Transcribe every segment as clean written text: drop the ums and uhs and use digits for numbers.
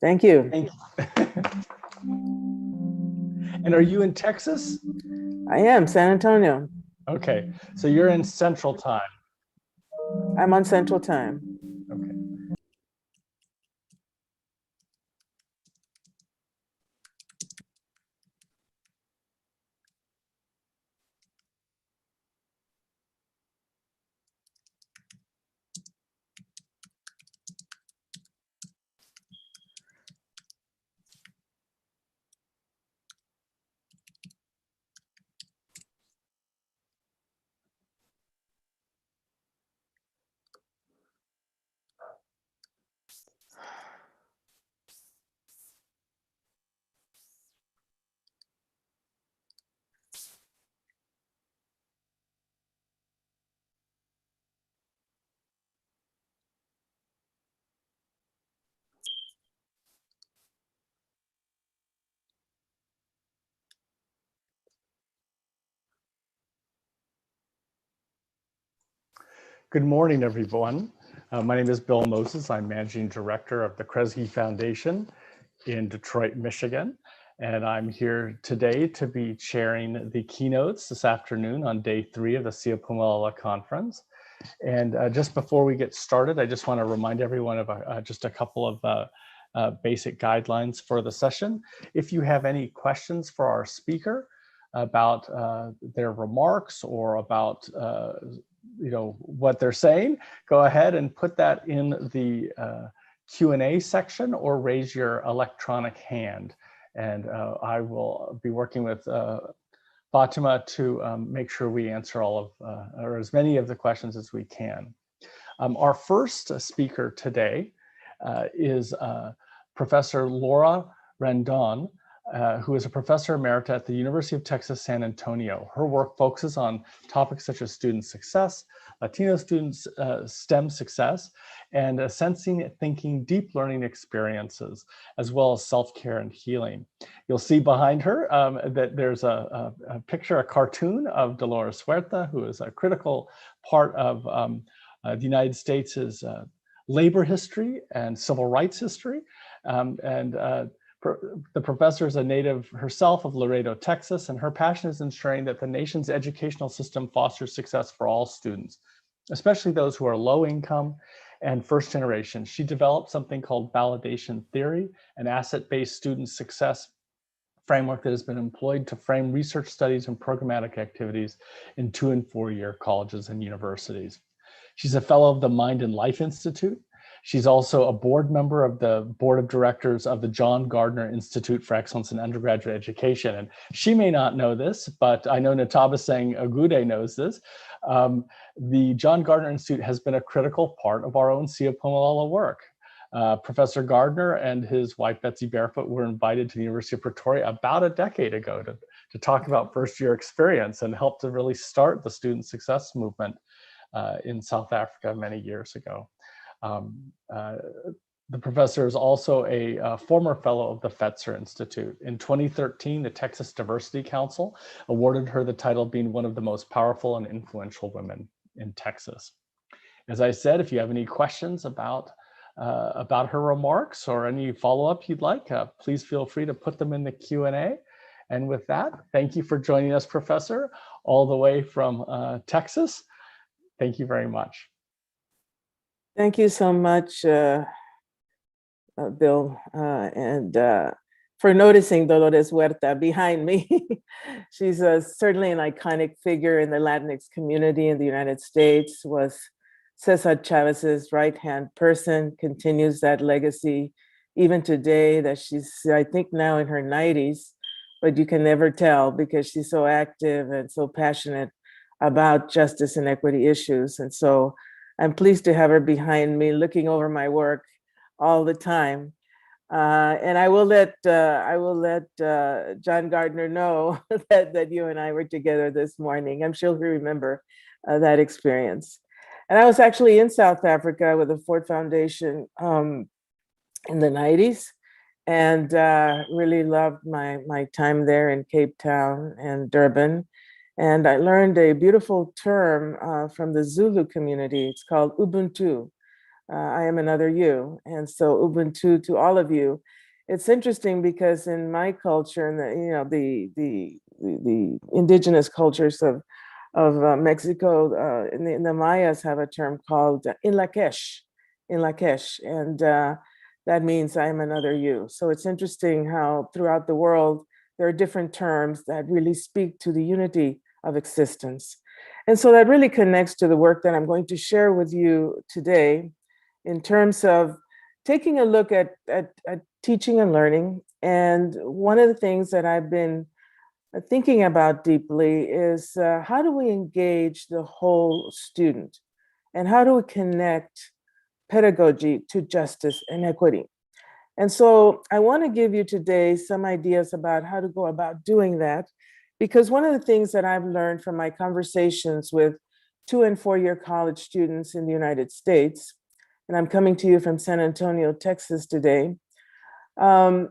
Thank you. Thank you. And are you in Texas? I am, San Antonio. Okay, so you're in Central Time. I'm on Central Time. Okay. Good morning, everyone. My name is Bill Moses. I'm Managing Director of the Kresge Foundation in Detroit, Michigan. And I'm here today to be chairing the keynotes this afternoon on day 3 of the Siyaphumelela conference. And just before we get started, I just want to remind everyone of just a couple of basic guidelines for the session. If you have any questions for our speaker about their remarks or about what they're saying, go ahead and put that in the Q&A section or raise your electronic hand. And I will be working with Fatima to make sure we answer all of, or as many of the questions as we can. Our first speaker today is Professor Laura Rendón, who is a professor emerita at the University of Texas, San Antonio. Her work focuses on topics such as student success, Latino students' STEM success, and sensing, thinking, deep learning experiences, as well as self-care and healing. You'll see behind her that there's a picture, a cartoon of Dolores Huerta, who is a critical part of the United States' labor history and civil rights history. The professor is a native herself of Laredo, Texas, and her passion is ensuring that the nation's educational system fosters success for all students, especially those who are low income and first generation. She developed something called validation theory, an asset-based student success framework that has been employed to frame research studies and programmatic activities in 2- and 4-year colleges and universities. She's a fellow of the Mind and Life Institute. She's also a board member of the board of directors of the John Gardner Institute for Excellence in Undergraduate Education. And she may not know this, but I know Natabaseng Agude knows this. The John Gardner Institute has been a critical part of our own Siyaphumelela work. Professor Gardner and his wife, Betsy Barefoot, were invited to the University of Pretoria about a decade ago to talk about first-year experience and help to really start the student success movement in South Africa many years ago. The professor is also a former fellow of the Fetzer Institute. In 2013, the Texas Diversity Council awarded her the title of being one of the most powerful and influential women in Texas. As I said, if you have any questions about her remarks or any follow-up you'd like, please feel free to put them in the Q&A. And with that, thank you for joining us, Professor, all the way from Texas. Thank you very much. Thank you so much, Bill, and for noticing Dolores Huerta behind me. She's certainly an iconic figure in the Latinx community in the United States, was Cesar Chavez's right-hand person, continues that legacy even today, that she's, I think now in her 90s, but you can never tell because she's so active and so passionate about justice and equity issues. And so I'm pleased to have her behind me, looking over my work all the time. And I will let John Gardner know that you and I were together this morning. I'm sure he'll remember that experience. And I was actually in South Africa with the Ford Foundation in the 90s, and really loved my time there in Cape Town and Durban. And I learned a beautiful term from the Zulu community. It's called Ubuntu, I am another you. And so Ubuntu to all of you. It's interesting because in my culture and the indigenous cultures of Mexico, in the Mayas have a term called in Lakesh, and that means I am another you. So it's interesting how throughout the world there are different terms that really speak to the unity of existence. And so that really connects to the work that I'm going to share with you today in terms of taking a look at teaching and learning. And one of the things that I've been thinking about deeply is how do we engage the whole student? And how do we connect pedagogy to justice and equity? And so I want to give you today some ideas about how to go about doing that, because one of the things that I've learned from my conversations with 2- and 4-year college students in the United States, and I'm coming to you from San Antonio, Texas today, and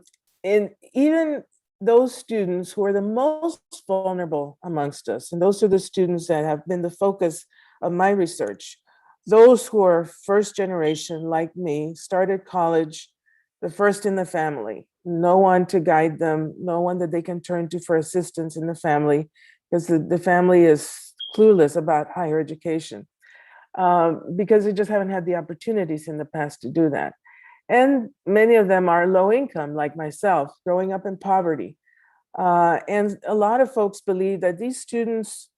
even those students who are the most vulnerable amongst us, and those are the students that have been the focus of my research, those who are first generation like me, started college the first in the family, no one to guide them, no one that they can turn to for assistance in the family, because the family is clueless about higher education, because they just haven't had the opportunities in the past to do that. And many of them are low income, like myself, growing up in poverty. And a lot of folks believe that these students,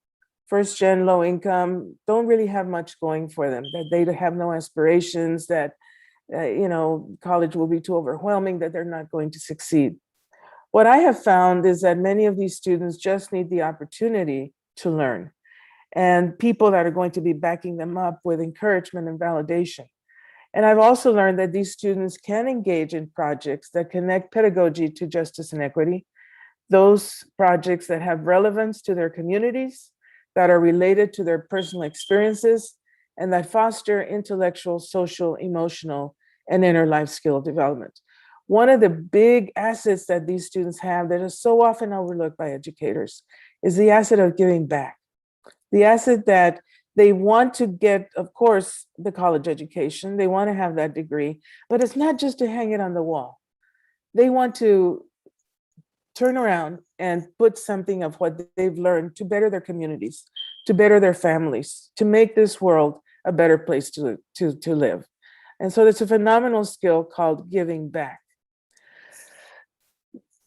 first gen, low income, don't really have much going for them, that they have no aspirations, that college will be too overwhelming, that they're not going to succeed. What I have found is that many of these students just need the opportunity to learn, and people that are going to be backing them up with encouragement and validation. And I've also learned that these students can engage in projects that connect pedagogy to justice and equity, those projects that have relevance to their communities, that are related to their personal experiences, and that foster intellectual, social, emotional, and inner life skill development. One of the big assets that these students have that is so often overlooked by educators is the asset of giving back. The asset that they want to get, of course, the college education, they want to have that degree, but it's not just to hang it on the wall. They want to turn around and put something of what they've learned to better their communities, to better their families, to make this world a better place to live. And so it's a phenomenal skill called giving back.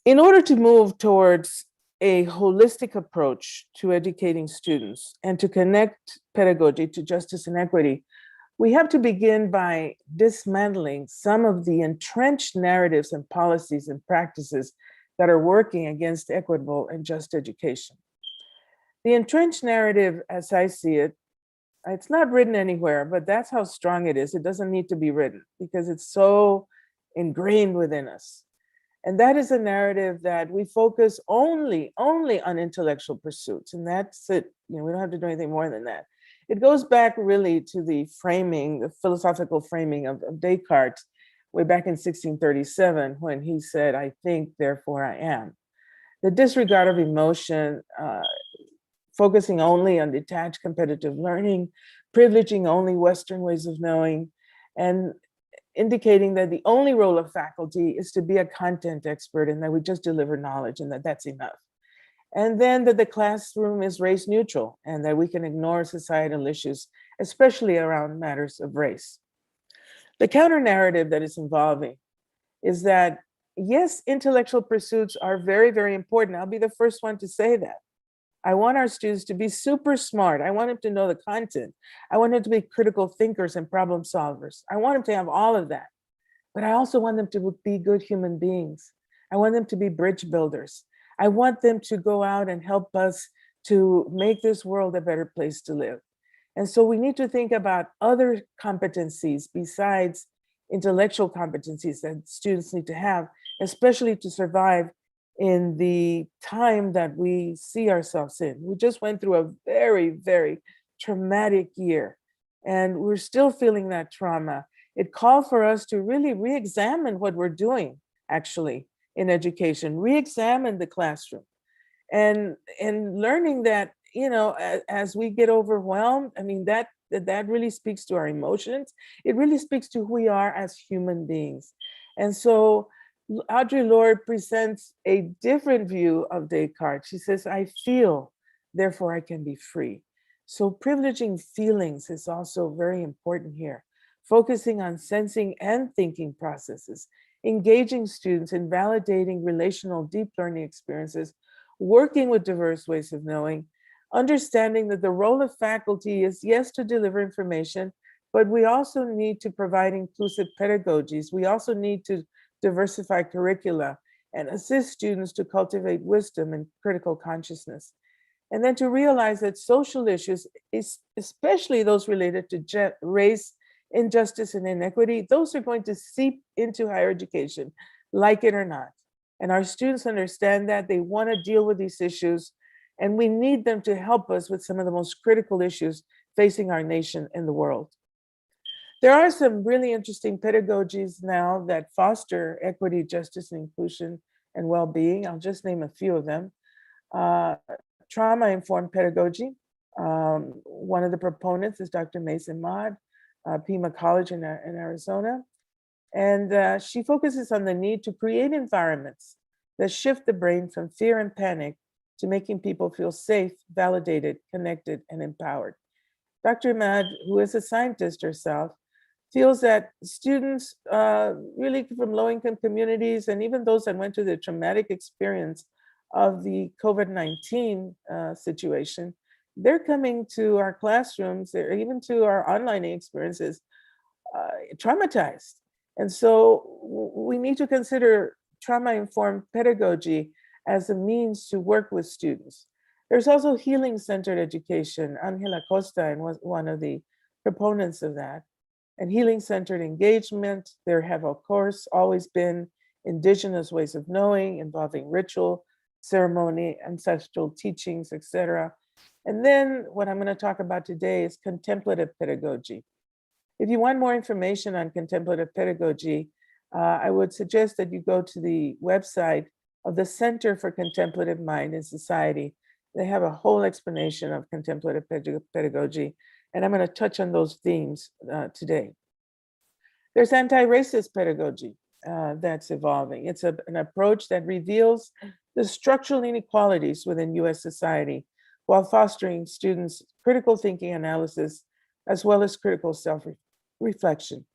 In order to move towards a holistic approach to educating students and to connect pedagogy to justice and equity, we have to begin by dismantling some of the entrenched narratives and policies and practices that are working against equitable and just education. The entrenched narrative, as I see it, it's not written anywhere, but that's how strong it is. It doesn't need to be written because it's so ingrained within us. And that is a narrative that we focus only on intellectual pursuits. And that's it. We don't have to do anything more than that. It goes back really to the framing, the philosophical framing of Descartes, way back in 1637, when he said, "I think, therefore I am." The disregard of emotion, focusing only on detached competitive learning, privileging only Western ways of knowing, and indicating that the only role of faculty is to be a content expert and that we just deliver knowledge and that that's enough. And then that the classroom is race neutral and that we can ignore societal issues, especially around matters of race. The counter narrative that is evolving is that, yes, intellectual pursuits are very, very important. I'll be the first one to say that. I want our students to be super smart. I want them to know the content. I want them to be critical thinkers and problem solvers. I want them to have all of that. But I also want them to be good human beings. I want them to be bridge builders. I want them to go out and help us to make this world a better place to live. And so we need to think about other competencies besides intellectual competencies that students need to have, especially to survive in the time that we see ourselves in. We just went through a very, very traumatic year, and we're still feeling that trauma. It called for us to really re-examine what we're doing, actually, in education, re-examine the classroom, and learning that, as we get overwhelmed, I mean, that that really speaks to our emotions. It really speaks to who we are as human beings. And so Audre Lorde presents a different view of Descartes. She says, I feel, therefore I can be free. So privileging feelings is also very important here, focusing on sensing and thinking processes, engaging students in validating relational deep learning experiences, working with diverse ways of knowing, understanding that the role of faculty is, yes, to deliver information, but we also need to provide inclusive pedagogies. We also need to diversify curricula and assist students to cultivate wisdom and critical consciousness. And then to realize that social issues, especially those related to race, injustice, and inequity, those are going to seep into higher education, like it or not. And our students understand that, they want to deal with these issues, and we need them to help us with some of the most critical issues facing our nation and the world. There are some really interesting pedagogies now that foster equity, justice, and inclusion and well-being. I'll just name a few of them. Trauma-informed pedagogy. One of the proponents is Dr. Mason Maude, Pima College in Arizona. And she focuses on the need to create environments that shift the brain from fear and panic to making people feel safe, validated, connected, and empowered. Dr. Maude, who is a scientist herself, feels that students really from low-income communities and even those that went through the traumatic experience of the COVID-19 situation, they're coming to our classrooms, or even to our online experiences, traumatized. And so we need to consider trauma-informed pedagogy as a means to work with students. There's also healing-centered education. Angela Costa was one of the proponents of that. And healing-centered engagement, there have, of course, always been indigenous ways of knowing involving ritual, ceremony, ancestral teachings, etc. And then what I'm going to talk about today is contemplative pedagogy. If you want more information on contemplative pedagogy, I would suggest that you go to the website of the Center for Contemplative Mind and Society. They have a whole explanation of contemplative pedagogy, and I'm going to touch on those themes today. There's anti-racist pedagogy that's evolving. It's an approach that reveals the structural inequalities within US society while fostering students' critical thinking analysis, as well as critical self-reflection.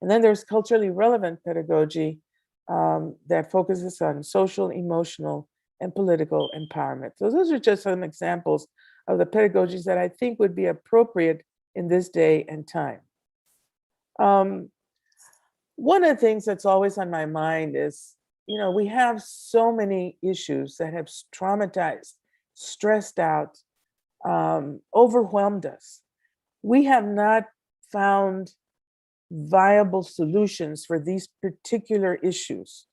And then there's culturally relevant pedagogy that focuses on social, emotional, and political empowerment. So those are just some examples of the pedagogies that I think would be appropriate in this day and time. One of the things that's always on my mind is, we have so many issues that have traumatized, stressed out, overwhelmed us. We have not found viable solutions for these particular issues.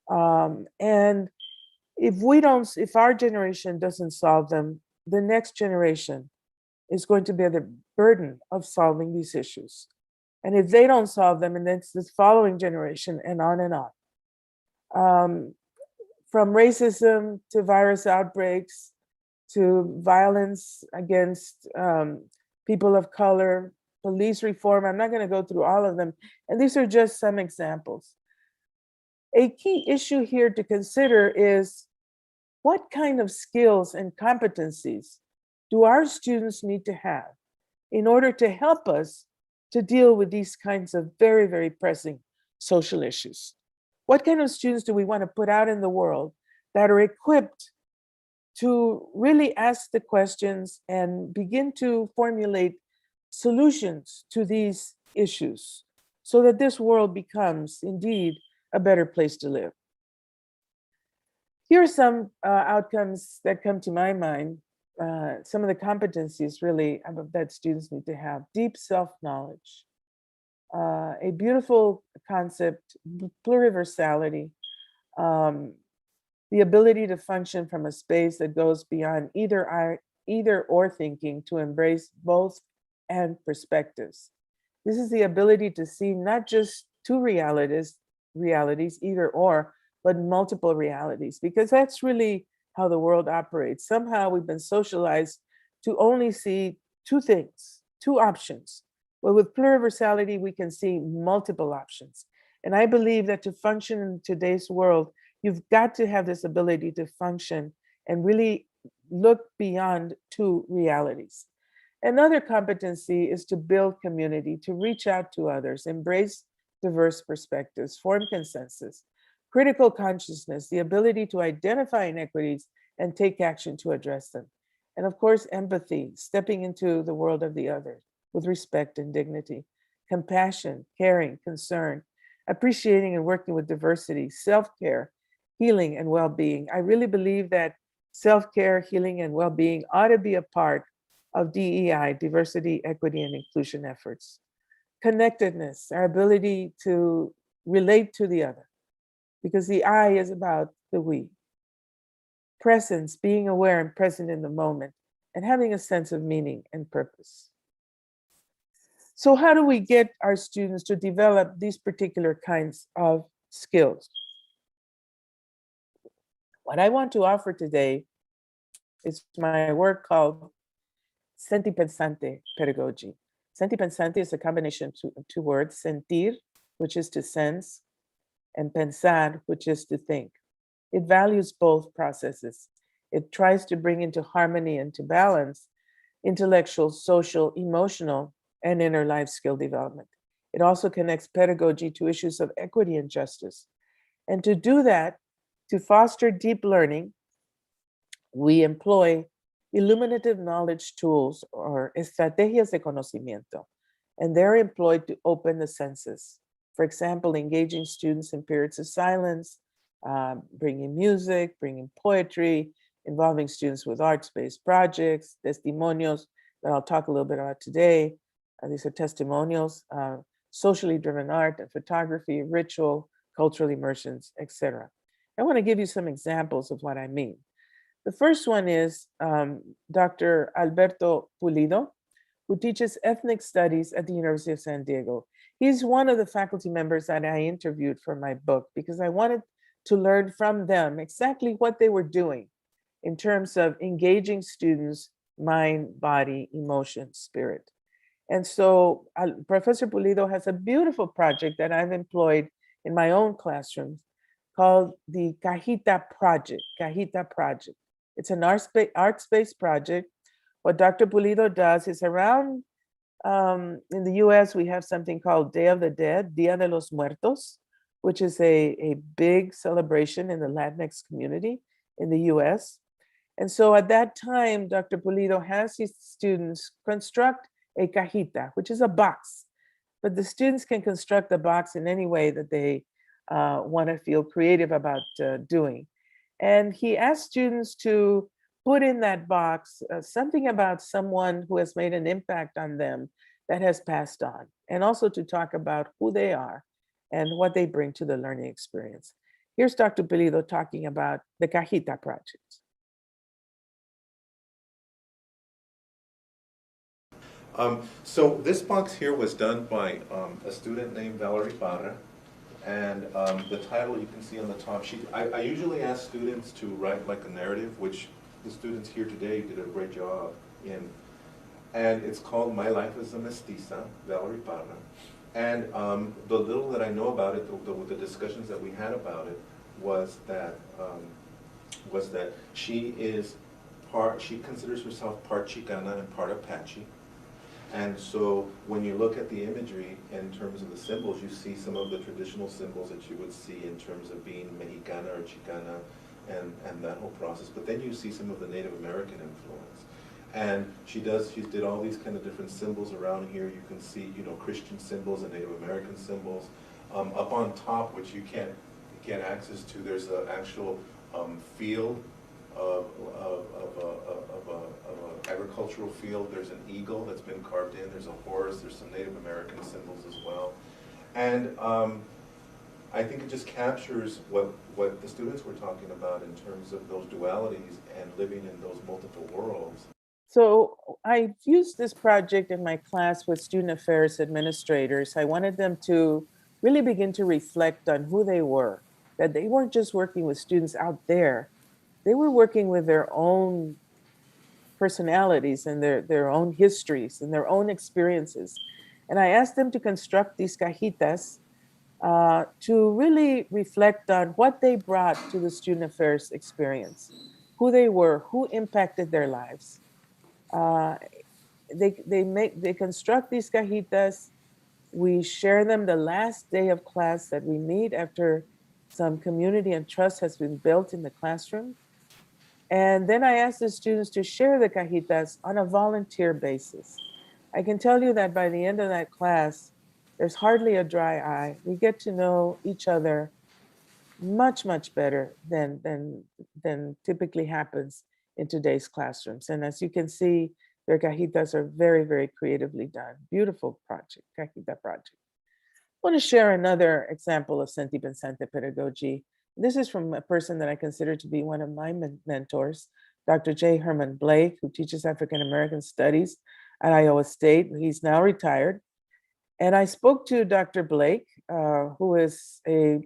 And if our generation doesn't solve them, the next generation is going to bear the burden of solving these issues. And if they don't solve them, and then it's this following generation, and on and on. From racism to virus outbreaks, to violence against people of color, police reform. I'm not going to go through all of them. And these are just some examples. A key issue here to consider is what kind of skills and competencies do our students need to have in order to help us to deal with these kinds of very, very pressing social issues? What kind of students do we want to put out in the world that are equipped to really ask the questions and begin to formulate solutions to these issues so that this world becomes indeed a better place to live? Here are some outcomes that come to my mind. Some of the competencies really that students need to have: deep self-knowledge, a beautiful concept, pluriversality, the ability to function from a space that goes beyond either or thinking, to embrace both and perspectives. This is the ability to see not just two realities, either or, but multiple realities, because that's really how the world operates. Somehow we've been socialized to only see two things, two options. Well, with pluriversality, we can see multiple options. And I believe that to function in today's world, you've got to have this ability to function and really look beyond two realities. Another competency is to build community, to reach out to others, embrace diverse perspectives, form consensus, critical consciousness, the ability to identify inequities and take action to address them. And of course, empathy, stepping into the world of the other with respect and dignity, compassion, caring, concern, appreciating and working with diversity, self-care, healing, and well-being. I really believe that self-care, healing, and well-being ought to be a part of DEI, diversity, equity, and inclusion efforts. Connectedness, our ability to relate to the other, because the I is about the we. Presence, being aware and present in the moment, and having a sense of meaning and purpose. So how do we get our students to develop these particular kinds of skills? What I want to offer today is my work called Sentipensante Pedagogy. Sentipensante is a combination of two words, sentir, which is to sense, and pensar, which is to think. It values both processes. It tries to bring into harmony and to balance intellectual, social, emotional, and inner life skill development. It also connects pedagogy to issues of equity and justice. And to do that, to foster deep learning, we employ illuminative knowledge tools or estrategias de conocimiento, and they're employed to open the senses. For example, engaging students in periods of silence, bringing music, bringing poetry, involving students with arts-based projects, testimonios that I'll talk a little bit about today. These are testimonials, socially driven art and photography, ritual, cultural immersions, etc. I want to give you some examples of what I mean. The first one is Dr. Alberto Pulido, who teaches ethnic studies at the University of San Diego. He's one of the faculty members that I interviewed for my book because I wanted to learn from them exactly what they were doing in terms of engaging students' mind, body, emotion, spirit. And so Professor Pulido has a beautiful project that I've employed in my own classrooms called the Cajita Project, Cajita Project. It's an arts-based project. What Dr. Pulido does is around, in the US, we have something called Day of the Dead, Dia de los Muertos, which is a big celebration in the Latinx community in the US. And so at that time, Dr. Pulido has his students construct a cajita, which is a box. But the students can construct the box in any way that they want to feel creative about doing. And he asked students to put in that box something about someone who has made an impact on them that has passed on, and also to talk about who they are and what they bring to the learning experience. Here's Dr. Pulido talking about the Cajita Project. So this box here was done by a student named Valerie Barra, and the title you can see on the top sheet. I usually ask students to write like a narrative, which the students here today did a great job in. And it's called My Life as a Mestiza, Valerie Barra. And the little that I know about it, the discussions that we had about it, was that she considers herself part Chicana and part Apache. And so when you look at the imagery in terms of the symbols, you see some of the traditional symbols that you would see in terms of being Mexicana or Chicana and that whole process. But then you see some of the Native American influence. And she did all these kind of different symbols around here. You can see, Christian symbols and Native American symbols. Up on top, which you can't get access to, there's an actual field of an agricultural field. There's an eagle that's been carved in. There's a horse. There's some Native American symbols as well. And I think it just captures what the students were talking about in terms of those dualities and living in those multiple worlds. So I used this project in my class with student affairs administrators. I wanted them to really begin to reflect on who they were, that they weren't just working with students out there. They were working with their own personalities and their own histories and their own experiences. And I asked them to construct these cajitas to really reflect on what they brought to the student affairs experience, who they were, who impacted their lives. They construct these cajitas. We share them the last day of class that we meet after some community and trust has been built in the classroom. And then I ask the students to share the cajitas on a volunteer basis. I can tell you that by the end of that class, there's hardly a dry eye. We get to know each other much, much better than typically happens in today's classrooms. And as you can see, their cajitas are very, very creatively done. Beautiful project, cajita project. I want to share another example of Sentipensante pedagogy. This is from a person that I consider to be one of my mentors, Dr. J. Herman Blake, who teaches African American Studies at Iowa State. He's now retired. And I spoke to Dr. Blake, who is a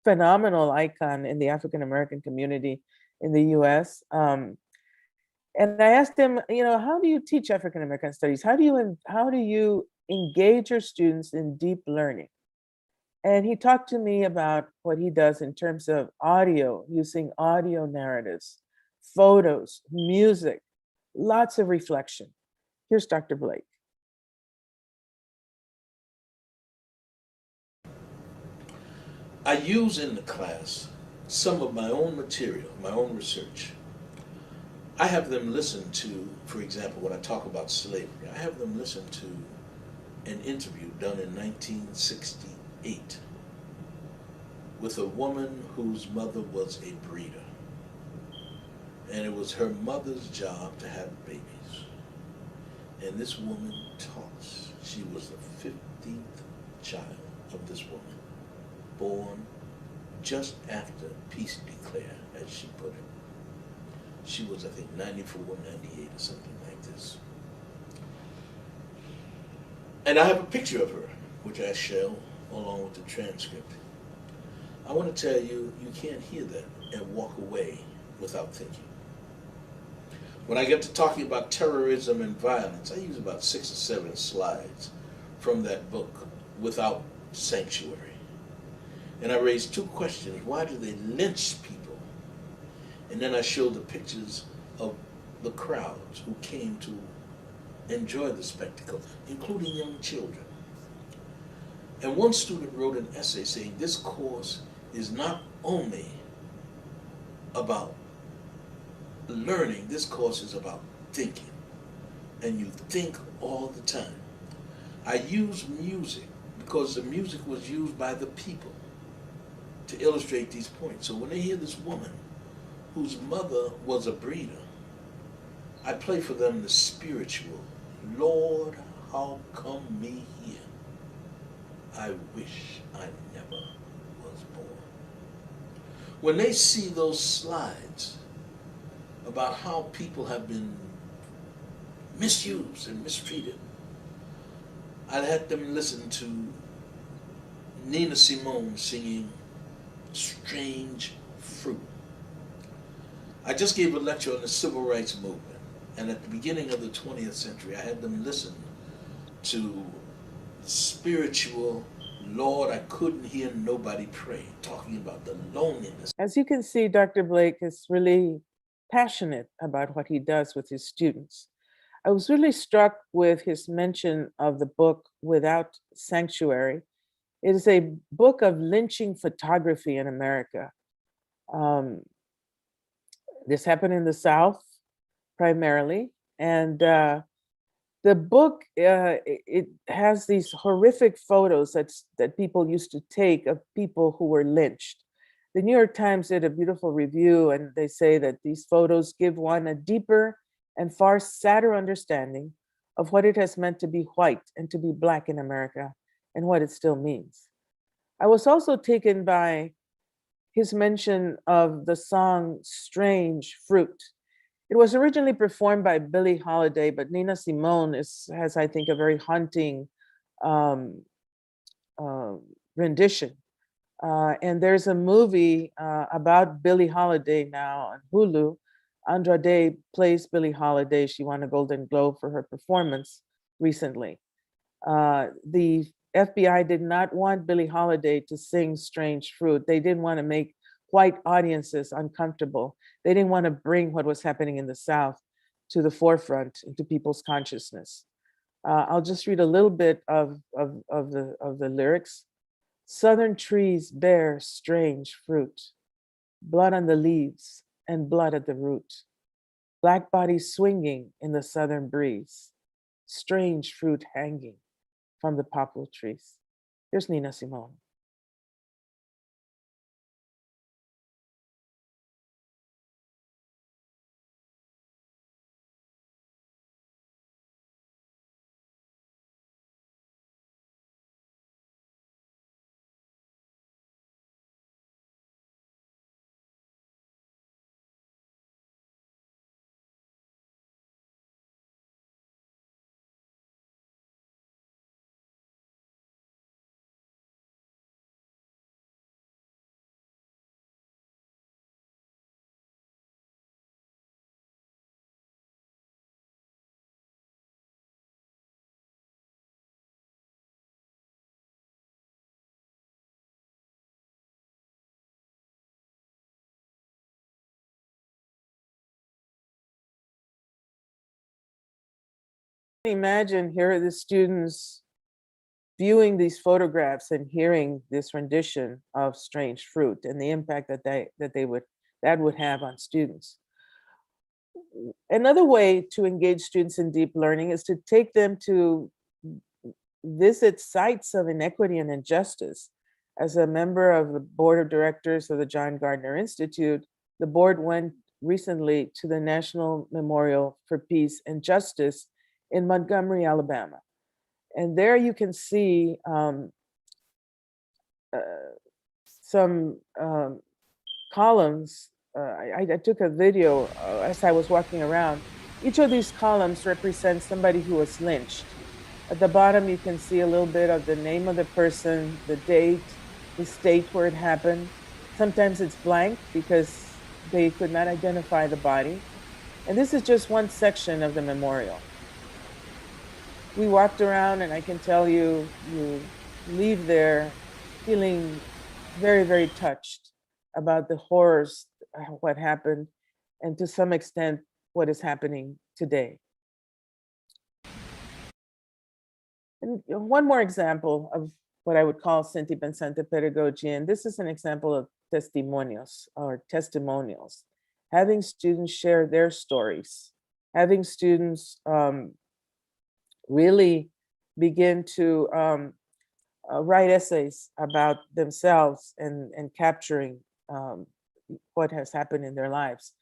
phenomenal icon in the African American community in the US. And I asked him, how do you teach African American Studies? How do you engage your students in deep learning? And he talked to me about what he does in terms of audio, using audio narratives, photos, music, lots of reflection. Here's Dr. Blake. I use in the class some of my own material, my own research. I have them listen to, for example, when I talk about slavery, I have them listen to an interview done in 1968 with a woman whose mother was a breeder. And it was her mother's job to have babies. And this woman taught us. She was the 15th child of this woman, born just after peace declared, as she put it. She was, I think, 94, 98 or something like this. And I have a picture of her, which I show along with the transcript. I want to tell you, you can't hear that and walk away without thinking. When I get to talking about terrorism and violence, I use about 6 or 7 slides from that book, Without Sanctuary. And I raise 2 questions. Why do they lynch people? And then I show the pictures of the crowds who came to enjoy the spectacle, including young children. And one student wrote an essay saying this course is not only about learning, this course is about thinking. And you think all the time. I use music because the music was used by the people to illustrate these points. So when they hear this woman whose mother was a breeder, I play for them the spiritual. Lord, how come me here? I wish I never was born. When they see those slides about how people have been misused and mistreated, I let them listen to Nina Simone singing Strange Fruit. I just gave a lecture on the civil rights movement, and at the beginning of the 20th century, I had them listen to spiritual, Lord, I couldn't hear nobody pray, talking about the loneliness. As you can see, Dr. Blake is really passionate about what he does with his students. I was really struck with his mention of the book Without Sanctuary. It is a book of lynching photography in America. This happened in the South primarily, and the book, it has these horrific photos that people used to take of people who were lynched. The New York Times did a beautiful review, and they say that these photos give one a deeper and far sadder understanding of what it has meant to be white and to be Black in America and what it still means. I was also taken by his mention of the song Strange Fruit. It was originally performed by Billie Holiday, but Nina Simone has, I think, a very haunting rendition. And there's a movie about Billie Holiday now on Hulu Andrade plays Billie Holiday. She won a Golden Globe for her performance recently. The FBI did not want Billie Holiday to sing Strange Fruit. They didn't want to make white audiences uncomfortable. They didn't want to bring what was happening in the South to the forefront, into people's consciousness. I'll just read a little bit of the lyrics. Southern trees bear strange fruit, blood on the leaves and blood at the root. Black bodies swinging in the southern breeze, strange fruit hanging from the poplar trees. Here's Nina Simone. Imagine here are the students viewing these photographs and hearing this rendition of Strange Fruit and the impact that would have on students. Another way to engage students in deep learning is to take them to visit sites of inequity and injustice. As a member of the board of directors of the John Gardner Institute, the board went recently to the National Memorial for Peace and Justice in Montgomery, Alabama. And there you can see some columns. I took a video as I was walking around. Each of these columns represents somebody who was lynched. At the bottom, you can see a little bit of the name of the person, the date, the state where it happened. Sometimes it's blank because they could not identify the body. And this is just one section of the memorial. We walked around, and I can tell you, you leave there feeling very, very touched about the horrors, what happened, and to some extent, what is happening today. And one more example of what I would call Sentipensante pedagogy, and this is an example of testimonials or testimonials, having students share their stories, having students really begin to write essays about themselves and capturing what has happened in their lives.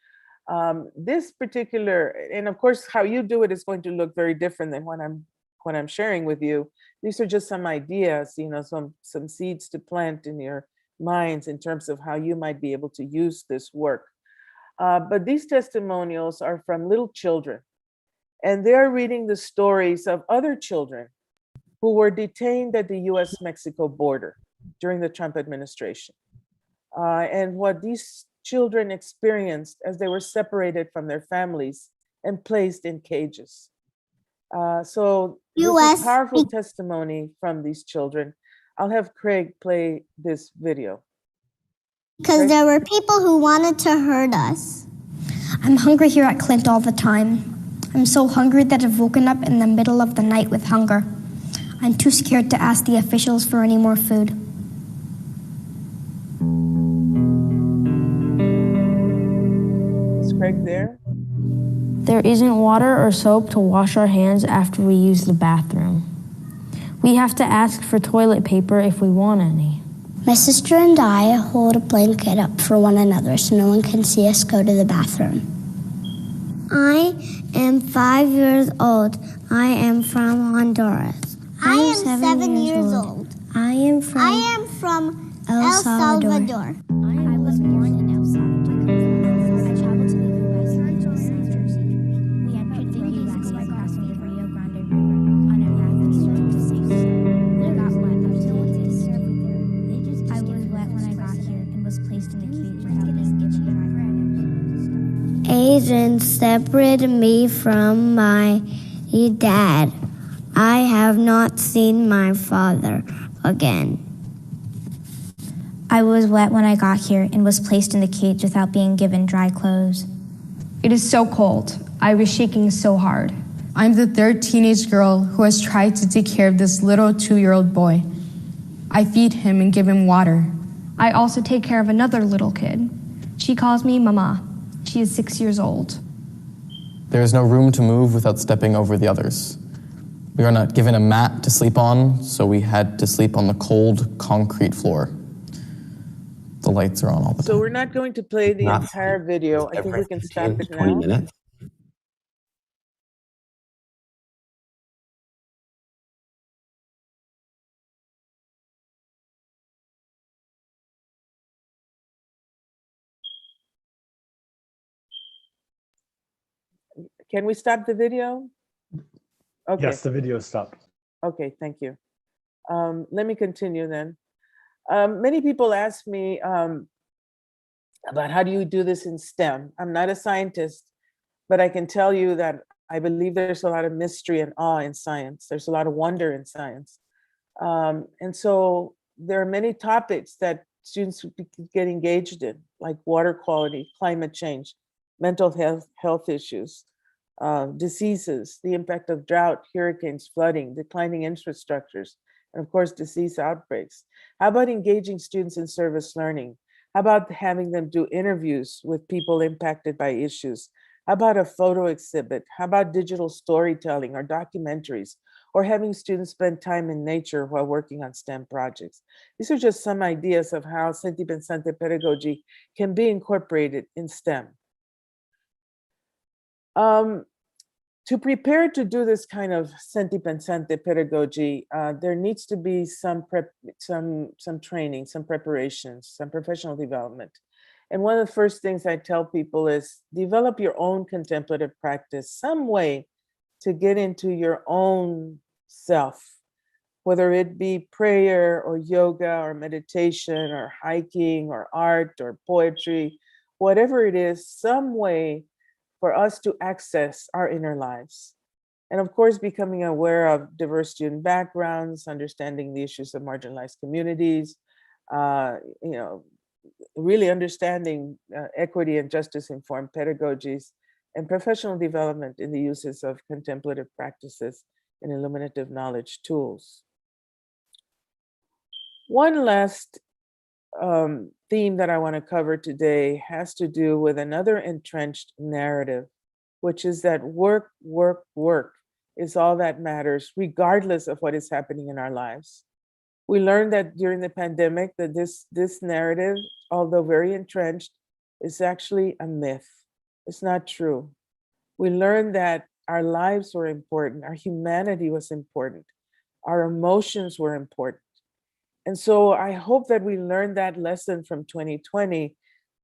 This particular, and of course, how you do it is going to look very different than what I'm sharing with you. These are just some ideas, some seeds to plant in your minds in terms of how you might be able to use this work. But these testimonials are from little children, and they're reading the stories of other children who were detained at the US-Mexico border during the Trump administration. And what these children experienced as they were separated from their families and placed in cages. So this is a powerful testimony from these children. I'll have Craig play this video. Because there were people who wanted to hurt us. I'm hungry here at Clint all the time. I'm so hungry that I've woken up in the middle of the night with hunger. I'm too scared to ask the officials for any more food. Is Craig there? There isn't water or soap to wash our hands after we use the bathroom. We have to ask for toilet paper if we want any. My sister and I hold a blanket up for one another so no one can see us go to the bathroom. I am 5 years old. I am from Honduras. I am 7 years old. I am from El Salvador. I was born in El Salvador. I traveled to the U.S. in New Jersey. We entered the U.S. by crossing the Rio Grande River on a raft to safety. We got wet until we disappeared. I was wet when I got here and was placed in a cage without being given my Asian separated me from my dad. I have not seen my father again. I was wet when I got here and was placed in the cage without being given dry clothes. It is so cold. I was shaking so hard. I'm the third teenage girl who has tried to take care of this little 2-year-old boy. I feed him and give him water. I also take care of another little kid. She calls me Mama. She is 6 years old. There is no room to move without stepping over the others. We are not given a mat to sleep on, so we had to sleep on the cold concrete floor. The lights are on all the time. So we're not going to play the entire video. I think we can stop it now. 20 minutes. Can we stop the video? Okay. Yes, the video stopped. Okay, thank you. Let me continue then. Many people ask me about how do you do this in STEM? I'm not a scientist, but I can tell you that I believe there's a lot of mystery and awe in science. There's a lot of wonder in science. And so there are many topics that students get engaged in, like water quality, climate change, mental health issues, diseases, the impact of drought, hurricanes, flooding, declining infrastructures, and of course, disease outbreaks. How about engaging students in service learning? How about having them do interviews with people impacted by issues? How about a photo exhibit? How about digital storytelling or documentaries? Or having students spend time in nature while working on STEM projects? These are just some ideas of how Sentipensante pedagogy can be incorporated in STEM. To prepare to do this kind of Sentipensante pedagogy, there needs to be some training, some preparations, some professional development. And one of the first things I tell people is develop your own contemplative practice, some way to get into your own self, whether it be prayer or yoga or meditation or hiking or art or poetry, whatever it is, some way for us to access our inner lives. And of course, becoming aware of diverse student backgrounds, understanding the issues of marginalized communities, really understanding equity and justice-informed pedagogies, and professional development in the uses of contemplative practices and illuminative knowledge tools. One last theme that I want to cover today has to do with another entrenched narrative, which is that work, work, work is all that matters, regardless of what is happening in our lives. We learned that during the pandemic that this narrative, although very entrenched, is actually a myth. It's not true. We learned that our lives were important, our humanity was important, our emotions were important. And so I hope that we learned that lesson from 2020,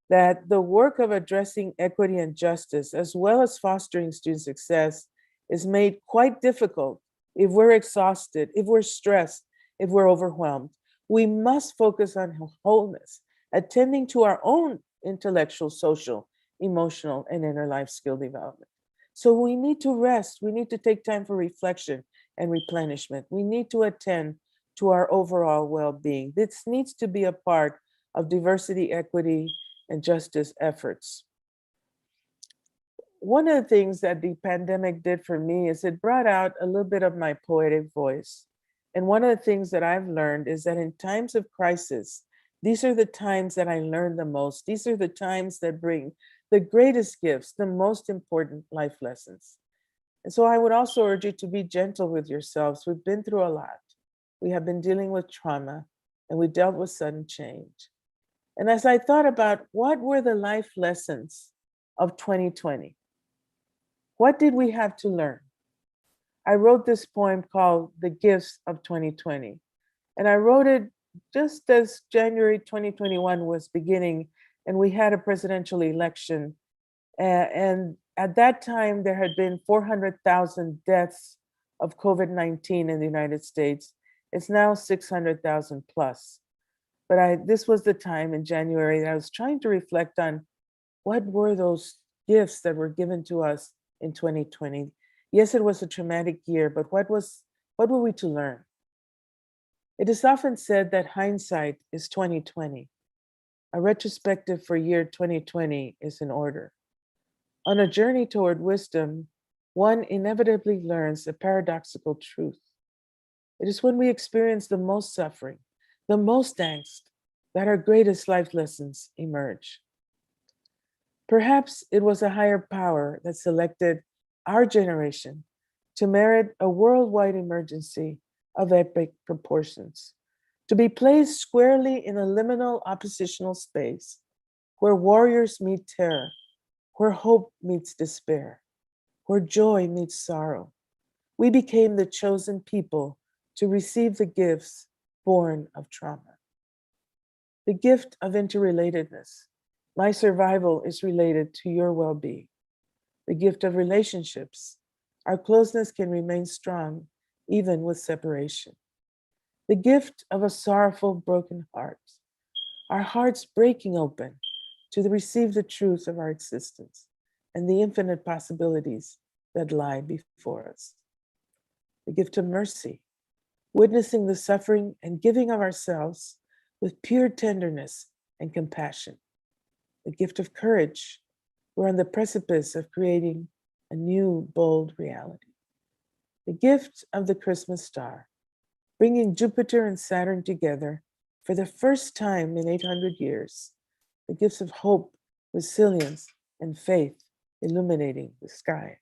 that the work of addressing equity and justice, as well as fostering student success, is made quite difficult if we're exhausted, if we're stressed, if we're overwhelmed. We must focus on wholeness, attending to our own intellectual, social, emotional, and inner life skill development. So we need to rest. We need to take time for reflection and replenishment. We need to attend to our overall well-being. This needs to be a part of diversity, equity, and justice efforts. One of the things that the pandemic did for me is it brought out a little bit of my poetic voice. And one of the things that I've learned is that in times of crisis, these are the times that I learn the most. These are the times that bring the greatest gifts, the most important life lessons. And so I would also urge you to be gentle with yourselves. We've been through a lot. We have been dealing with trauma, and we dealt with sudden change. And as I thought about what were the life lessons of 2020, what did we have to learn? I wrote this poem called The Gifts of 2020. And I wrote it just as January 2021 was beginning, and we had a presidential election. And at that time, there had been 400,000 deaths of COVID-19 in the United States. It's now 600,000 plus. But this was the time in January that I was trying to reflect on what were those gifts that were given to us in 2020. Yes, it was a traumatic year, but what were we to learn? It is often said that hindsight is 2020. A retrospective for year 2020 is in order. On a journey toward wisdom, one inevitably learns a paradoxical truth. It is when we experience the most suffering, the most angst, that our greatest life lessons emerge. Perhaps it was a higher power that selected our generation to merit a worldwide emergency of epic proportions, to be placed squarely in a liminal oppositional space where warriors meet terror, where hope meets despair, where joy meets sorrow. We became the chosen people to receive the gifts born of trauma. The gift of interrelatedness. My survival is related to your well-being. The gift of relationships. Our closeness can remain strong even with separation. The gift of a sorrowful, broken heart. Our hearts breaking open to receive the truth of our existence and the infinite possibilities that lie before us. The gift of mercy, witnessing the suffering and giving of ourselves with pure tenderness and compassion. The gift of courage, we're on the precipice of creating a new, bold reality. The gift of the Christmas star, bringing Jupiter and Saturn together for the first time in 800 years. The gifts of hope, resilience, and faith illuminating the sky.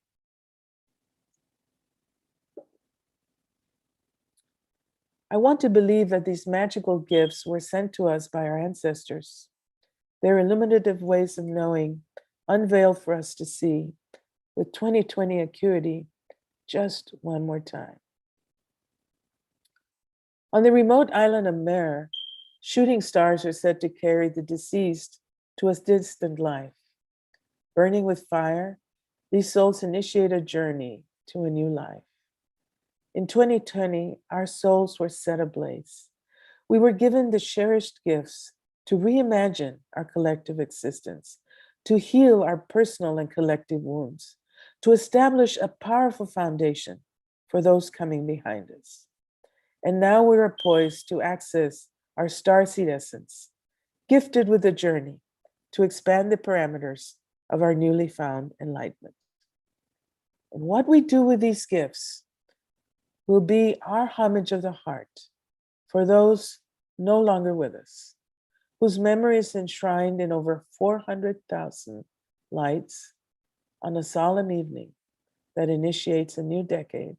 I want to believe that these magical gifts were sent to us by our ancestors. Their illuminative ways of knowing unveiled for us to see with 2020 acuity just one more time. On the remote island of Mer, shooting stars are said to carry the deceased to a distant life. Burning with fire, these souls initiate a journey to a new life. In 2020, our souls were set ablaze. We were given the cherished gifts to reimagine our collective existence, to heal our personal and collective wounds, to establish a powerful foundation for those coming behind us. And now we are poised to access our starseed essence, gifted with a journey to expand the parameters of our newly found enlightenment. And what we do with these gifts will be our homage of the heart for those no longer with us, whose memory is enshrined in over 400,000 lights on a solemn evening that initiates a new decade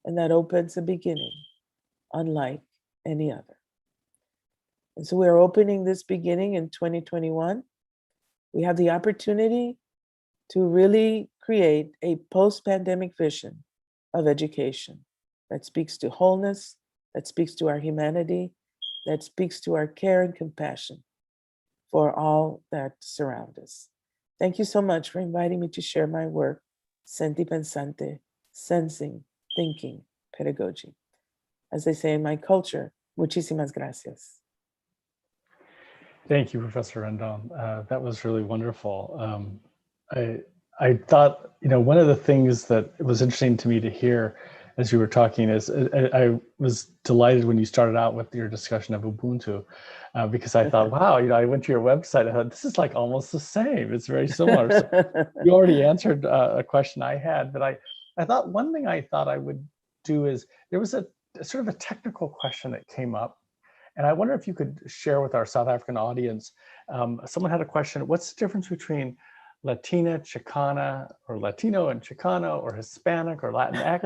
and that opens a beginning unlike any other. And so we are opening this beginning in 2021. We have the opportunity to really create a post-pandemic vision of education that speaks to wholeness, that speaks to our humanity, that speaks to our care and compassion for all that surround us. Thank you so much for inviting me to share my work, Sentipensante, sensing, thinking, pedagogy. As they say in my culture, muchísimas gracias. Thank you, Professor Rendón. That was really wonderful. I thought, one of the things that was interesting to me to hear as you were talking is I was delighted when you started out with your discussion of Ubuntu, because I thought, wow, I went to your website, I thought, this is like almost the same. It's very similar. So you already answered a question I had, but I thought one thing I thought I would do is, there was a sort of a technical question that came up. And I wonder if you could share with our South African audience, someone had a question, what's the difference between Latina, Chicana, or Latino and Chicano, or Hispanic or Latinx?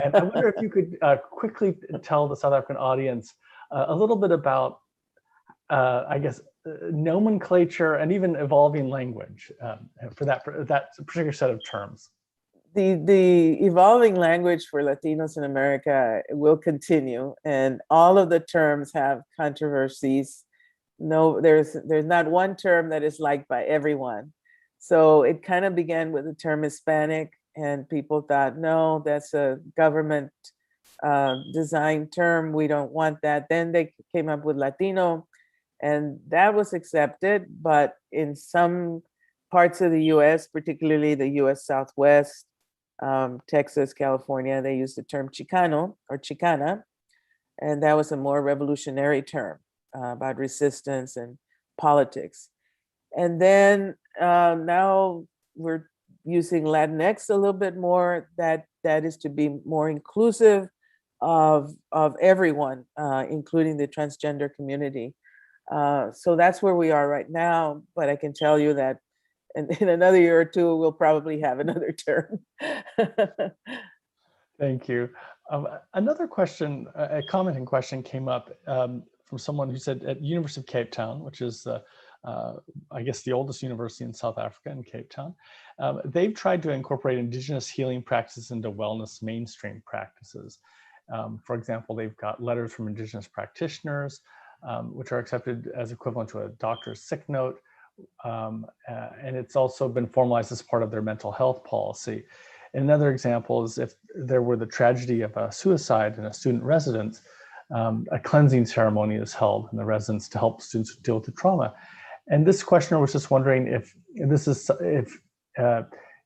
And I wonder if you could quickly tell the South African audience a little bit about, I guess, nomenclature and even evolving language for that particular set of terms. The evolving language for Latinos in America will continue, and all of the terms have controversies. No, there's not one term that is liked by everyone. So it kind of began with the term Hispanic, and people thought, no, that's a government designed term. We don't want that. Then they came up with Latino, and that was accepted. But in some parts of the US, particularly the US Southwest, Texas, California, they use the term Chicano or Chicana. And that was a more revolutionary term about resistance and politics. And then now we're using Latinx a little bit more. That is to be more inclusive of everyone, including the transgender community. So that's where we are right now. But I can tell you that in another year or two, we'll probably have another term. Thank you. Another question, a commenting question came up from someone who said at University of Cape Town, which is I guess the oldest university in South Africa, in Cape Town, they've tried to incorporate indigenous healing practices into wellness mainstream practices. For example, they've got letters from indigenous practitioners, which are accepted as equivalent to a doctor's sick note. And it's also been formalized as part of their mental health policy. Another example is if there were the tragedy of a suicide in a student residence, a cleansing ceremony is held in the residence to help students deal with the trauma. And this questioner was just wondering if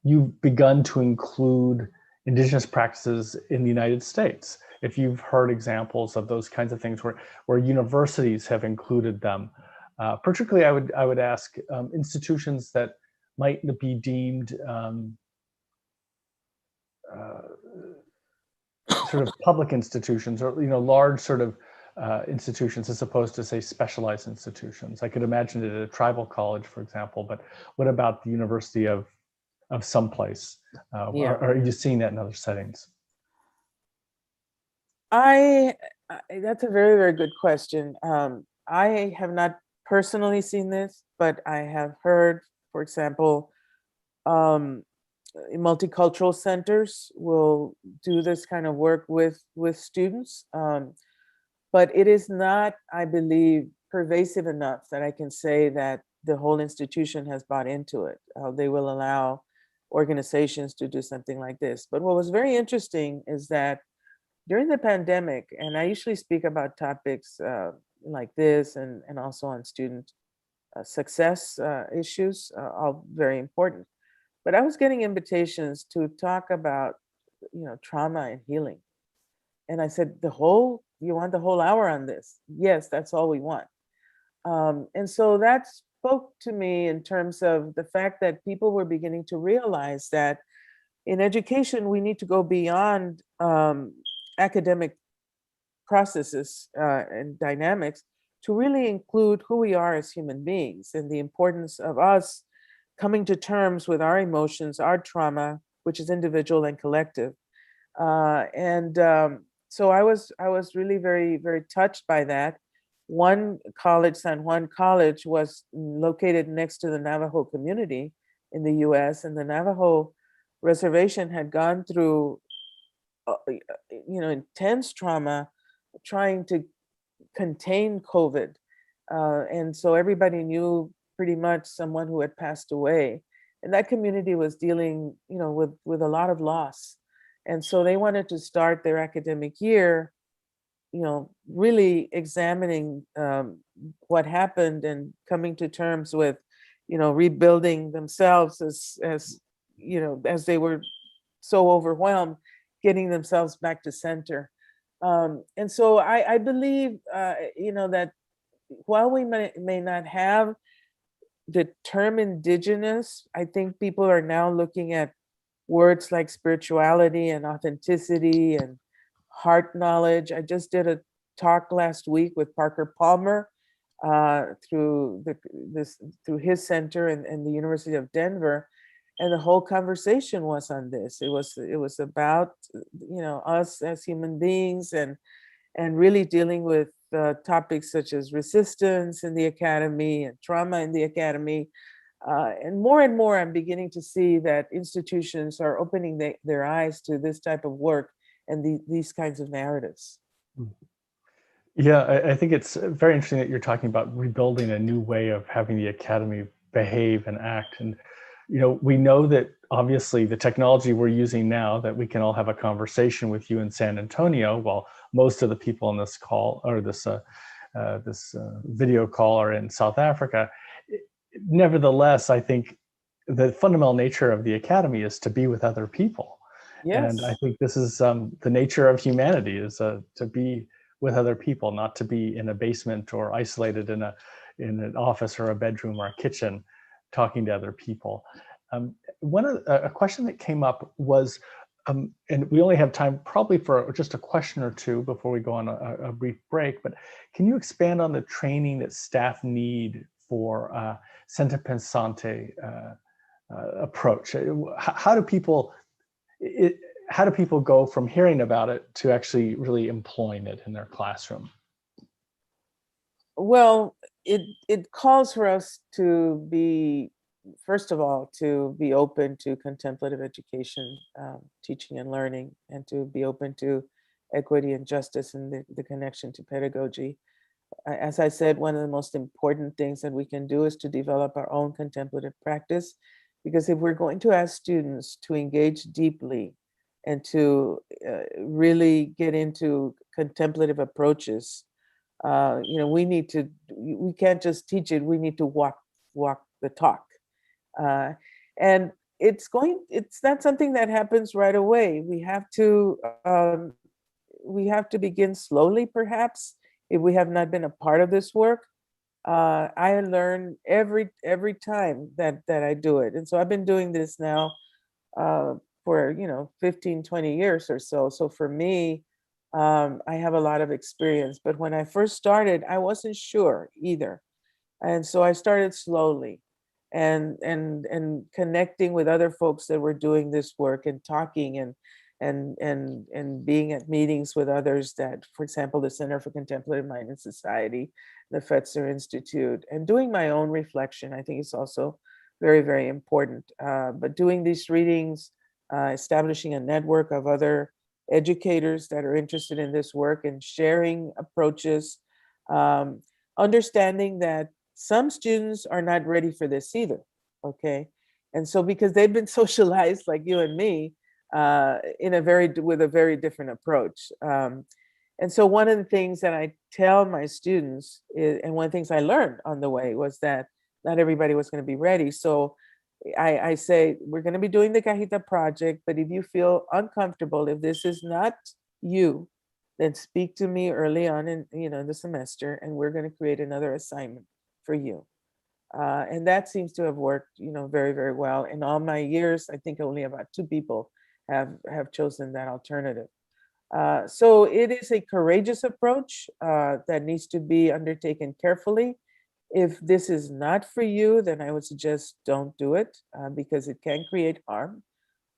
you've begun to include indigenous practices in the United States, if you've heard examples of those kinds of things where universities have included them. Particularly, I would ask institutions that might be deemed sort of public institutions, or large sort of institutions, as opposed to, say, specialized institutions. I could imagine it at a tribal college, for example. But what about the University of someplace? Yeah. Are you seeing that in other settings? That's a very, very good question. I have not personally seen this, but I have heard, for example, multicultural centers will do this kind of work with students, but it is not, I believe, pervasive enough that I can say that the whole institution has bought into it. They will allow organizations to do something like this. But what was very interesting is that during the pandemic, and I usually speak about topics like this and also on student success issues, all very important. But I was getting invitations to talk about, trauma and healing. And I said, you want the whole hour on this? Yes, that's all we want. And so that spoke to me in terms of the fact that people were beginning to realize that in education, we need to go beyond academic processes and dynamics to really include who we are as human beings and the importance of us coming to terms with our emotions, our trauma, which is individual and collective. So I was really very, very touched by that. One college, San Juan College, was located next to the Navajo community in the US, and the Navajo reservation had gone through intense trauma trying to contain COVID. And so everybody knew pretty much someone who had passed away. And that community was dealing, with a lot of loss. And so they wanted to start their academic year, really examining what happened and coming to terms with, rebuilding themselves as they were so overwhelmed, getting themselves back to center. And so I believe, that while we may not have the term indigenous, I think people are now looking at words like spirituality and authenticity and heart knowledge. I just did a talk last week with Parker Palmer through his center and the University of Denver, and the whole conversation was on this. It was about us as human beings and really dealing with topics such as resistance in the academy and trauma in the academy. And more, I'm beginning to see that institutions are opening their eyes to this type of work and these kinds of narratives. Yeah, I think it's very interesting that you're talking about rebuilding a new way of having the academy behave and act. And, we know that obviously the technology we're using now, that we can all have a conversation with you in San Antonio, while most of the people on this call or this video call are in South Africa. Nevertheless, I think the fundamental nature of the academy is to be with other people. Yes. And I think this is the nature of humanity, is to be with other people, not to be in a basement or isolated in an office or a bedroom or a kitchen talking to other people. A question that came up was, and we only have time probably for just a question or two before we go on a brief break, but can you expand on the training that staff need for Sentipensante approach? How do people go from hearing about it to actually really employing it in their classroom? Well, it calls for us to be, first of all, to be open to contemplative education, teaching and learning, and to be open to equity and justice and the connection to pedagogy. As I said, one of the most important things that we can do is to develop our own contemplative practice, because if we're going to ask students to engage deeply and to really get into contemplative approaches, we can't just teach it, we need to walk the talk. And it's not something that happens right away. We have to begin slowly, perhaps, if we have not been a part of this work. I learn every time that I do it. And so I've been doing this now for 15, 20 years or so. So for me, I have a lot of experience. But when I first started, I wasn't sure either. And so I started slowly and connecting with other folks that were doing this work and talking and being at meetings with others that, for example, the Center for Contemplative Mind and Society, the Fetzer Institute, and doing my own reflection, I think is also very, very important. But doing these readings, establishing a network of other educators that are interested in this work and sharing approaches, understanding that some students are not ready for this either, okay? And so because they've been socialized like you and me, with a very different approach. And so one of the things that I tell my students is, and one of the things I learned on the way, was that not everybody was going to be ready. So I say, we're going to be doing the Cajita project, but if you feel uncomfortable, if this is not you, then speak to me early on in the semester, and we're going to create another assignment for you. And that seems to have worked, very, very well. In all my years, I think only about 2 people have chosen that alternative. So it is a courageous approach that needs to be undertaken carefully. If this is not for you, then I would suggest don't do it because it can create harm.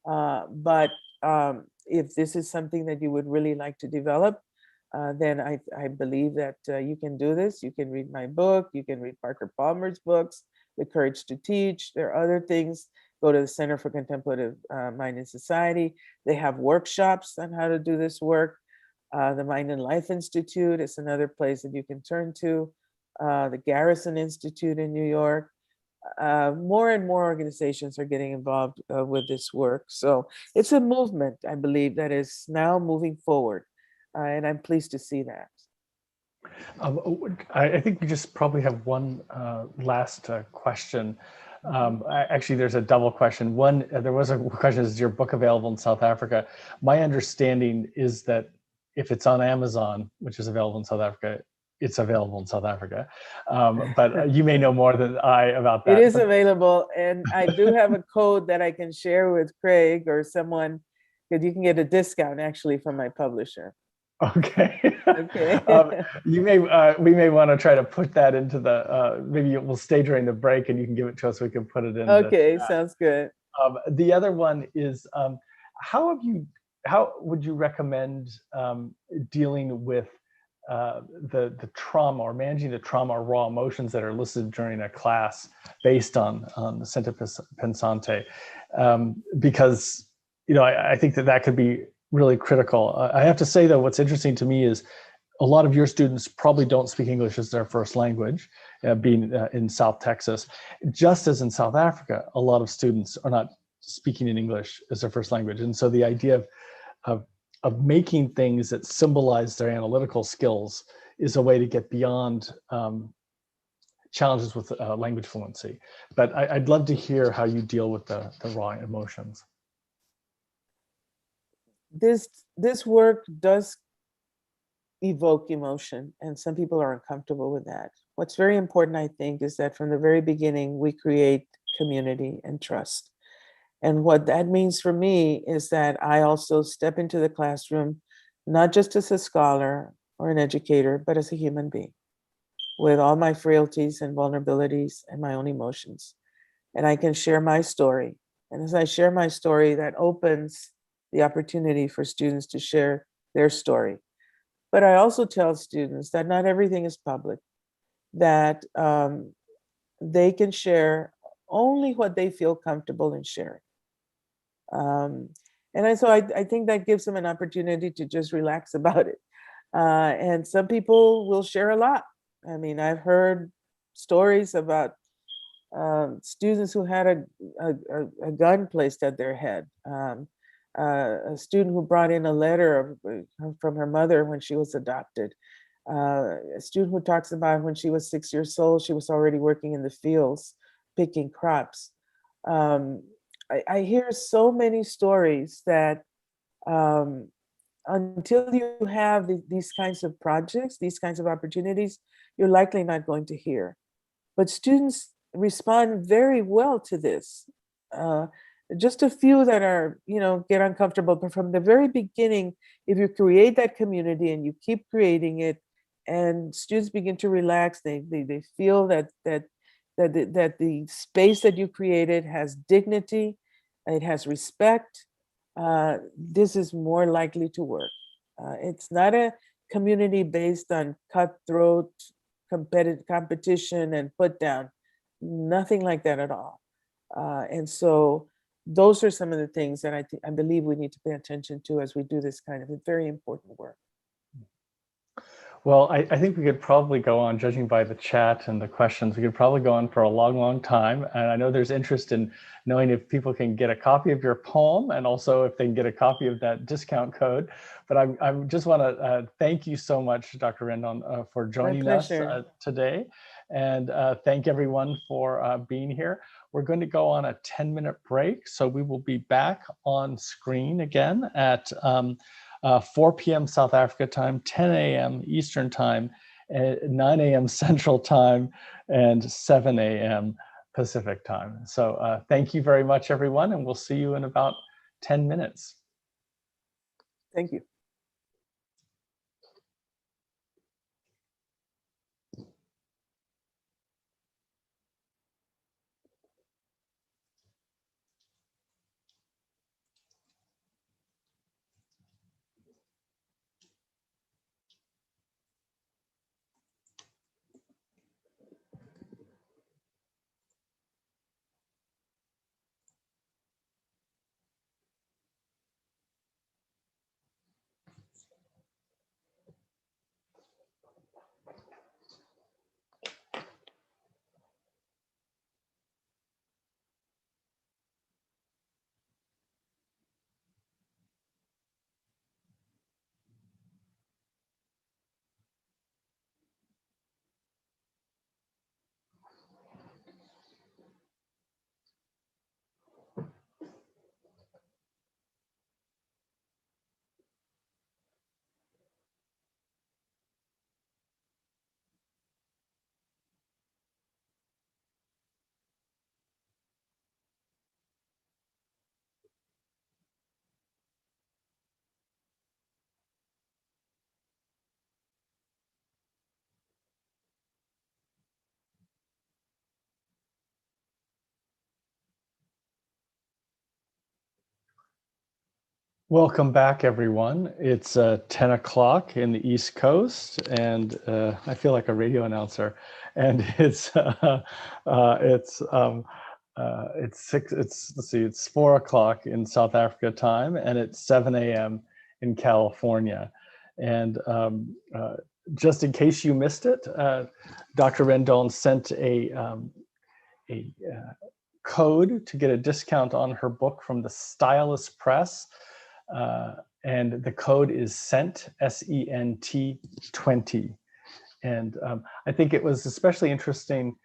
But if this is something that you would really like to develop, then I believe that you can do this. You can read my book. You can read Parker Palmer's books, The Courage to Teach. There are other things. Go to the Center for Contemplative Mind and Society. They have workshops on how to do this work. The Mind and Life Institute is another place that you can turn to. The Garrison Institute in New York. More and more organizations are getting involved with this work. So it's a movement, I believe, that is now moving forward. And I'm pleased to see that. I think we just probably have one last question. Actually, there's a double question. One, there was a question, is your book available in South Africa? My understanding is that if it's on Amazon, which is available in South Africa, it's available in South Africa. But you may know more than I about that. It is available. And I do have a code that I can share with Craig or someone, because you can get a discount actually from my publisher. Okay. Okay. We may want to try to put that into the, maybe we'll stay during the break and you can give it to us so we can put it in. Okay, sounds good. The other one is, how would you recommend dealing with the trauma or managing the trauma or raw emotions that are listed during a class based on the Sentipensante? Because, I think that could be really critical. I have to say, though, what's interesting to me is a lot of your students probably don't speak English as their first language, being in South Texas. Just as in South Africa, a lot of students are not speaking in English as their first language. And so the idea of making things that symbolize their analytical skills is a way to get beyond challenges with language fluency. But I'd love to hear how you deal with the raw emotions. This work does evoke emotion, and some people are uncomfortable with that. What's very important, I think, is that from the very beginning, we create community and trust. And what that means for me is that I also step into the classroom, not just as a scholar or an educator, but as a human being, with all my frailties and vulnerabilities and my own emotions. And I can share my story. And as I share my story, that opens the opportunity for students to share their story. But I also tell students that not everything is public, that they can share only what they feel comfortable in sharing. So I think that gives them an opportunity to just relax about it. And some people will share a lot. I mean, I've heard stories about students who had a gun placed at their head. A student who brought in a letter from her mother when she was adopted. A student who talks about when she was 6 years old, she was already working in the fields, picking crops. I hear so many stories that until you have these kinds of projects, these kinds of opportunities, you're likely not going to hear. But students respond very well to this. Just a few that are, get uncomfortable, but from the very beginning, if you create that community and you keep creating it, and students begin to relax, they feel that the space that you created has dignity, it has respect, this is more likely to work. It's not a community based on cutthroat competition and put down, nothing like that at all. And so those are some of the things that I believe we need to pay attention to as we do this kind of very important work. Well, I think we could probably go on, judging by the chat and the questions, we could probably go on for a long, long time. And I know there's interest in knowing if people can get a copy of your poem and also if they can get a copy of that discount code. But I just want to thank you so much, Dr. Rendón, for joining us today. And thank everyone for being here. We're going to go on a 10-minute break. So we will be back on screen again at 4 p.m. South Africa time, 10 a.m. Eastern time, 9 a.m. Central time, and 7 a.m. Pacific time. So thank you very much, everyone, and we'll see you in about 10 minutes. Thank you. Welcome back, everyone. It's 10 o'clock in the East Coast, and I feel like a radio announcer. And it's 4 o'clock in South Africa time, and it's 7 a.m. in California. And just in case you missed it, Dr. Rendón sent a code to get a discount on her book from the Stylus Press. And the code is SENT, S-E-N-T 20. And I think it was especially interesting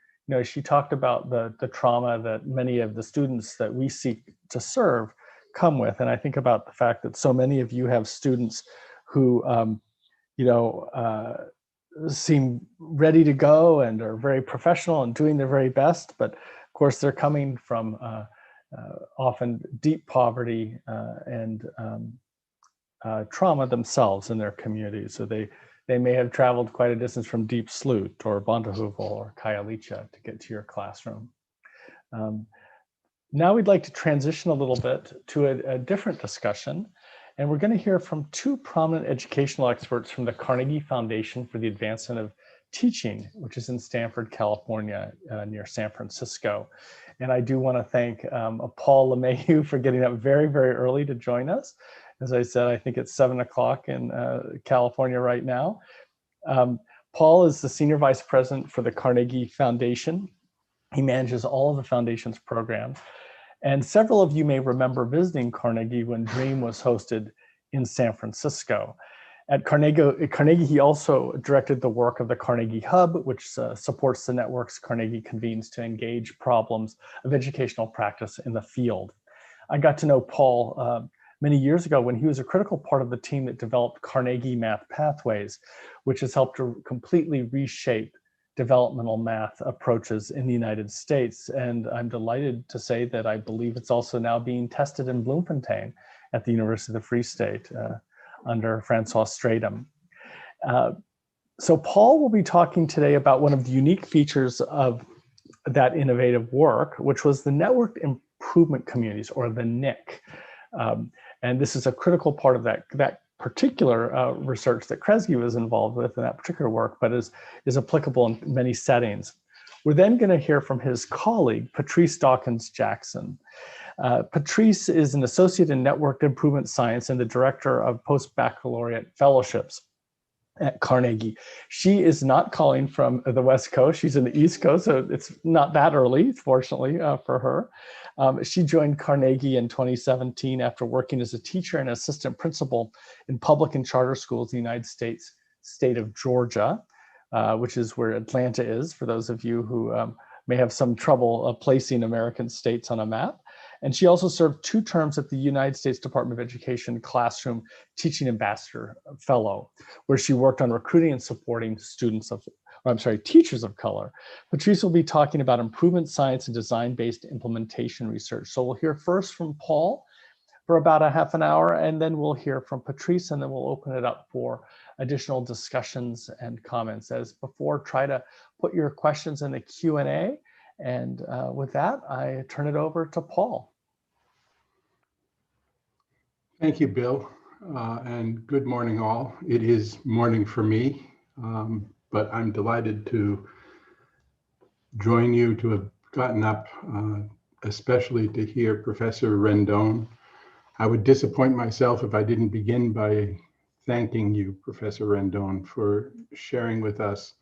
she talked about the trauma that many of the students that we seek to serve come with. And I think about the fact that so many of you have students who, seem ready to go and are very professional and doing their very best. But of course, they're coming from often deep poverty and trauma themselves in their communities. So they may have traveled quite a distance from Deep Sloot or Bondahuvel or Khayelitsha to get to your classroom. Now we'd like to transition a little bit to a different discussion. And we're going to hear from two prominent educational experts from the Carnegie Foundation for the Advancement of Teaching, which is in Stanford, California, near San Francisco. And I do want to thank Paul LeMaheiu for getting up very, very early to join us. As I said, I think it's 7 o'clock in California right now. Paul is the Senior Vice President for the Carnegie Foundation. He manages all of the foundation's programs. And several of you may remember visiting Carnegie when DREAM was hosted in San Francisco. At Carnegie, he also directed the work of the Carnegie Hub, which supports the networks Carnegie convenes to engage problems of educational practice in the field. I got to know Paul many years ago when he was a critical part of the team that developed Carnegie Math Pathways, which has helped to completely reshape developmental math approaches in the United States. And I'm delighted to say that I believe it's also now being tested in Bloemfontein at the University of the Free State under Francois Stratum. So Paul will be talking today about one of the unique features of that innovative work, which was the Networked Improvement Communities, or the NIC. And this is a critical part of that particular research that Kresge was involved with in that particular work, but is applicable in many settings. We're then going to hear from his colleague, Patrice Dawkins-Jackson. Patrice is an associate in networked improvement science and the director of post-baccalaureate fellowships at Carnegie. She is not calling from the West Coast. She's in the East Coast, so it's not that early, fortunately, for her. She joined Carnegie in 2017 after working as a teacher and assistant principal in public and charter schools in the United States, state of Georgia, which is where Atlanta is, for those of you who may have some trouble placing American states on a map. And she also served 2 terms at the United States Department of Education Classroom Teaching Ambassador Fellow, where she worked on recruiting and supporting teachers of color. Patrice will be talking about improvement science and design-based implementation research. So we'll hear first from Paul for about a half an hour, and then we'll hear from Patrice, and then we'll open it up for additional discussions and comments. As before, try to put your questions in the Q&A. And with that, I turn it over to Paul. Thank you, Bill, and good morning all. It is morning for me, but I'm delighted to join you, to have gotten up, especially to hear Professor Rendón. I would disappoint myself if I didn't begin by thanking you, Professor Rendón, for sharing with us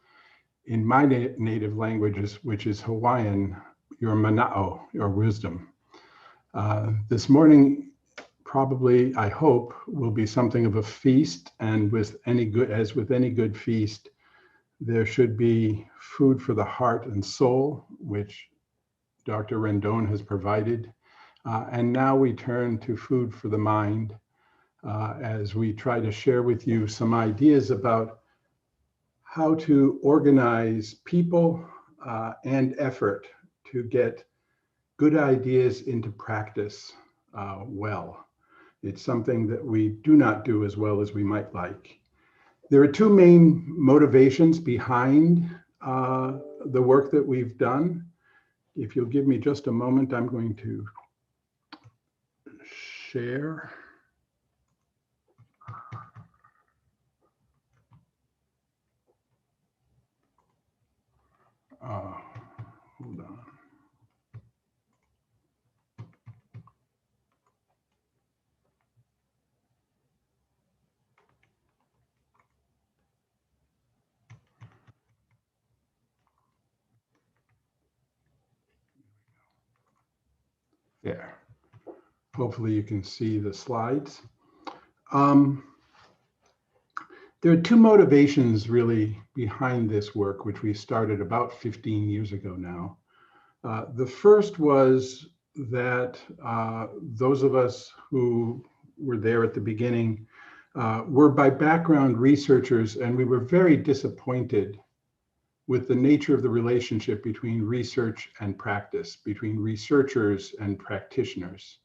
in my native languages, which is Hawaiian, your mana'o, your wisdom. This morning, probably, I hope, will be something of a feast, and with any good feast, there should be food for the heart and soul, which Dr. Rendón has provided. And now we turn to food for the mind, as we try to share with you some ideas about how to organize people and effort to get good ideas into practice well. It's something that we do not do as well as we might like. There are 2 main motivations behind the work that we've done. If you'll give me just a moment, I'm going to share. Hold on. There. Hopefully you can see the slides. There are two motivations really behind this work, which we started about 15 years ago now. The first was that those of us who were there at the beginning were by background researchers, and we were very disappointed with the nature of the relationship between research and practice, between researchers and practitioners.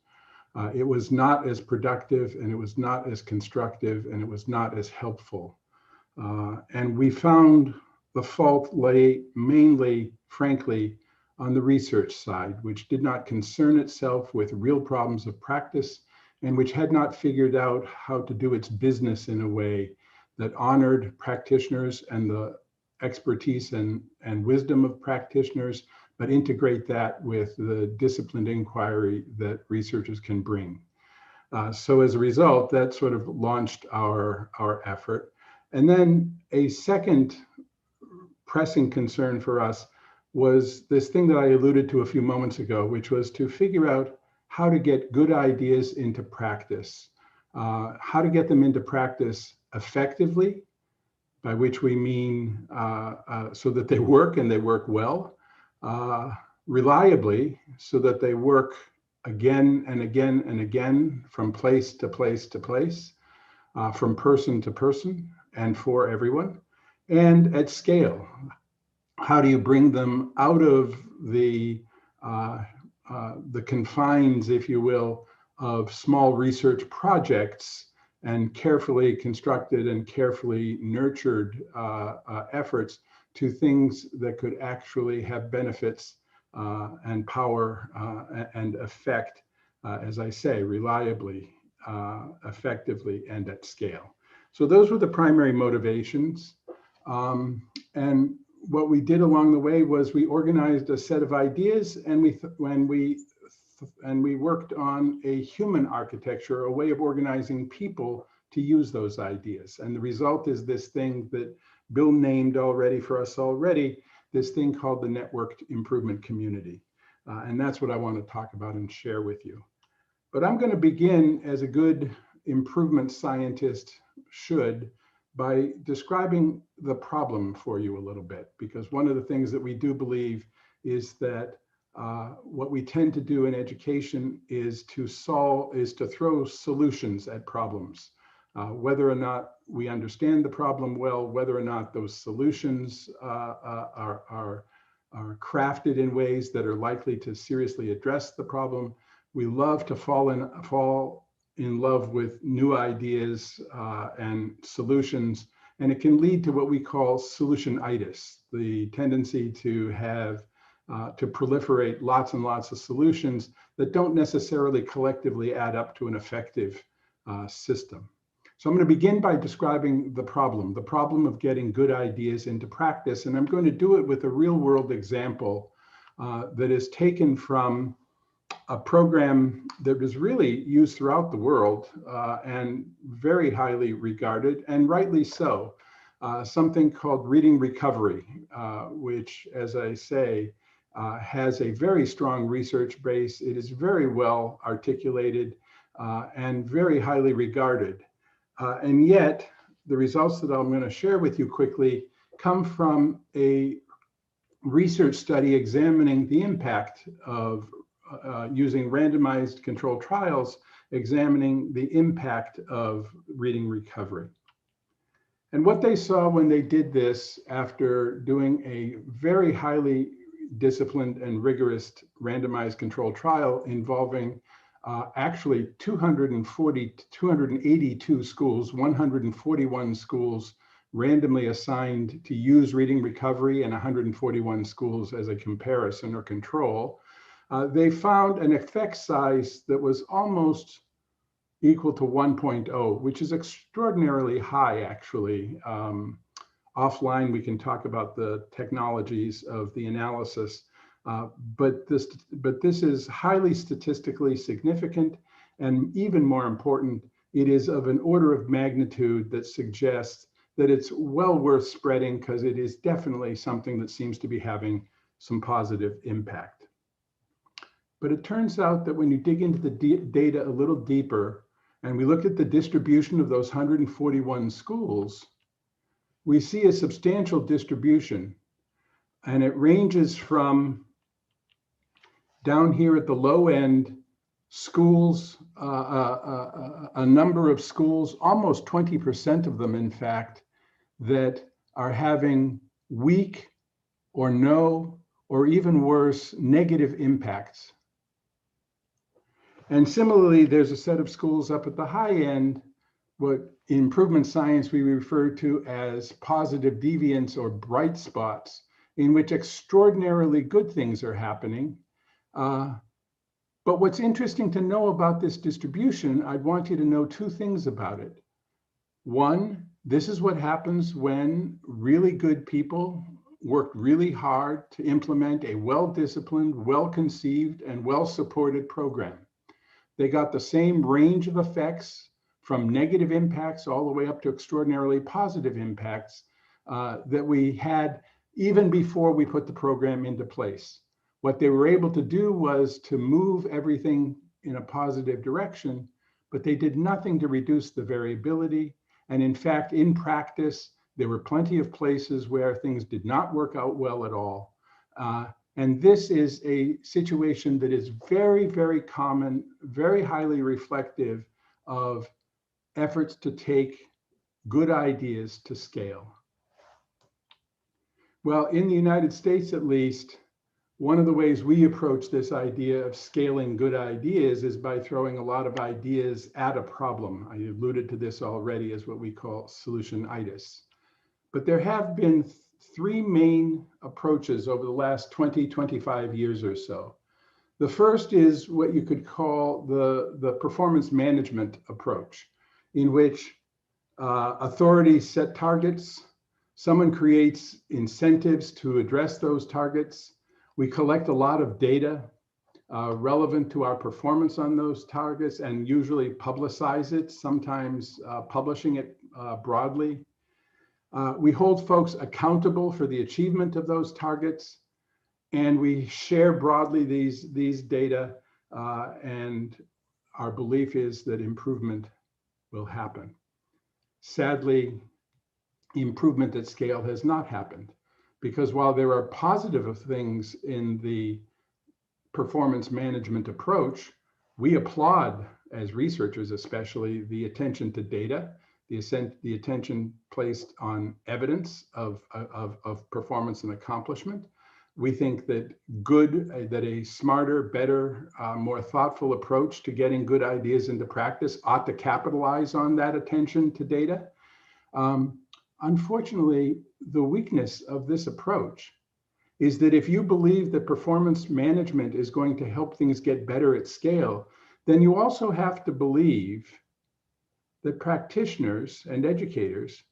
It was not as productive, and it was not as constructive, and it was not as helpful. And we found the fault lay mainly, frankly, on the research side, which did not concern itself with real problems of practice, and which had not figured out how to do its business in a way that honored practitioners and the expertise and wisdom of practitioners, but integrate that with the disciplined inquiry that researchers can bring. So as a result, that sort of launched our effort. And then a second pressing concern for us was this thing that I alluded to a few moments ago, which was to figure out how to get good ideas into practice, how to get them into practice effectively, by which we mean so that they work and they work well, reliably, so that they work again and again and again from place to place to place, from person to person and for everyone, and at scale. How do you bring them out of the confines, if you will, of small research projects and carefully constructed and carefully nurtured efforts to things that could actually have benefits and power and effect, as I say, reliably, effectively, and at scale. So those were the primary motivations. And what we did along the way was we organized a set of ideas, and we worked on a human architecture, a way of organizing people to use those ideas. And the result is this thing that Bill named already for us already, this thing called the Networked Improvement Community. And that's what I want to talk about and share with you. But I'm going to begin, as a good improvement scientist should, by describing the problem for you a little bit, because one of the things that we do believe is that what we tend to do in education is to throw solutions at problems, whether or not we understand the problem well, whether or not those solutions are crafted in ways that are likely to seriously address the problem. We love to fall in love with new ideas and solutions, and it can lead to what we call solutionitis, the tendency to have to proliferate lots and lots of solutions that don't necessarily collectively add up to an effective system. So I'm going to begin by describing the problem of getting good ideas into practice, and I'm going to do it with a real world example that is taken from a program that was really used throughout the world and very highly regarded, and rightly so, something called reading recovery, which, as I say, has a very strong research base. It is very well articulated and very highly regarded. And yet, the results that I'm going to share with you quickly come from a research study examining the impact of using randomized controlled trials, examining the impact of reading recovery. And what they saw when they did this, after doing a very highly disciplined and rigorous randomized controlled trial involving actually 282 schools, 141 schools randomly assigned to use reading recovery, and 141 schools as a comparison or control, they found an effect size that was almost equal to 1.0, which is extraordinarily high, actually. Offline, we can talk about the technologies of the analysis, but this is highly statistically significant, and even more important, it is of an order of magnitude that suggests that it's well worth spreading, because it is definitely something that seems to be having some positive impact. But it turns out that when you dig into the data a little deeper, and we look at the distribution of those 141 schools, we see a substantial distribution, and it ranges from down here at the low end, schools, a number of schools, almost 20% of them, in fact, that are having weak or no, or even worse, negative impacts. And similarly, there's a set of schools up at the high end, what in improvement science we refer to as positive deviance or bright spots, in which extraordinarily good things are happening. But what's interesting to know about this distribution, I want you to know two things about it. One, this is what happens when really good people worked really hard to implement a well-disciplined, well-conceived, and well-supported program. They got the same range of effects from negative impacts all the way up to extraordinarily positive impacts that we had even before we put the program into place. What they were able to do was to move everything in a positive direction, but they did nothing to reduce the variability. And in fact, in practice, there were plenty of places where things did not work out well at all. And this is a situation that is very, very common, very highly reflective of efforts to take good ideas to scale. Well, in the United States, at least, one of the ways we approach this idea of scaling good ideas is by throwing a lot of ideas at a problem. I alluded to this already as what we call solutionitis. But there have been three main approaches over the last 20, 25 years or so. The first is what you could call the performance management approach, in which authorities set targets, someone creates incentives to address those targets. We collect a lot of data relevant to our performance on those targets and usually publicize it, sometimes publishing it broadly. We hold folks accountable for the achievement of those targets, and we share broadly these data, and our belief is that improvement will happen. Sadly, improvement at scale has not happened, because while there are positive things in the performance management approach, we applaud, as researchers especially, the attention to data, the attention placed on evidence of performance and accomplishment. We think that a smarter, better, more thoughtful approach to getting good ideas into practice ought to capitalize on that attention to data. Unfortunately, the weakness of this approach is that if you believe that performance management is going to help things get better at scale, then you also have to believe that practitioners and educators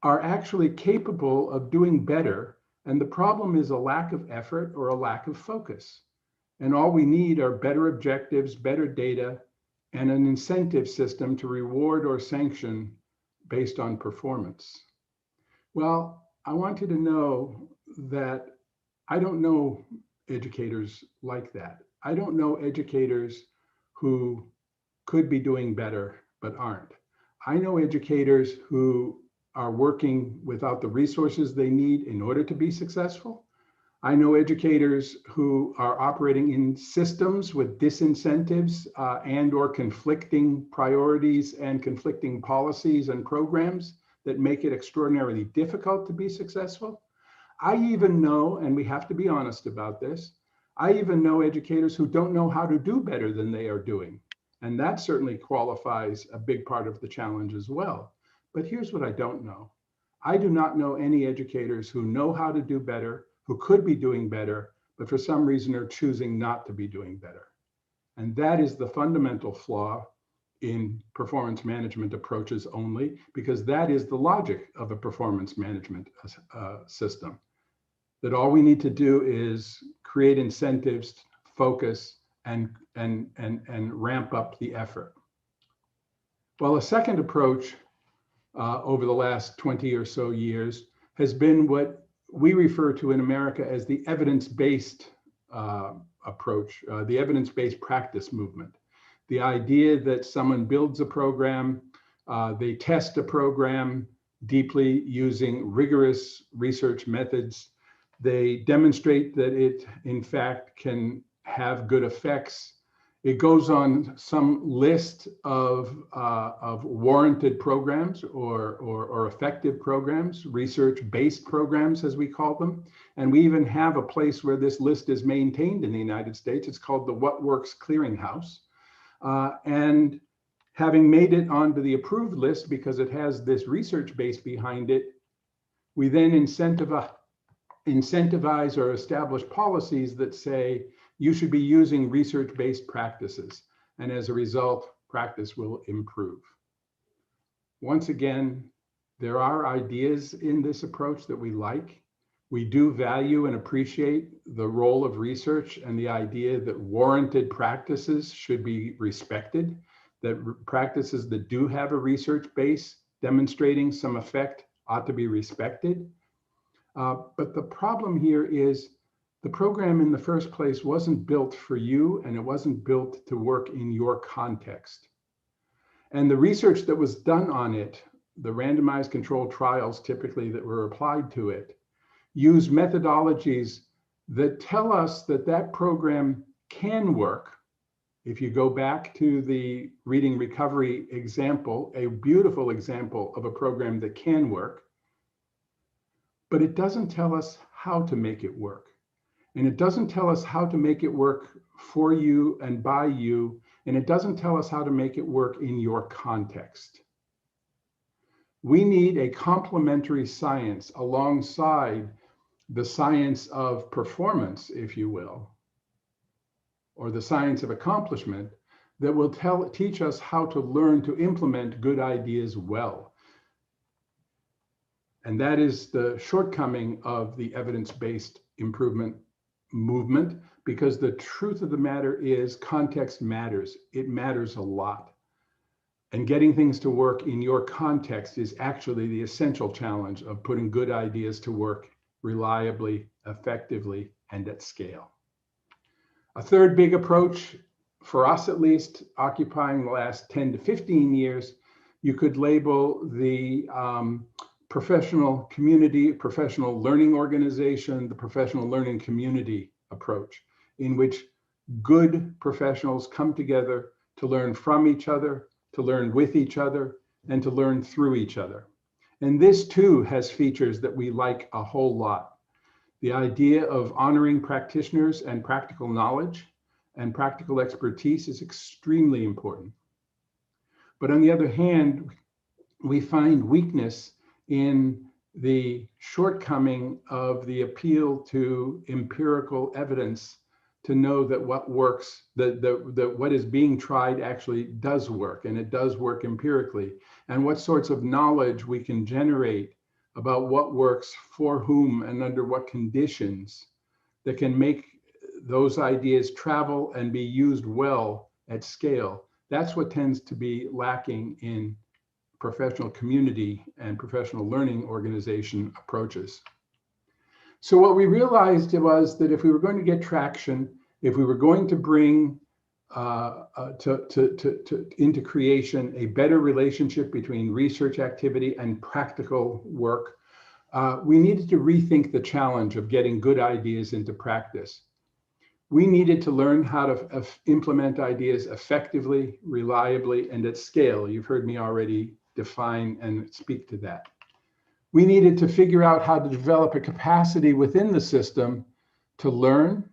are actually capable of doing better. And the problem is a lack of effort or a lack of focus. And all we need are better objectives, better data, and an incentive system to reward or sanction based on performance. Well, I want you to know that I don't know educators like that. I don't know educators who could be doing better but aren't. I know educators who are working without the resources they need in order to be successful. I know educators who are operating in systems with disincentives and or conflicting priorities and conflicting policies and programs that make it extraordinarily difficult to be successful. I even know, and we have to be honest about this, I even know educators who don't know how to do better than they are doing. And that certainly qualifies a big part of the challenge as well. But here's what I don't know. I do not know any educators who know how to do better, who could be doing better, but for some reason are choosing not to be doing better. And that is the fundamental flaw in performance management approaches only, because that is the logic of a performance management system. That all we need to do is create incentives, focus, and ramp up the effort. Well, a second approach over the last 20 or so years has been what we refer to in America as the evidence-based approach, the evidence-based practice movement. The idea that someone builds a program, they test a program, deeply using rigorous research methods. They demonstrate that it, in fact, can have good effects. It goes on some list of warranted programs or effective programs, research-based programs, as we call them. And we even have a place where this list is maintained in the United States. It's called the What Works Clearinghouse. And having made it onto the approved list because it has this research base behind it, we then incentivize or establish policies that say you should be using research-based practices. And as a result, practice will improve. Once again, there are ideas in this approach that we like. We do value and appreciate the role of research and the idea that warranted practices should be respected, that practices that do have a research base demonstrating some effect ought to be respected. But the problem here is the program in the first place wasn't built for you, and it wasn't built to work in your context. And the research that was done on it, the randomized controlled trials typically that were applied to it, use methodologies that tell us that that program can work. If you go back to the reading recovery example, a beautiful example of a program that can work, but it doesn't tell us how to make it work. And it doesn't tell us how to make it work for you and by you, and it doesn't tell us how to make it work in your context. We need a complementary science alongside the science of performance, if you will, or the science of accomplishment that will teach us how to learn to implement good ideas well. And that is the shortcoming of the evidence-based improvement movement, because the truth of the matter is context matters. It matters a lot. And getting things to work in your context is actually the essential challenge of putting good ideas to work reliably, effectively, and at scale. A third big approach, for us at least, occupying the last 10 to 15 years, you could label the professional community, professional learning organization, the professional learning community approach, in which good professionals come together to learn from each other, to learn with each other, and to learn through each other. And this too has features that we like a whole lot. The idea of honoring practitioners and practical knowledge and practical expertise is extremely important. But on the other hand, we find weakness in the shortcoming of the appeal to empirical evidence to know that what works, that what is being tried actually does work, and it does work empirically, and what sorts of knowledge we can generate about what works for whom and under what conditions that can make those ideas travel and be used well at scale. That's what tends to be lacking in professional community and professional learning organization approaches. So what we realized was that if we were going to get traction, if we were going to bring into creation a better relationship between research activity and practical work, we needed to rethink the challenge of getting good ideas into practice. We needed to learn how to implement ideas effectively, reliably, and at scale. You've heard me already define and speak to that. We needed to figure out how to develop a capacity within the system to learn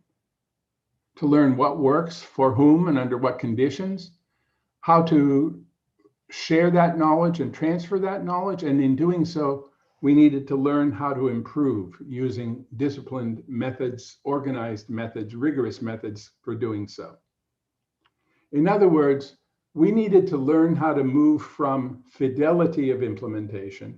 what works, for whom and under what conditions, how to share that knowledge and transfer that knowledge. And in doing so, we needed to learn how to improve using disciplined methods, organized methods, rigorous methods for doing so. In other words, we needed to learn how to move from fidelity of implementation.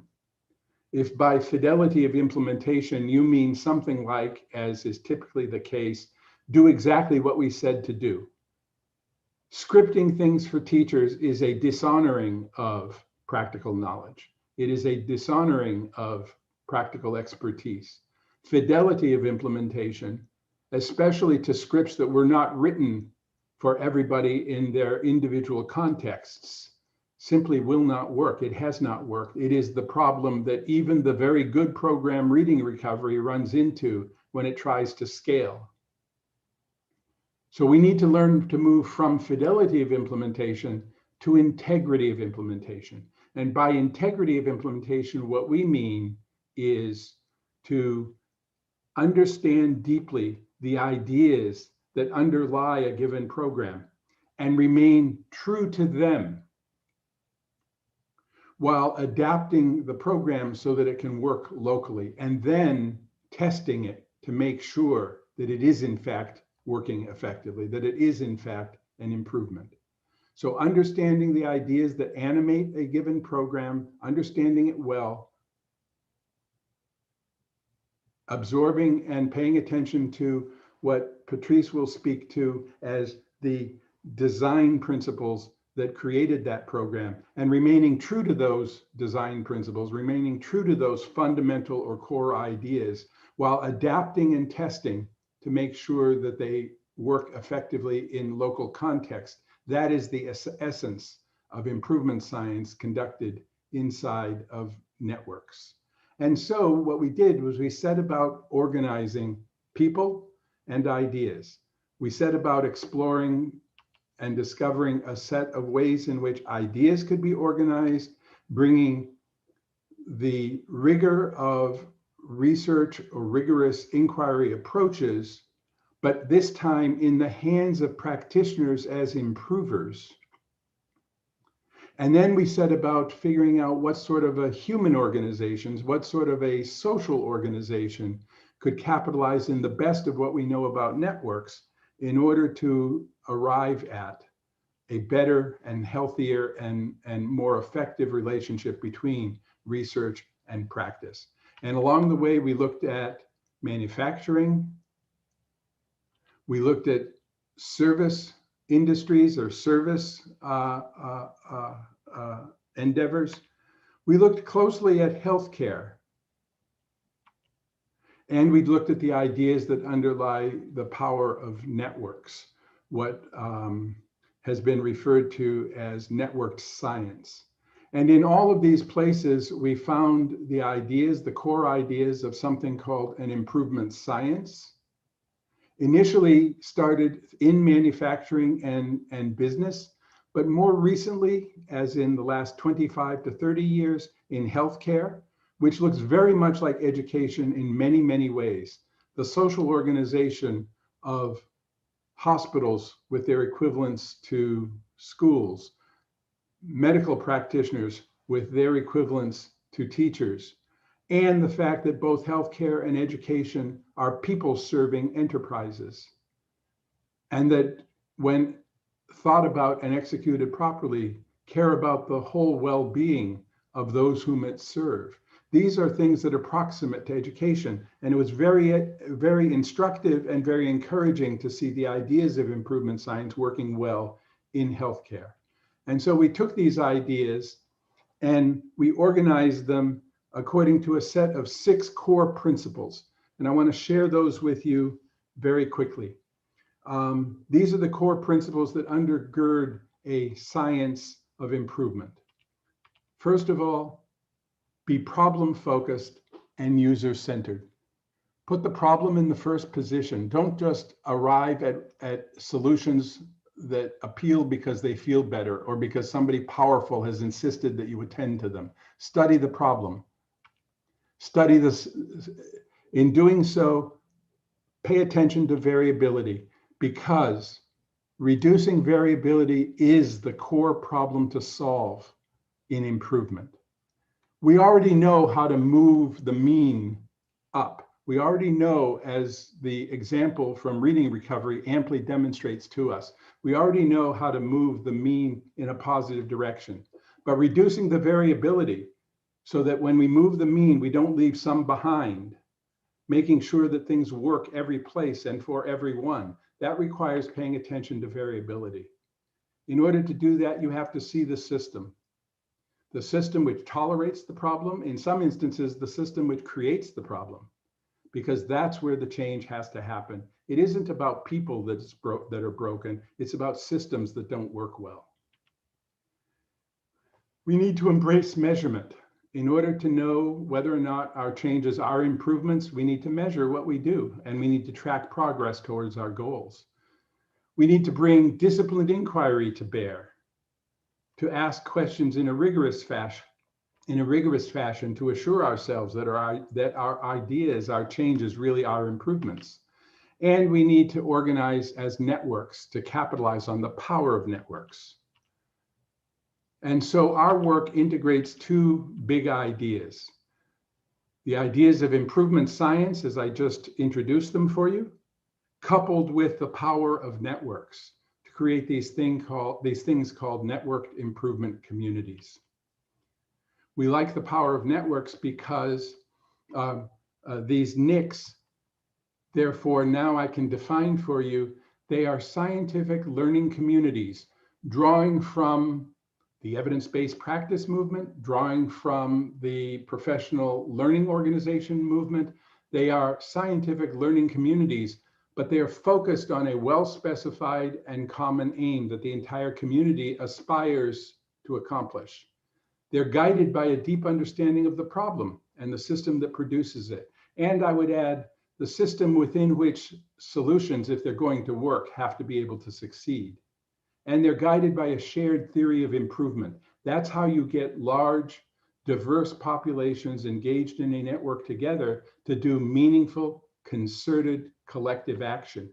If by fidelity of implementation, you mean something like, as is typically the case, do exactly what we said to do. Scripting things for teachers is a dishonoring of practical knowledge. It is a dishonoring of practical expertise. Fidelity of implementation, especially to scripts that were not written for everybody in their individual contexts, simply will not work. It has not worked. It is the problem that even the very good program Reading Recovery runs into when it tries to scale. So we need to learn to move from fidelity of implementation to integrity of implementation. And by integrity of implementation, what we mean is to understand deeply the ideas that underlie a given program and remain true to them while adapting the program so that it can work locally, and then testing it to make sure that it is in fact working effectively, that it is in fact an improvement. So understanding the ideas that animate a given program, understanding it well, absorbing and paying attention to what Patrice will speak to as the design principles that created that program, and remaining true to those design principles, remaining true to those fundamental or core ideas, while adapting and testing to make sure that they work effectively in local context. That is the essence of improvement science conducted inside of networks. And so what we did was we set about organizing people and ideas. We set about exploring and discovering a set of ways in which ideas could be organized, bringing the rigor of research or rigorous inquiry approaches, but this time in the hands of practitioners as improvers. And then we set about figuring out what sort of a human organizations, what sort of a social organization could capitalize in the best of what we know about networks in order to arrive at a better and healthier and more effective relationship between research and practice. And along the way, we looked at manufacturing, we looked at service industries or service endeavors. We looked closely at healthcare. And we looked at the ideas that underlie the power of networks, what has been referred to as networked science. And in all of these places, we found the ideas, the core ideas of something called an improvement science. Initially started in manufacturing and business, but more recently, as in the last 25 to 30 years, in healthcare, which looks very much like education in many, many ways. The social organization of hospitals with their equivalents to schools, medical practitioners with their equivalents to teachers, and the fact that both healthcare and education are people-serving enterprises. And that when thought about and executed properly, care about the whole well-being of those whom it serve. These are things that are proximate to education. And it was very, very instructive and very encouraging to see the ideas of improvement science working well in healthcare. And so we took these ideas and we organized them according to a set of 6 core principles. And I want to share those with you very quickly. These are the core principles that undergird a science of improvement. First of all, be problem-focused and user-centered. Put the problem in the first position. Don't just arrive at solutions that appeal because they feel better or because somebody powerful has insisted that you attend to them. Study the problem. Study this. In doing so, pay attention to variability, because reducing variability is the core problem to solve in improvement. We already know how to move the mean up. We already know, as the example from reading recovery amply demonstrates to us, we already know how to move the mean in a positive direction. But reducing the variability so that when we move the mean, we don't leave some behind, making sure that things work every place and for everyone, that requires paying attention to variability. In order to do that, you have to see the system which tolerates the problem, in some instances, the system which creates the problem, because that's where the change has to happen. It isn't about people that are broken, it's about systems that don't work well. We need to embrace measurement. In order to know whether or not our changes are improvements, we need to measure what we do, and we need to track progress towards our goals. We need to bring disciplined inquiry to bear, to ask questions in a rigorous fashion to assure ourselves that our ideas, our changes really are improvements. And we need to organize as networks to capitalize on the power of networks. And so our work integrates two big ideas. The ideas of improvement science, as I just introduced them for you, coupled with the power of networks to create these things called networked improvement communities. We like the power of networks because these NICs, therefore now I can define for you, they are scientific learning communities drawing from the evidence-based practice movement, drawing from the professional learning organization movement. They are scientific learning communities, but they are focused on a well-specified and common aim that the entire community aspires to accomplish. They're guided by a deep understanding of the problem and the system that produces it. And I would add, the system within which solutions, if they're going to work, have to be able to succeed. And they're guided by a shared theory of improvement. That's how you get large, diverse populations engaged in a network together to do meaningful, concerted, collective action.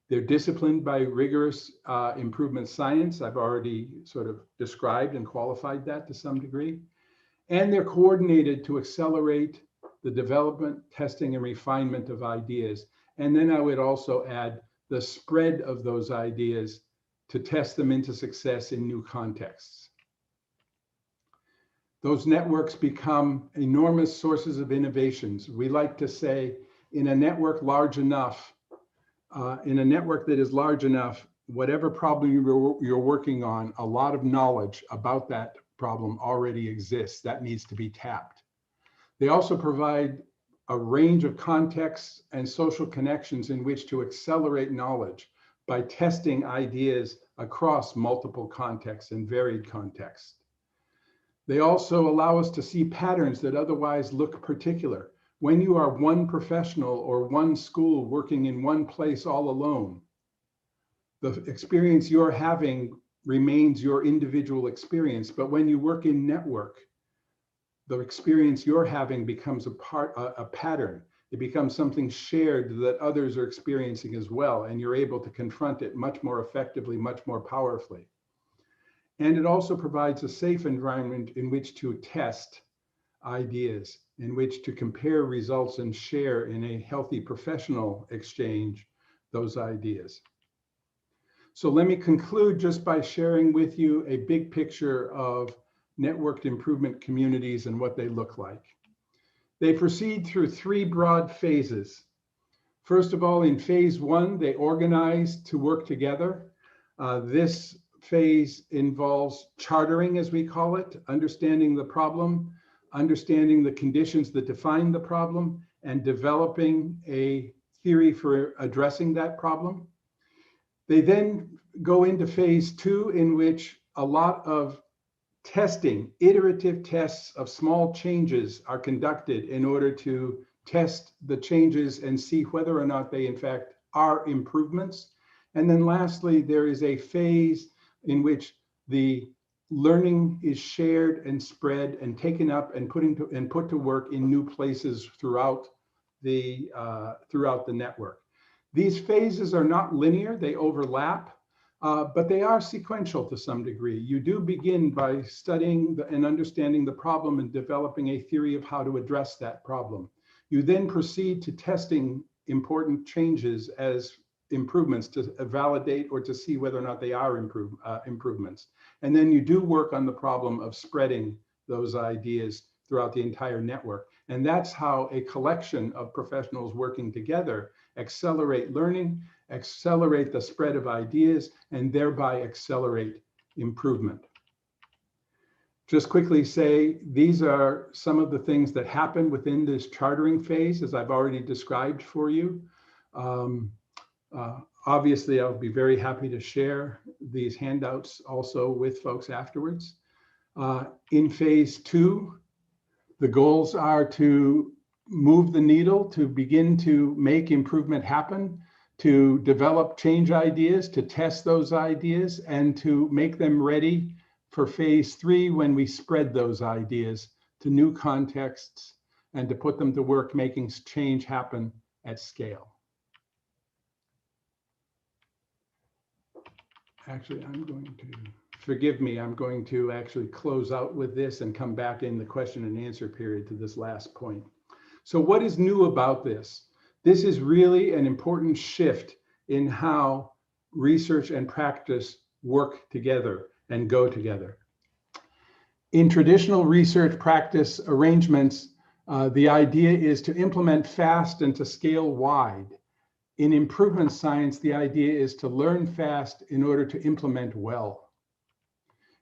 They're disciplined by rigorous improvement science. I've already sort of described and qualified that to some degree. And they're coordinated to accelerate the development, testing, and refinement of ideas. And then I would also add the spread of those ideas to test them into success in new contexts. Those networks become enormous sources of innovations. We like to say, in a network large enough, in a network that is large enough, whatever problem you're working on, a lot of knowledge about that problem already exists. That needs to be tapped. They also provide a range of contexts and social connections in which to accelerate knowledge by testing ideas across multiple contexts and varied contexts. They also allow us to see patterns that otherwise look particular. When you are one professional or one school working in one place all alone, the experience you're having remains your individual experience. But when you work in network, the experience you're having becomes a pattern. It becomes something shared that others are experiencing as well, and you're able to confront it much more effectively, much more powerfully. And it also provides a safe environment in which to test ideas, in which to compare results and share in a healthy professional exchange those ideas. So let me conclude just by sharing with you a big picture of networked improvement communities and what they look like. They proceed through three broad phases. First of all, in phase one, they organize to work together. This phase involves chartering, as we call it, understanding the problem, understanding the conditions that define the problem, and developing a theory for addressing that problem. They then go into phase two, in which a lot of testing, iterative tests of small changes are conducted in order to test the changes and see whether or not they in fact are improvements. And then lastly, there is a phase in which the learning is shared and spread and taken up and put to work in new places throughout the network. These phases are not linear, they overlap, but they are sequential to some degree. You do begin by studying and understanding the problem and developing a theory of how to address that problem. You then proceed to testing important changes as improvements to validate or to see whether or not they are improvements. And then you do work on the problem of spreading those ideas throughout the entire network. And that's how a collection of professionals working together accelerate learning, accelerate the spread of ideas, and thereby accelerate improvement. Just quickly say, these are some of the things that happen within this chartering phase, as I've already described for you. Obviously, I'll be very happy to share these handouts also with folks afterwards. In phase 2, the goals are to move the needle, to begin to make improvement happen, to develop change ideas, to test those ideas, and to make them ready for phase 3 when we spread those ideas to new contexts and to put them to work making change happen at scale. Actually, forgive me, I'm going to actually close out with this and come back in the question and answer period to this last point. So what is new about this? This is really an important shift in how research and practice work together and go together. In traditional research practice arrangements, the idea is to implement fast and to scale wide. In improvement science, the idea is to learn fast in order to implement well.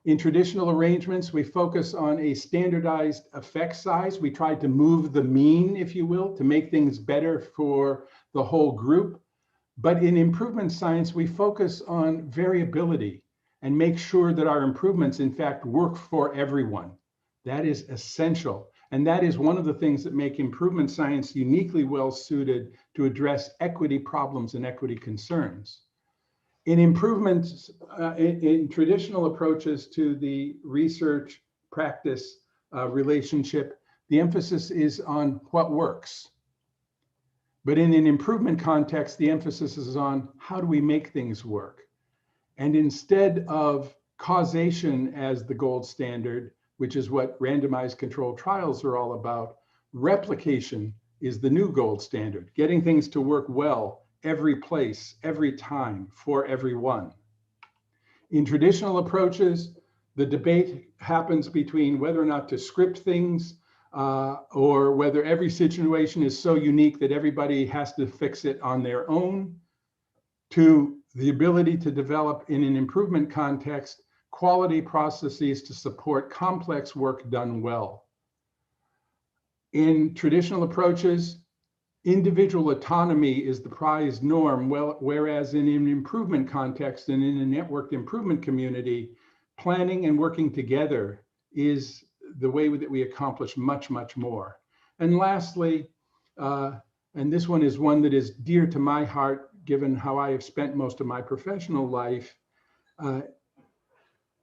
In traditional arrangements, we focus on a standardized effect size. We try to move the mean, if you will, to make things better for the whole group. But in improvement science, we focus on variability and make sure that our improvements, in fact, work for everyone. That is essential. And that is one of the things that make improvement science uniquely well suited to address equity problems and equity concerns. In improvements, in traditional approaches to the research practice relationship, the emphasis is on what works. But in an improvement context, the emphasis is on how do we make things work? And instead of causation as the gold standard, which is what randomized controlled trials are all about, replication is the new gold standard, getting things to work well every place, every time, for everyone. In traditional approaches, the debate happens between whether or not to script things or whether every situation is so unique that everybody has to fix it on their own, to the ability to develop in an improvement context quality processes to support complex work done well. In traditional approaches, individual autonomy is the prized norm, whereas in an improvement context and in a networked improvement community, planning and working together is the way that we accomplish much, much more. And lastly, and this one is one that is dear to my heart, given how I have spent most of my professional life,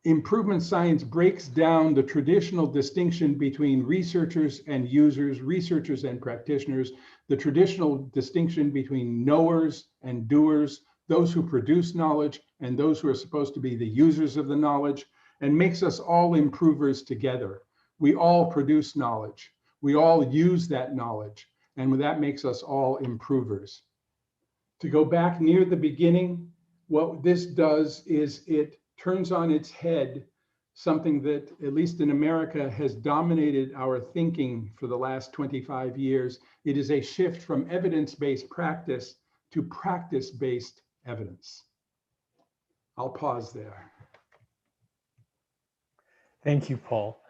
improvement science breaks down the traditional distinction between researchers and users, researchers and practitioners, the traditional distinction between knowers and doers, those who produce knowledge and those who are supposed to be the users of the knowledge, and makes us all improvers together. We all produce knowledge. We all use that knowledge, and that makes us all improvers. To go back near the beginning, what this does is it turns on its head something that, at least in America, has dominated our thinking for the last 25 years. It is a shift from evidence-based practice to practice-based evidence. I'll pause there. Thank you, Paul.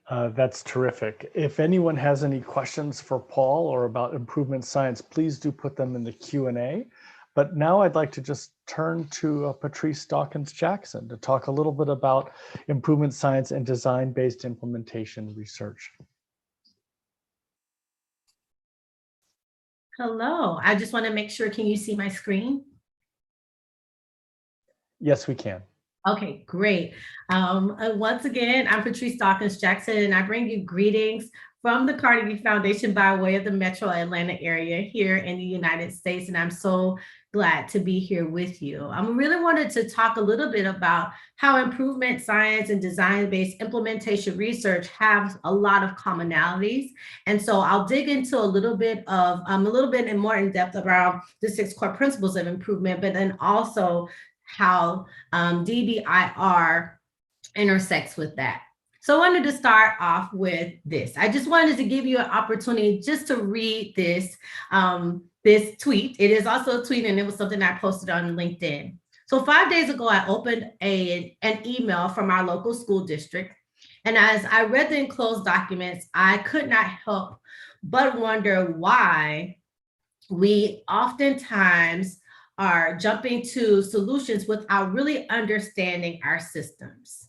That's terrific. If anyone has any questions for Paul or about improvement science, please do put them in the Q&A. But now I'd like to just turn to Patrice Dawkins-Jackson to talk a little bit about improvement science and design-based implementation research. Hello, I just want to make sure, can you see my screen? Yes, we can. Okay, great. Once again, I'm Patrice Dawkins-Jackson, and I bring you greetings from the Carnegie Foundation by way of the Metro Atlanta area here in the United States, and I'm so glad to be here with you. I really wanted to talk a little bit about how improvement science and design-based implementation research have a lot of commonalities. And so I'll dig into a little bit and more in depth around the 6 core principles of improvement, but then also how DBIR intersects with that. So I wanted to start off with this. I just wanted to give you an opportunity just to read this, this tweet. It is also a tweet, and it was something I posted on LinkedIn. So 5 days ago, I opened an email from our local school district. And as I read the enclosed documents, I could not help but wonder why we oftentimes are jumping to solutions without really understanding our systems.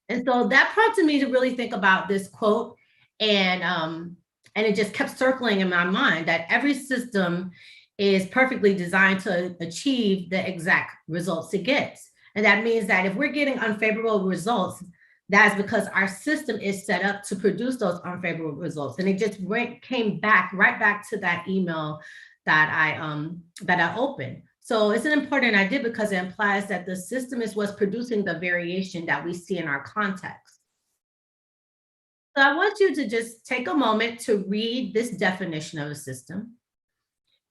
And so that prompted me to really think about this quote, and it just kept circling in my mind that every system is perfectly designed to achieve the exact results it gets. And that means that if we're getting unfavorable results, that's because our system is set up to produce those unfavorable results. And it just came back right back to that email that I opened. So it's an important idea because it implies that the system is what's producing the variation that we see in our context. So I want you to just take a moment to read this definition of a system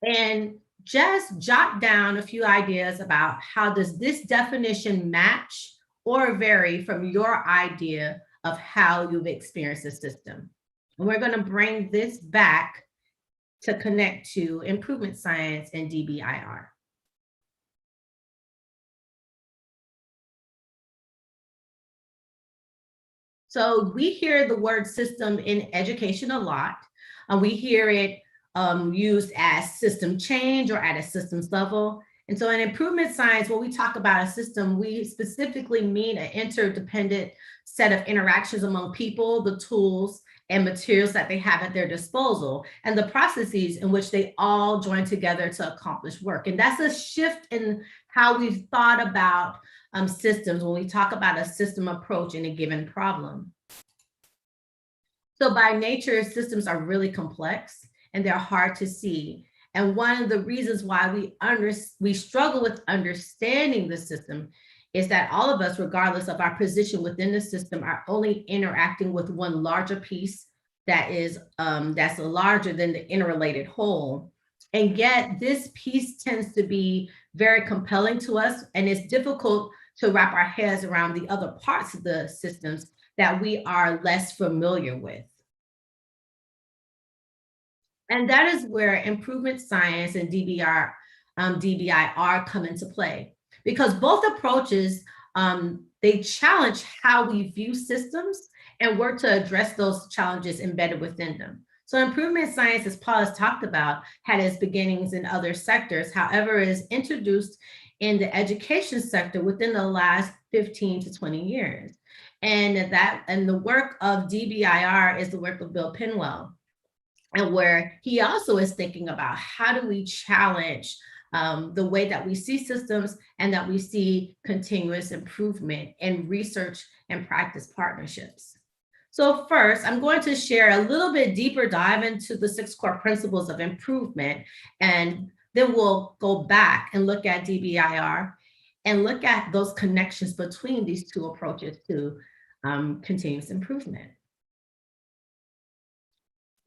and just jot down a few ideas about how does this definition match or vary from your idea of how you've experienced the system. And we're going to bring this back to connect to improvement science and DBIR. So we hear the word system in education a lot. We hear it used as system change or at a systems level. And so in improvement science, when we talk about a system, we specifically mean an interdependent set of interactions among people, the tools and materials that they have at their disposal, and the processes in which they all join together to accomplish work. And that's a shift in how we've thought about systems when we talk about a system approach in a given problem. So by nature, systems are really complex and they're hard to see. And one of the reasons why we struggle with understanding the system is that all of us, regardless of our position within the system, are only interacting with one larger piece that is that's larger than the interrelated whole. And yet this piece tends to be very compelling to us, and it's difficult to wrap our heads around the other parts of the systems that we are less familiar with. And that is where improvement science and DBIR come into play, because both approaches, they challenge how we view systems and work to address those challenges embedded within them. So improvement science, as Paul has talked about, had its beginnings in other sectors, however, is introduced in the education sector within the last 15 to 20 years. And the work of DBIR is the work of Bill Penwell, and where he also is thinking about how do we challenge the way that we see systems and that we see continuous improvement in research and practice partnerships. So first, I'm going to share a little bit deeper dive into the 6 core principles of improvement, and then we'll go back and look at DBIR and look at those connections between these two approaches to continuous improvement.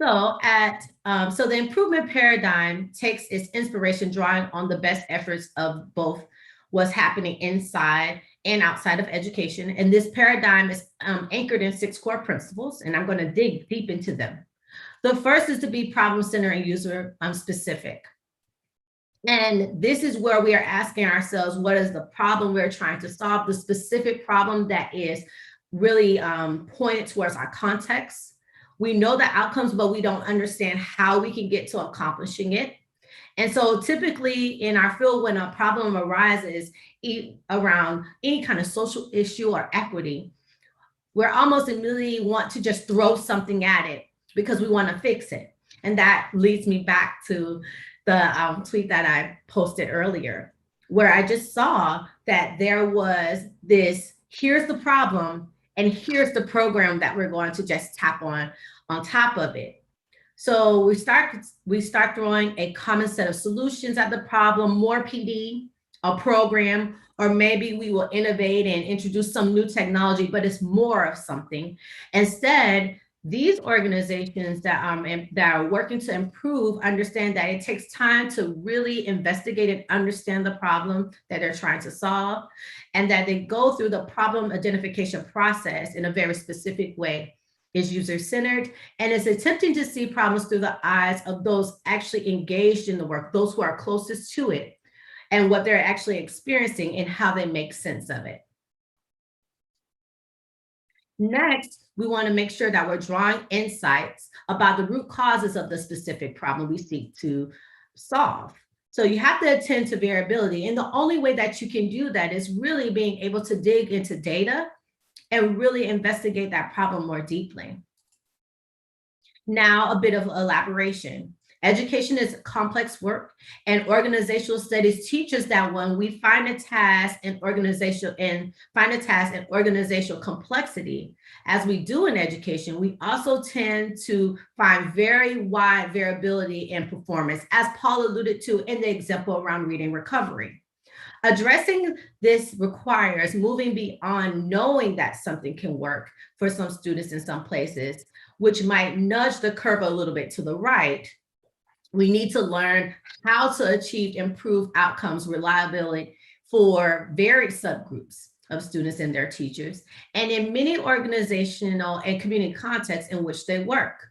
So the improvement paradigm takes its inspiration drawing on the best efforts of both what's happening inside and outside of education. And this paradigm is anchored in 6 core principles, and I'm going to dig deep into them. The first is to be problem-centered and user-specific. And this is where we are asking ourselves, what is the problem we're trying to solve, the specific problem that is really pointed towards our context. We know the outcomes, but we don't understand how we can get to accomplishing it. And so typically in our field, when a problem arises around any kind of social issue or equity, we're almost immediately want to just throw something at it because we want to fix it. And that leads me back to the tweet that I posted earlier, where I just saw that there was this, here's the problem, and here's the program that we're going to just tap on top of it. So we start throwing a common set of solutions at the problem, more PD, a program, or maybe we will innovate and introduce some new technology, but it's more of something. Instead, these organizations that are working to improve understand that it takes time to really investigate and understand the problem that they're trying to solve, and that they go through the problem identification process in a very specific way. Is user-centered, and is attempting to see problems through the eyes of those actually engaged in the work, those who are closest to it, and what they're actually experiencing and how they make sense of it. Next, we want to make sure that we're drawing insights about the root causes of the specific problem we seek to solve. So you have to attend to variability, and the only way that you can do that is really being able to dig into data and really investigate that problem more deeply. Now, a bit of elaboration. Education is complex work, and organizational studies teaches that when we find a task and organizational complexity, as we do in education, we also tend to find very wide variability in performance, as Paul alluded to in the example around reading recovery. Addressing this requires moving beyond knowing that something can work for some students in some places, which might nudge the curve a little bit to the right. We need to learn how to achieve improved outcomes reliability for varied subgroups of students and their teachers, and in many organizational and community contexts in which they work.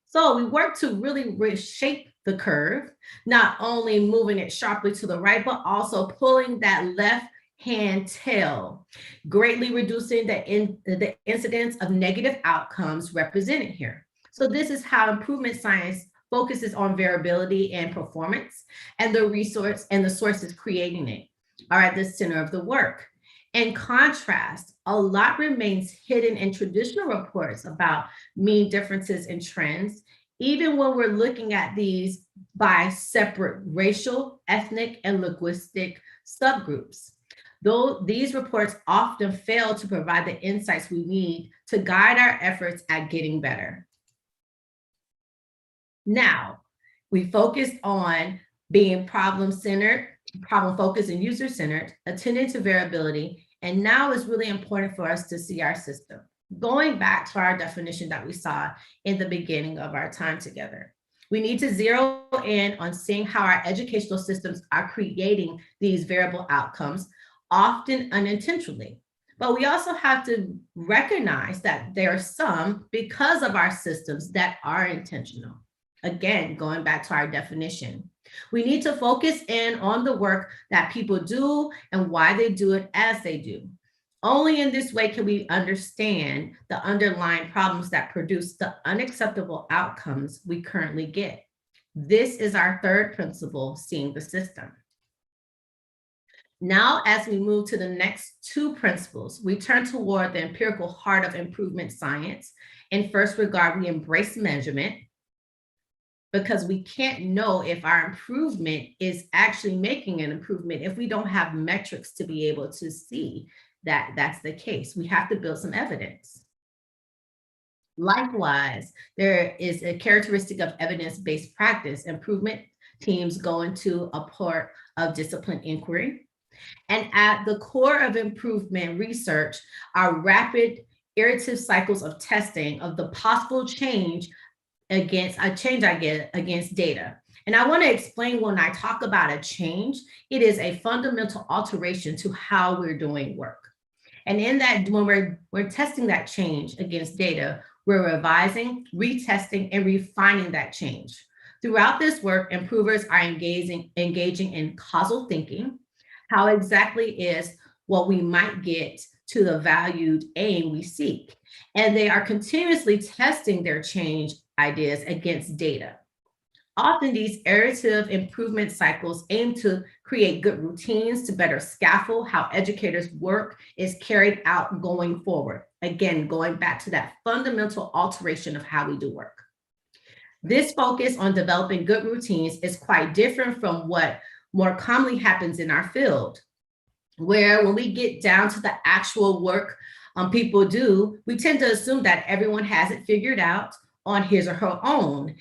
So we work to really reshape the curve, not only moving it sharply to the right, but also pulling that left hand tail, greatly reducing the incidence of negative outcomes represented here. So this is how improvement science focuses on variability and performance, and the resource and the sources creating it are at the center of the work. In contrast, a lot remains hidden in traditional reports about mean differences in trends, even when we're looking at these by separate racial, ethnic, and linguistic subgroups. Though these reports often fail to provide the insights we need to guide our efforts at getting better. Now, we focused on being problem-centered, problem-focused, and user-centered, attending to variability, and now it's really important for us to see our system. Going back to our definition that we saw in the beginning of our time together, we need to zero in on seeing how our educational systems are creating these variable outcomes, often unintentionally. But we also have to recognize that there are some, because of our systems, that are intentional. Again, going back to our definition, we need to focus in on the work that people do and why they do it as they do. Only in this way can we understand the underlying problems that produce the unacceptable outcomes we currently get. This is our third principle, seeing the system. Now, as we move to the next two principles, we turn toward the empirical heart of improvement science. In first regard, we embrace measurement, because we can't know if our improvement is actually making an improvement if we don't have metrics to be able to see that that's the case. We have to build some evidence. Likewise, there is a characteristic of evidence-based practice. Improvement teams go into a part of discipline inquiry. And at the core of improvement research are rapid iterative cycles of testing of the possible change against data. And I want to explain, when I talk about a change, it is a fundamental alteration to how we're doing work. And in that, when we're testing that change against data, we're revising, retesting, and refining that change. Throughout this work, improvers are engaging in causal thinking. How exactly is what we might get to the valued aim we seek? And they are continuously testing their change ideas against data. Often these iterative improvement cycles aim to create good routines to better scaffold how educators' work is carried out going forward. Again, going back to that fundamental alteration of how we do work. This focus on developing good routines is quite different from what more commonly happens in our field, where when we get down to the actual work people do, we tend to assume that everyone has it figured out on his or her own.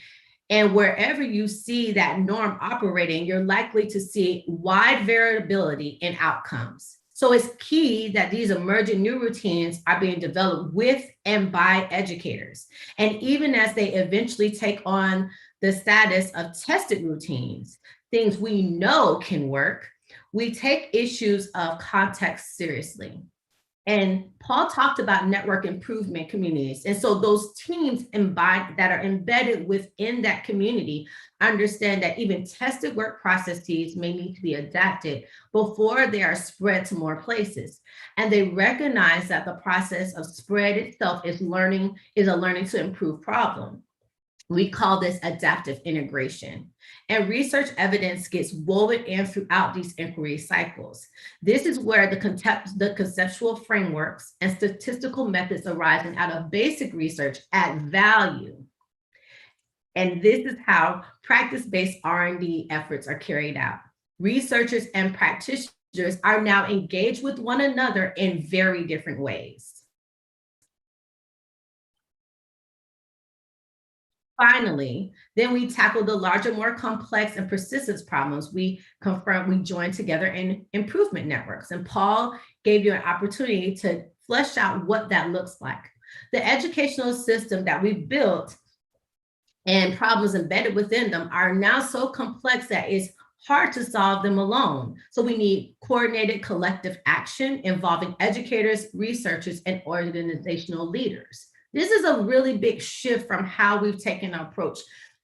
And wherever you see that norm operating, you're likely to see wide variability in outcomes. So it's key that these emerging new routines are being developed with and by educators. And even as they eventually take on the status of tested routines, things we know can work, we take issues of context seriously. And Paul talked about network improvement communities. And so those teams that are embedded within that community understand that even tested work processes may need to be adapted before they are spread to more places. And they recognize that the process of spread itself is a learning to improve problem. We call this adaptive integration. And research evidence gets woven in throughout these inquiry cycles. This is where the conceptual frameworks and statistical methods arising out of basic research add value. And this is how practice-based R&D efforts are carried out. Researchers and practitioners are now engaged with one another in very different ways. Finally, then we tackle the larger, more complex and persistence problems we join together in improvement networks. And Paul gave you an opportunity to flesh out what that looks like. The educational system that we've built and problems embedded within them are now so complex that it's hard to solve them alone. So we need coordinated collective action involving educators, researchers, and organizational leaders. This is a really big shift from how we've taken an approach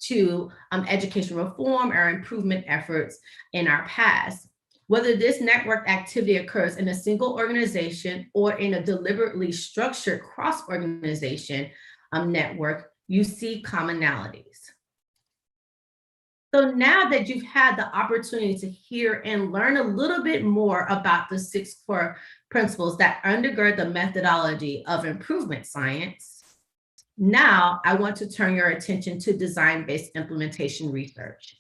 to education reform or improvement efforts in our past. Whether this network activity occurs in a single organization or in a deliberately structured cross-organization network, you see commonalities. So now that you've had the opportunity to hear and learn a little bit more about the 6 core principles that undergird the methodology of improvement science, now I want to turn your attention to design-based implementation research.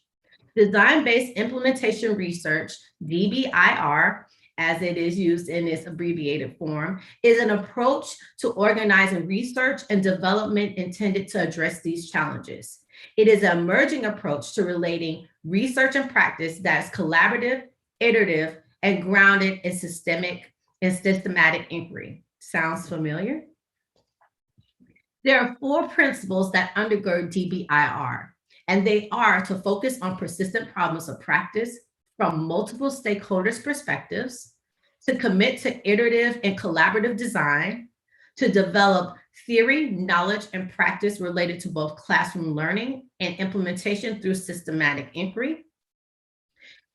Design-based implementation research, DBIR, as it is used in its abbreviated form, is an approach to organizing research and development intended to address these challenges. It is an emerging approach to relating research and practice that is collaborative, iterative, and grounded in systematic inquiry. Sounds familiar? There are 4 principles that undergird DBIR, and they are to focus on persistent problems of practice from multiple stakeholders' perspectives, to commit to iterative and collaborative design, to develop theory, knowledge, and practice related to both classroom learning and implementation through systematic inquiry,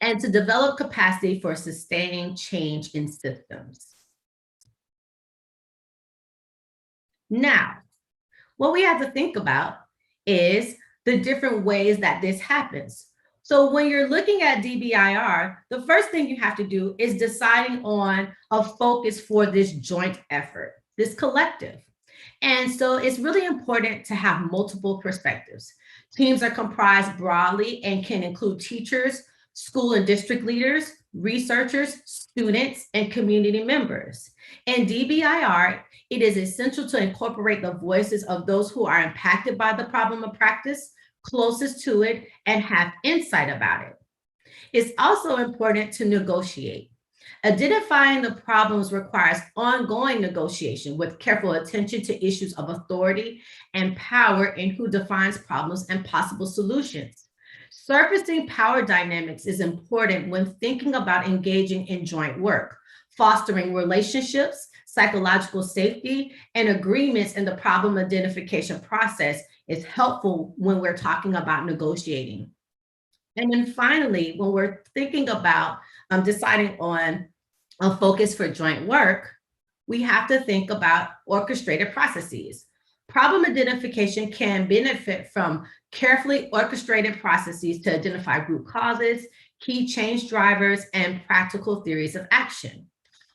and to develop capacity for sustaining change in systems. Now, what we have to think about is the different ways that this happens. So when you're looking at DBIR, the first thing you have to do is deciding on a focus for this joint effort, this collective. And so it's really important to have multiple perspectives. Teams are comprised broadly and can include teachers, school and district leaders, researchers, students, and community members. In DBIR, it is essential to incorporate the voices of those who are impacted by the problem of practice, closest to it, and have insight about it. It's also important to negotiate. Identifying the problems requires ongoing negotiation with careful attention to issues of authority and power in who defines problems and possible solutions. Surfacing power dynamics is important when thinking about engaging in joint work. Fostering relationships, psychological safety, and agreements in the problem identification process is helpful when we're talking about negotiating. And then finally, when we're thinking about deciding on a focus for joint work, we have to think about orchestrated processes. Problem identification can benefit from carefully orchestrated processes to identify root causes, key change drivers, and practical theories of action.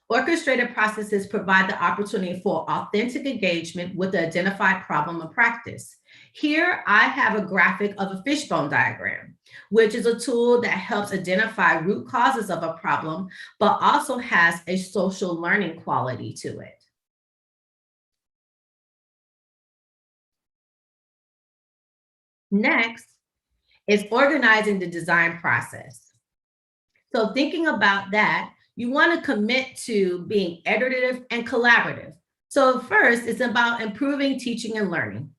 Orchestrated processes provide the opportunity for authentic engagement with the identified problem of practice. Here, I have a graphic of a fishbone diagram, which is a tool that helps identify root causes of a problem, but also has a social learning quality to it. Next is organizing the design process. So thinking about that, you want to commit to being iterative and collaborative. So first, it's about improving teaching and learning.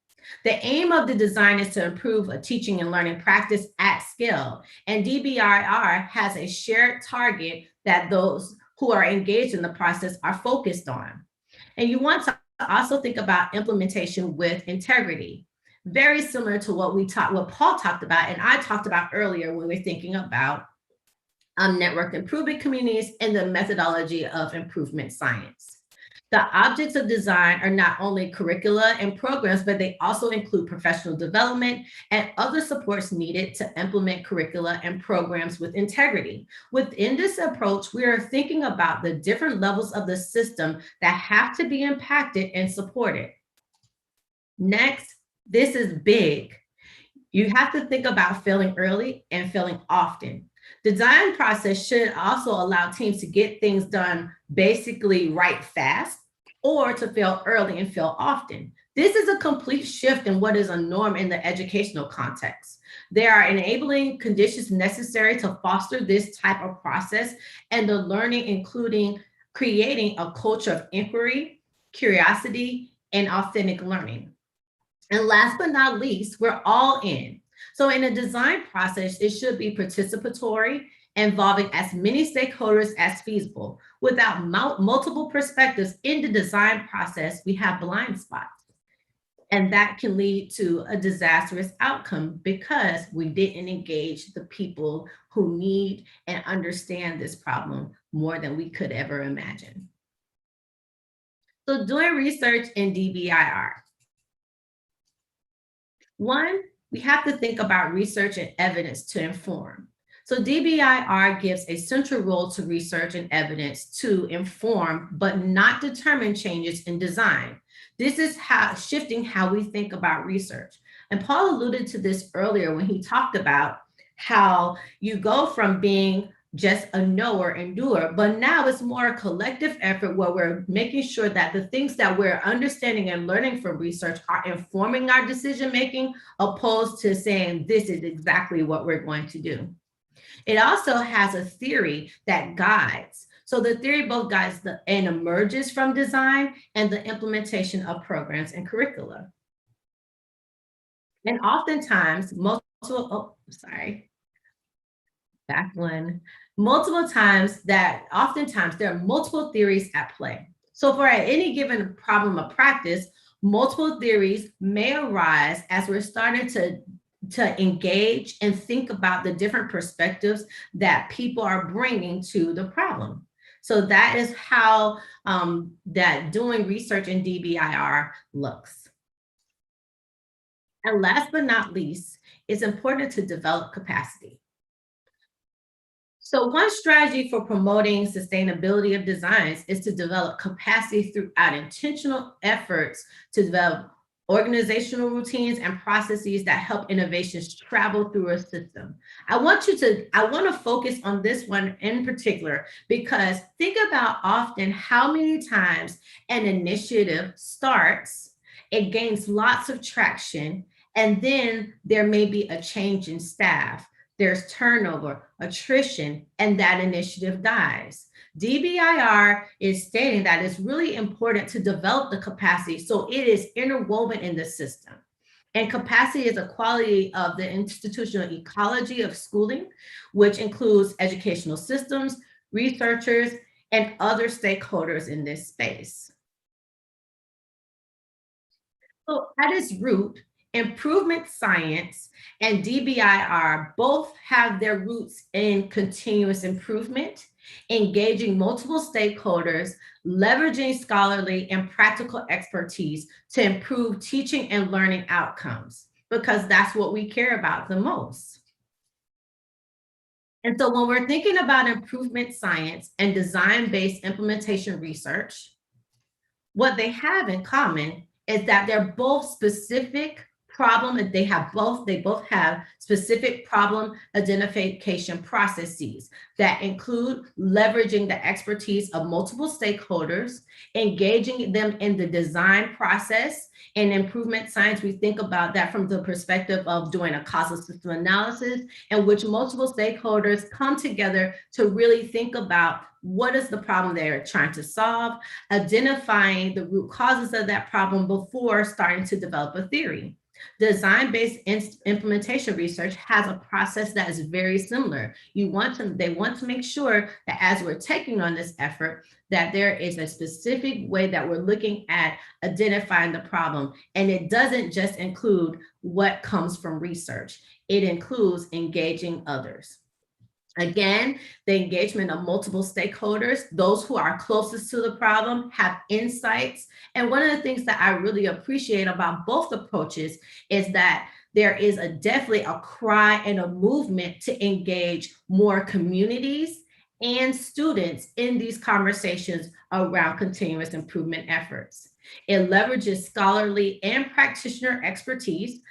The aim of the design is to improve a teaching and learning practice at scale, and DBIR has a shared target that those who are engaged in the process are focused on. And you want to also think about implementation with integrity, very similar to what Paul talked about and I talked about earlier when we're thinking about network improvement communities and the methodology of improvement science. The objects of design are not only curricula and programs, but they also include professional development and other supports needed to implement curricula and programs with integrity. Within this approach, we are thinking about the different levels of the system that have to be impacted and supported. Next, this is big. You have to think about failing early and failing often. The design process should also allow teams to get things done basically right fast, or to fail early and fail often. This is a complete shift in what is a norm in the educational context. There are enabling conditions necessary to foster this type of process and the learning, including creating a culture of inquiry, curiosity, and authentic learning. And last but not least, we're all in. So in a design process, it should be participatory, involving as many stakeholders as feasible. Without multiple perspectives in the design process, we have blind spots. And that can lead to a disastrous outcome because we didn't engage the people who need and understand this problem more than we could ever imagine. So doing research in DBIR. One, we have to think about research and evidence to inform. So DBIR gives a central role to research and evidence to inform, but not determine changes in design. This is shifting how we think about research. And Paul alluded to this earlier when he talked about how you go from being just a knower and doer, but now it's more a collective effort where we're making sure that the things that we're understanding and learning from research are informing our decision-making, opposed to saying this is exactly what we're going to do. It also has a theory that guides. So the theory both guides and emerges from design and the implementation of programs and curricula. And oftentimes, multiple times there are multiple theories at play. So for any given problem of practice, multiple theories may arise as we're starting to engage and think about the different perspectives that people are bringing to the problem. So that is how that doing research in DBIR looks. And last but not least, it's important to develop capacity. So one strategy for promoting sustainability of designs is to develop capacity throughout intentional efforts to develop organizational routines and processes that help innovations travel through a system. I want to focus on this one in particular, because think about often how many times an initiative starts, it gains lots of traction, and then there may be a change in staff. There's turnover, attrition, and that initiative dies. DBIR is stating that it's really important to develop the capacity so it is interwoven in the system. And capacity is a quality of the institutional ecology of schooling, which includes educational systems, researchers, and other stakeholders in this space. So at its root, improvement science and DBIR both have their roots in continuous improvement, engaging multiple stakeholders, leveraging scholarly and practical expertise to improve teaching and learning outcomes, because that's what we care about the most. And so when we're thinking about improvement science and design-based implementation research, what they have in common is that they're both specific problem, they both have specific problem identification processes that include leveraging the expertise of multiple stakeholders, engaging them in the design process. In improvement science, we think about that from the perspective of doing a causal system analysis, in which multiple stakeholders come together to really think about what is the problem they're trying to solve, identifying the root causes of that problem before starting to develop a theory. Design-based implementation research has a process that is very similar. They want to make sure that as we're taking on this effort, that there is a specific way that we're looking at identifying the problem. And it doesn't just include what comes from research. It includes engaging others. Again, the engagement of multiple stakeholders, those who are closest to the problem, have insights. And one of the things that I really appreciate about both approaches is that there is definitely a cry and a movement to engage more communities and students in these conversations around continuous improvement efforts. It leverages scholarly and practitioner expertise,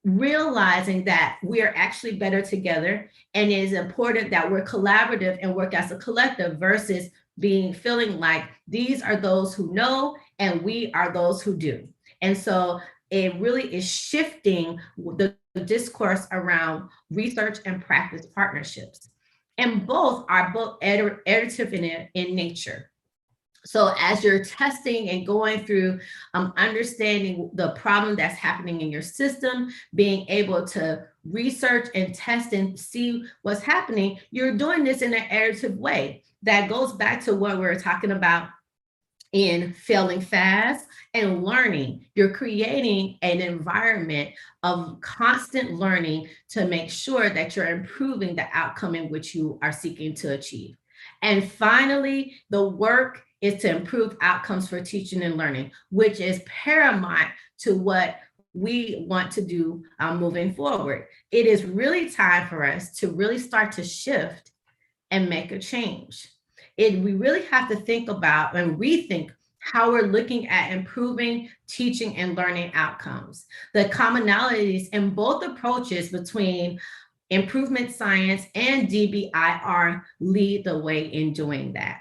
realizing that we are actually better together, and it is important that we're collaborative and work as a collective versus feeling like these are those who know and we are those who do. And so it really is shifting the discourse around research and practice partnerships. And both are iterative in nature. So as you're testing and going through understanding the problem that's happening in your system, being able to research and test and see what's happening, you're doing this in an iterative way. That goes back to what we were talking about in failing fast and learning. You're creating an environment of constant learning to make sure that you're improving the outcome in which you are seeking to achieve. And finally, the work is to improve outcomes for teaching and learning, which is paramount to what we want to do moving forward. It is really time for us to really start to shift and make a change. We really have to think about and rethink how we're looking at improving teaching and learning outcomes. The commonalities in both approaches between improvement science and DBIR lead the way in doing that.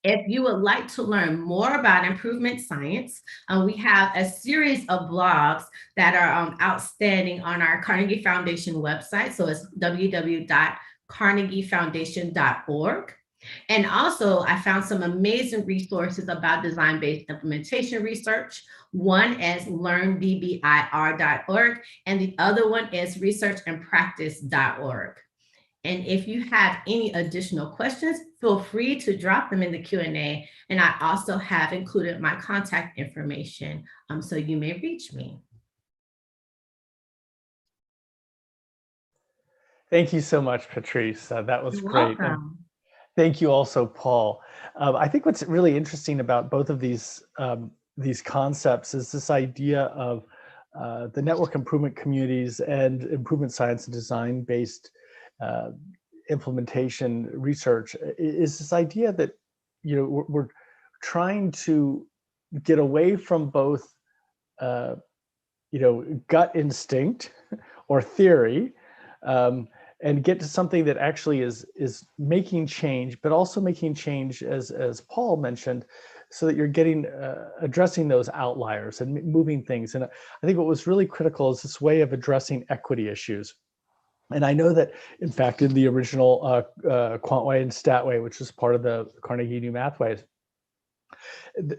If you would like to learn more about improvement science, we have a series of blogs that are outstanding on our Carnegie Foundation website. So it's www.carnegiefoundation.org. And also, I found some amazing resources about design-based implementation research. One is learndbir.org, and the other one is researchandpractice.org. And if you have any additional questions, feel free to drop them in the Q&A. And I also have included my contact information, so you may reach me. Thank you so much, Patrice. That was You're great. welcome. Thank you also, Paul. I think what's really interesting about both of these concepts is this idea of the network improvement communities and improvement science and design-based implementation research is this idea that, you know, we're trying to get away from both, you know, gut instinct or theory, and get to something that actually is making change, but also making change, as Paul mentioned, so that you're getting addressing those outliers and moving things. And I think what was really critical is this way of addressing equity issues. And I know that, in fact, in the original Quantway and Statway, which was part of the Carnegie New Mathways,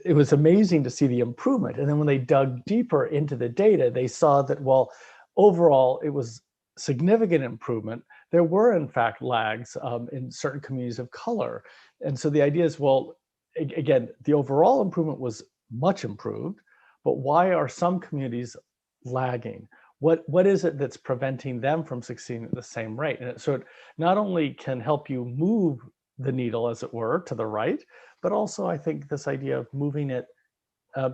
it was amazing to see the improvement. And then when they dug deeper into the data, they saw that, well, overall, it was significant improvement. There were, in fact, lags in certain communities of color. And so the idea is, well, again, the overall improvement was much improved, but why are some communities lagging? What is it that's preventing them from succeeding at the same rate? And so it not only can help you move the needle, as it were, to the right, but also I think this idea of moving it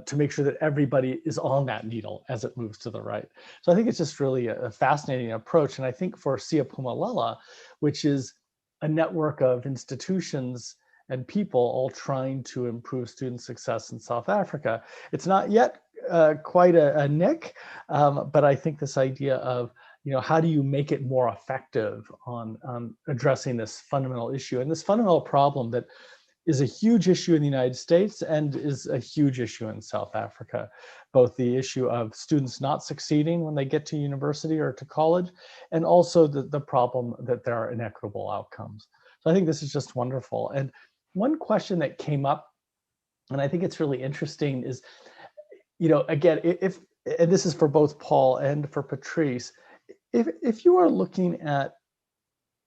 to make sure that everybody is on that needle as it moves to the right. So I think it's just really a fascinating approach. And I think for Siyaphumelela, which is a network of institutions and people all trying to improve student success in South Africa, it's not yet quite a nick, but I think this idea of, you know, how do you make it more effective on addressing this fundamental issue and this fundamental problem that is a huge issue in the United States and is a huge issue in South Africa, both the issue of students not succeeding when they get to university or to college, and also the problem that there are inequitable outcomes. So I think this is just wonderful. And one question that came up, and I think it's really interesting, is, you know, again, and this is for both Paul and for Patrice, if you are looking at,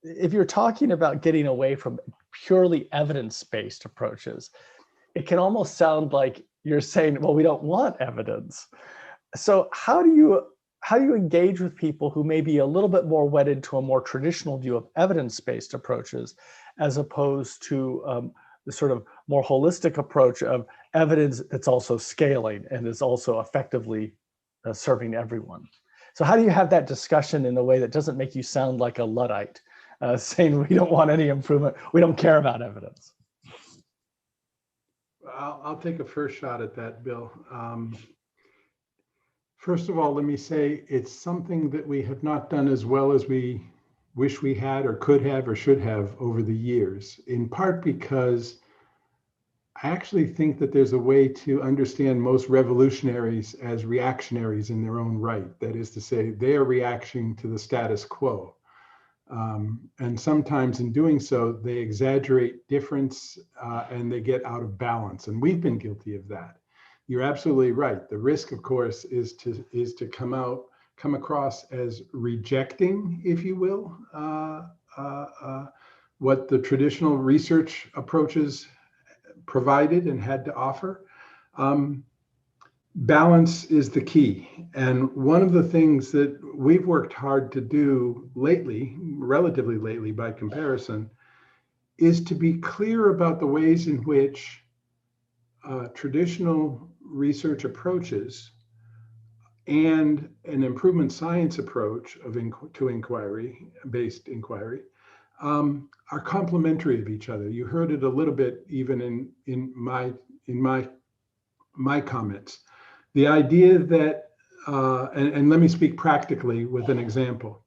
if you're talking about getting away from purely evidence-based approaches, it can almost sound like you're saying, well, we don't want evidence. So how do you how do you engage with people who may be a little bit more wedded to a more traditional view of evidence-based approaches, as opposed to the sort of more holistic approach of evidence that's also scaling and is also effectively serving everyone? So how do you have that discussion in a way that doesn't make you sound like a Luddite, saying we don't want any improvement, we don't care about evidence? I'll take a first shot at that, Bill. First of all, let me say it's something that we have not done as well as we wish we had or could have or should have over the years, in part because I actually think that there's a way to understand most revolutionaries as reactionaries in their own right. That is to say, they are reacting to the status quo. And sometimes in doing so, they exaggerate difference and they get out of balance. And we've been guilty of that. You're absolutely right. The risk, of course, is to come across as rejecting, if you will, what the traditional research approaches provided and had to offer. Balance is the key. And one of the things that we've worked hard to do lately, relatively lately by comparison, is to be clear about the ways in which traditional research approaches and an improvement science approach to inquiry-based inquiry are complementary of each other. You heard it a little bit even in my comments. The idea that, and let me speak practically with an example.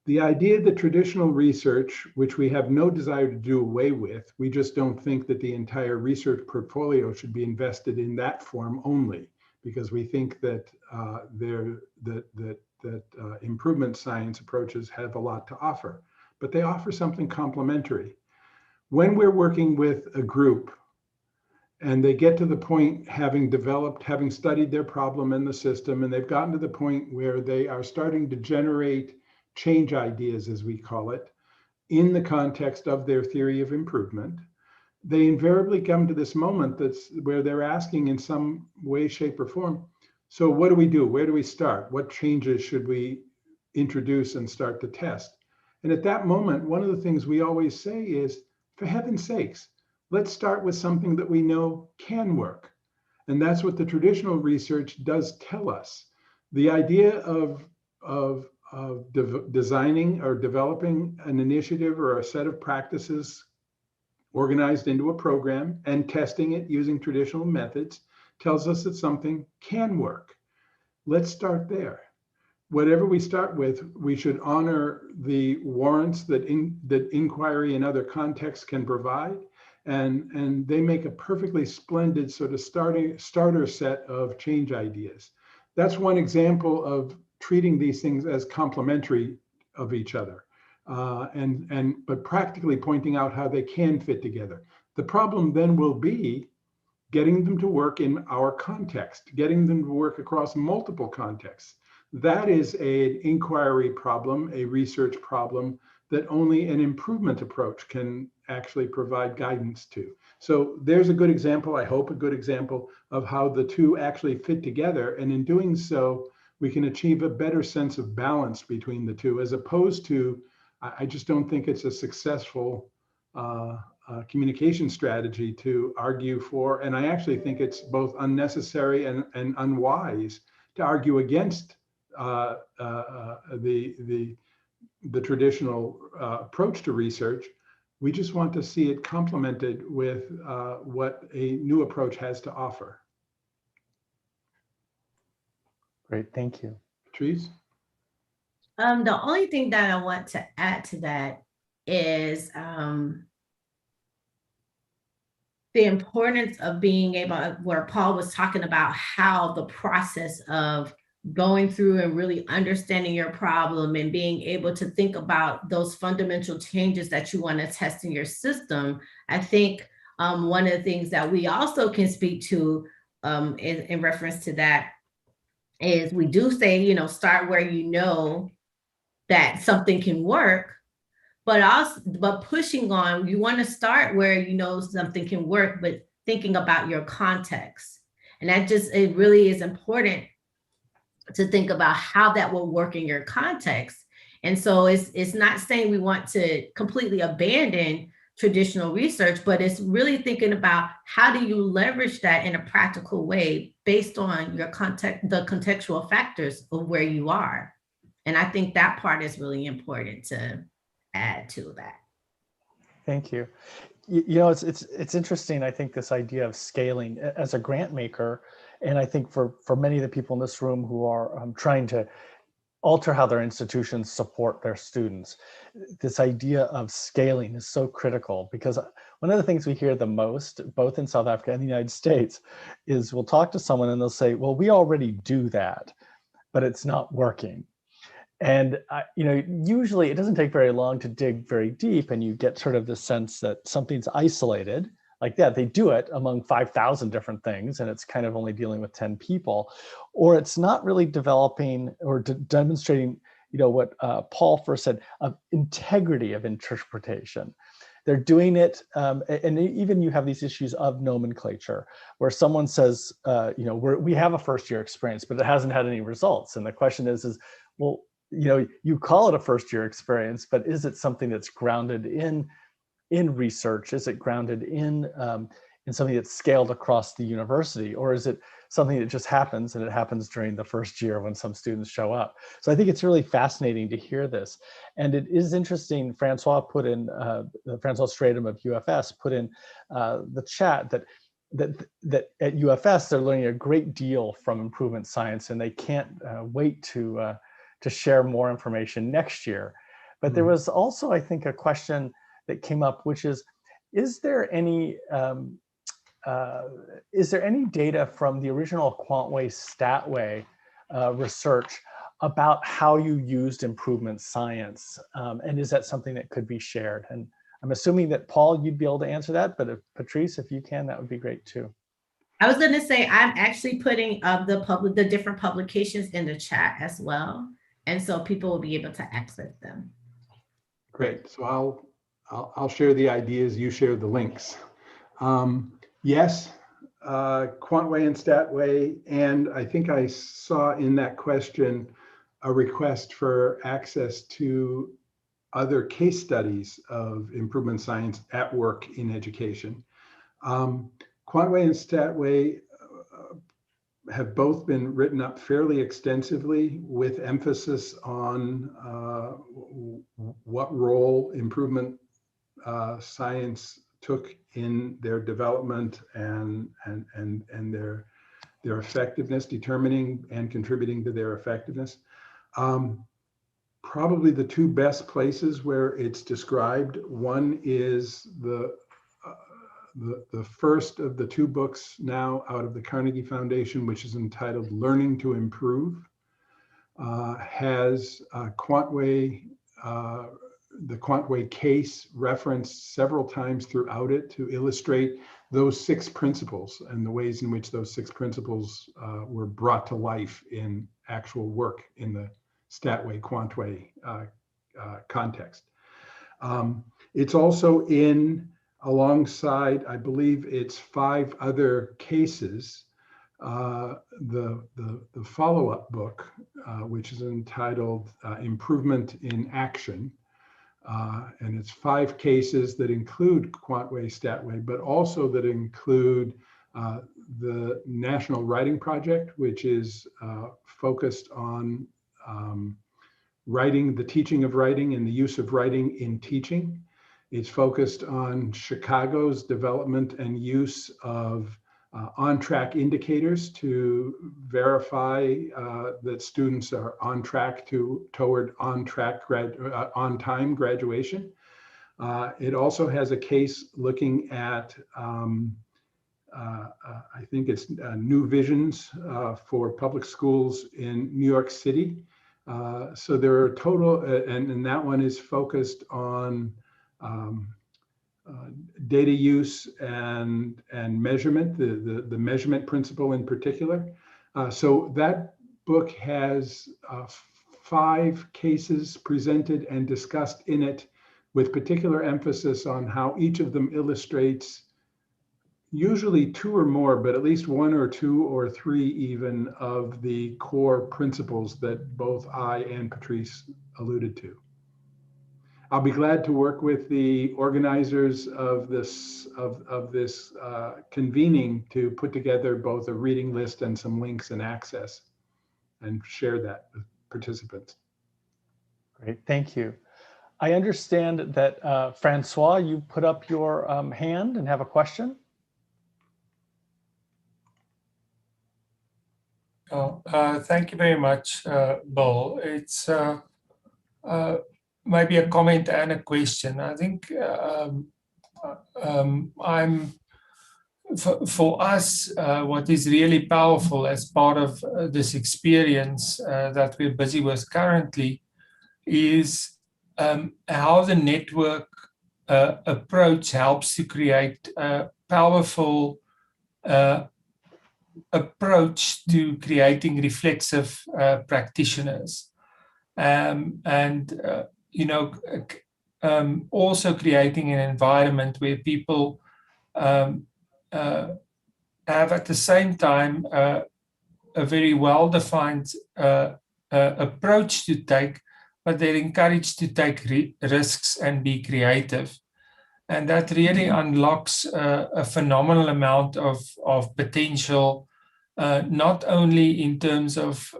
The idea that traditional research, which we have no desire to do away with, we just don't think that the entire research portfolio should be invested in that form only, because we think that improvement science approaches have a lot to offer, but they offer something complementary. When we're working with a group and they get to the point, having studied their problem in the system, and they've gotten to the point where they are starting to generate change ideas, as we call it, in the context of their theory of improvement, they invariably come to this moment where they're asking in some way, shape, or form, so what do we do? Where do we start? What changes should we introduce and start to test? And at that moment, one of the things we always say is, for heaven's sakes, let's start with something that we know can work. And that's what the traditional research does tell us. The idea of designing or developing an initiative or a set of practices organized into a program and testing it using traditional methods tells us that something can work. Let's start there. Whatever we start with, we should honor the warrants that inquiry in other contexts can provide, and they make a perfectly splendid sort of starter set of change ideas. That's one example of treating these things as complementary of each other, but practically pointing out how they can fit together. The problem then will be getting them to work in our context, getting them to work across multiple contexts. That is an inquiry problem, a research problem that only an improvement approach can actually provide guidance to. So there's a good example, I hope a good example, of how the two actually fit together. And in doing so, we can achieve a better sense of balance between the two, as opposed to, I just don't think it's a successful communication strategy to argue for, and I actually think it's both unnecessary and unwise to argue against the traditional approach to research. We just want to see it complemented with what a new approach has to offer. Great, thank you. Patrice? The only thing that I want to add to that is the importance of being able, where Paul was talking about how the process of going through and really understanding your problem and being able to think about those fundamental changes that you want to test in your system. I think one of the things that we also can speak to in reference to that is we do say, start where you know that something can work, but pushing on, you want to start where you know something can work, but thinking about your context. And that it really is important to think about how that will work in your context. And so it's not saying we want to completely abandon traditional research, but it's really thinking about how do you leverage that in a practical way based on your context, the contextual factors of where you are. And I think that part is really important to add to that. Thank you. You know, it's interesting, I think, this idea of scaling as a grant maker, and I think for many of the people in this room who are trying to alter how their institutions support their students, this idea of scaling is so critical, because one of the things we hear the most, both in South Africa and the United States, is we'll talk to someone and they'll say, well, we already do that, but it's not working. And you know, usually it doesn't take very long to dig very deep, and you get sort of the sense that something's isolated. Like, yeah, they do it among 5,000 different things, and it's kind of only dealing with 10 people, or it's not really developing or demonstrating, you know, what Paul first said, of integrity of interpretation. They're doing it, and even you have these issues of nomenclature, where someone says, you know, we have a first-year experience, but it hasn't had any results. And the question is, well, you know, you call it a first-year experience, but is it something that's grounded in research? Is it grounded in something that's scaled across the university? Or is it something that just happens, and it happens during the first year when some students show up? So I think it's really fascinating to hear this. And it is interesting, Francois Stratum of UFS put in the chat that at UFS, they're learning a great deal from improvement science, and they can't wait to share more information next year. But there was also, I think, a question that came up, which is there any data from the original Quantway Statway research about how you used improvement science? And is that something that could be shared? And I'm assuming that, Paul, you'd be able to answer that, but Patrice, if you can, that would be great too. I was going to say, I'm actually putting the different publications in the chat as well. And so people will be able to access them. Great. So I'll share the ideas, you share the links. Yes, Quantway and Statway, and I think I saw in that question a request for access to other case studies of improvement science at work in education. Quantway and Statway have both been written up fairly extensively, with emphasis on what role improvement science took in their development and their effectiveness, determining and contributing to their effectiveness. Probably the two best places where it's described, one is the first of the two books now out of the Carnegie Foundation, which is entitled Learning to Improve, has Quantway, the Quantway case referenced several times throughout it to illustrate those 6 principles and the ways in which those 6 principles were brought to life in actual work in the Statway Quantway context. It's also in, alongside, I believe it's 5 other cases, the follow-up book, which is entitled Improvement in Action. And it's 5 cases that include Quantway, Statway, but also that include the National Writing Project, which is focused on writing, the teaching of writing and the use of writing in teaching. It's focused on Chicago's development and use of on-track indicators to verify that students are on track toward on-time graduation. It also has a case looking at, I think it's new visions for public schools in New York City. So there are total, and that one is focused on data use and measurement, the measurement principle in particular. So that book has 5 cases presented and discussed in it, with particular emphasis on how each of them illustrates usually two or more, but at least one or two or three even of the core principles that both I and Patrice alluded to. I'll be glad to work with the organizers of this convening to put together both a reading list and some links and access and share that with participants. Great, thank you. I understand that Francois, you put up your hand and have a question. Thank you very much, Bill. It's maybe a comment and a question. I think for us, what is really powerful as part of this experience that we're busy with currently is how the network approach helps to create a powerful approach to creating reflexive practitioners. Also creating an environment where people have at the same time a very well-defined approach to take, but they're encouraged to take risks and be creative. And that really unlocks a phenomenal amount of potential, not only in terms of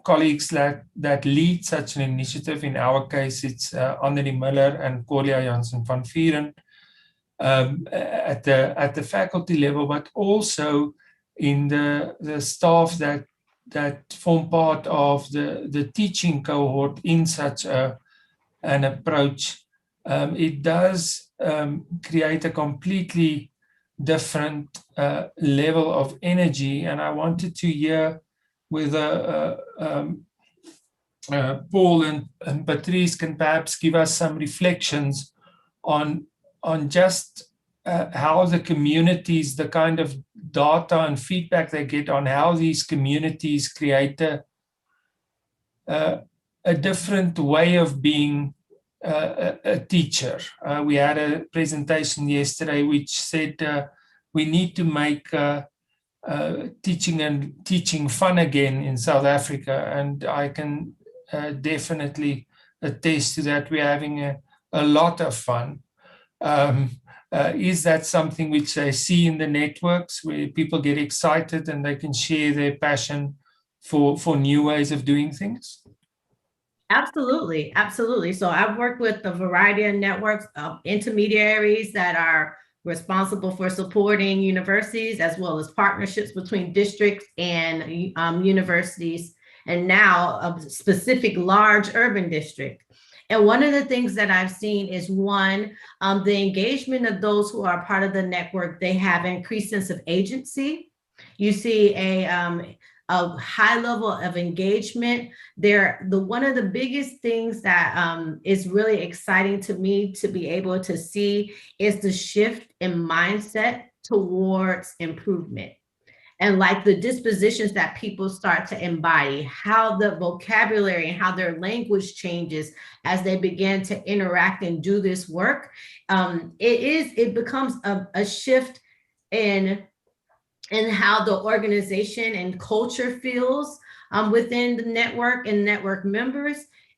colleagues that lead such an initiative. In our case, it's Anneli Miller and Corlia Janssen van Vieren at the faculty level, but also in the staff that form part of the teaching cohort in such an approach. It does create a completely different level of energy, and I wanted to hear whether Paul and Patrice can perhaps give us some reflections on just how the communities, the kind of data and feedback they get on how these communities create a different way of being a teacher. We had a presentation yesterday which said we need to make teaching fun again in South Africa, and I can definitely attest to that. We're having a lot of fun. Is that something which they see in the networks where people get excited and they can share their passion for new ways of doing things? Absolutely, absolutely. So I've worked with a variety of networks of intermediaries that are responsible for supporting universities, as well as partnerships between districts and universities, and now a specific large urban district. And one of the things that I've seen is the engagement of those who are part of the network. They have an increased sense of agency. You see a high level of engagement. One of the biggest things that is really exciting to me to be able to see is the shift in mindset towards improvement. And like the dispositions that people start to embody, how the vocabulary and how their language changes as they begin to interact and do this work. It becomes a shift in how the organization and culture feels within the network and network members.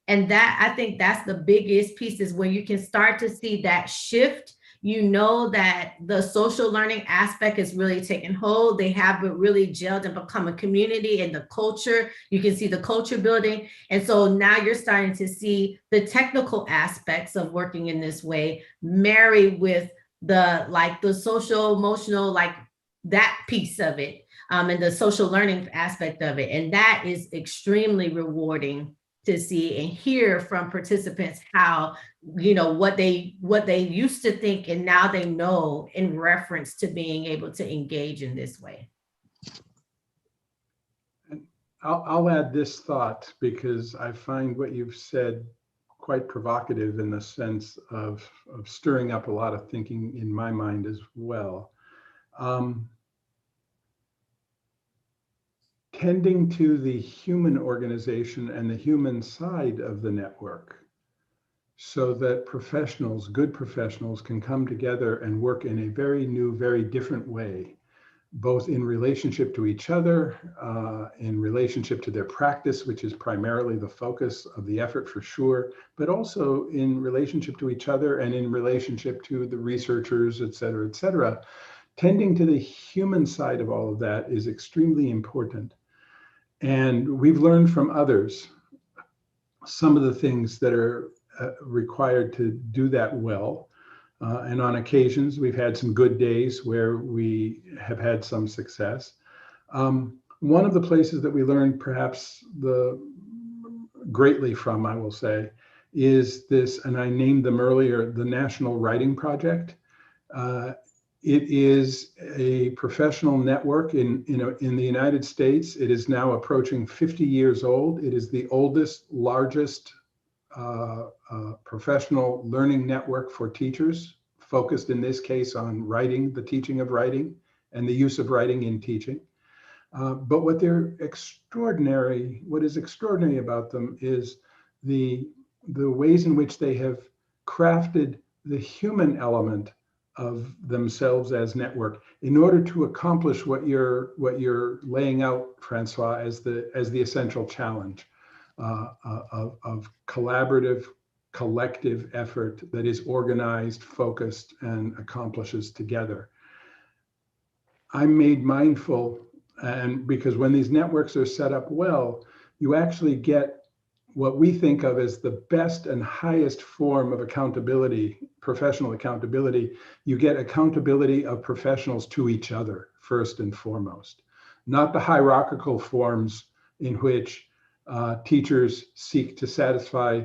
And that, I think that's the biggest piece, is when you can start to see that shift. You know that the social learning aspect is really taking hold. They have really gelled and become a community, and the culture, you can see the culture building. And so now you're starting to see the technical aspects of working in this way marry with the social, emotional, that piece of it, and the social learning aspect of it. And that is extremely rewarding to see and hear from participants how, what they used to think and now they know in reference to being able to engage in this way. And I'll add this thought, because I find what you've said quite provocative in the sense of stirring up a lot of thinking in my mind as well. Tending to the human organization and the human side of the network. so that professionals, good professionals, can come together and work in a very new, very different way, both in relationship to each other, in relationship to their practice, which is primarily the focus of the effort for sure, but also in relationship to each other and in relationship to the researchers, et cetera, et cetera. Tending to the human side of all of that is extremely important. And we've learned from others some of the things that are required to do that well. And on occasions, we've had some good days where we have had some success. One of the places that we learned perhaps greatly from, I will say, is this, and I named them earlier, the National Writing Project. It is a professional network in the United States. It is now approaching 50 years old. It is the oldest, largest professional learning network for teachers, focused in this case on writing, the teaching of writing, and the use of writing in teaching. But what is extraordinary about them is the ways in which they have crafted the human element of themselves as network in order to accomplish what you're laying out, Francois, as the essential challenge of collaborative, collective effort that is organized, focused, and accomplishes together. I'm made mindful, and because when these networks are set up well, you actually get what we think of as the best and highest form of accountability, professional accountability. You get accountability of professionals to each other, first and foremost, not the hierarchical forms in which teachers seek to satisfy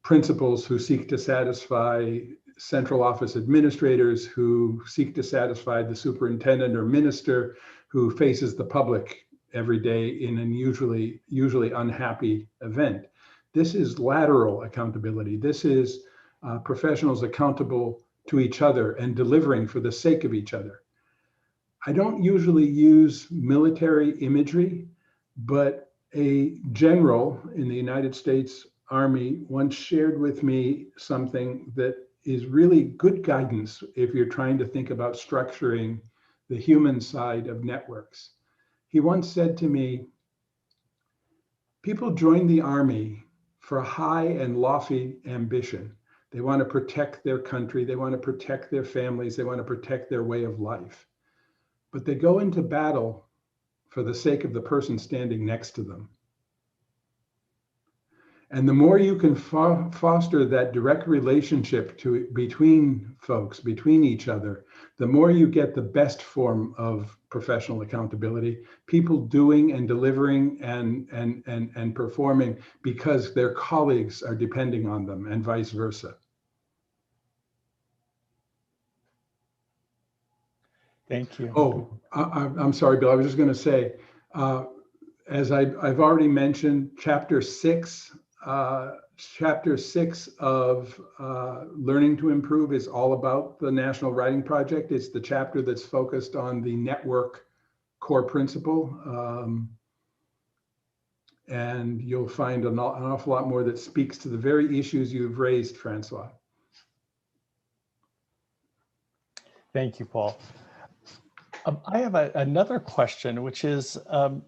principals who seek to satisfy central office administrators, who seek to satisfy the superintendent or minister who faces the public every day in an usually unhappy event. This is lateral accountability. This is professionals accountable to each other and delivering for the sake of each other. I don't usually use military imagery, but a general in the United States Army once shared with me something that is really good guidance if you're trying to think about structuring the human side of networks. He once said to me, people join the Army for a high and lofty ambition. They want to protect their country. They want to protect their families. They want to protect their way of life. But they go into battle for the sake of the person standing next to them. And the more you can foster that direct relationship between folks, between each other, the more you get the best form of professional accountability, people doing and delivering and performing because their colleagues are depending on them, and vice versa. Thank you. Oh, I'm sorry, Bill. I was just going to say, as I've already mentioned, Chapter 6 of Learning to Improve is all about the National Writing Project. It's the chapter that's focused on the network core principle. And you'll find an awful lot more that speaks to the very issues you've raised, Francois. Thank you, Paul. I have another question, which is, are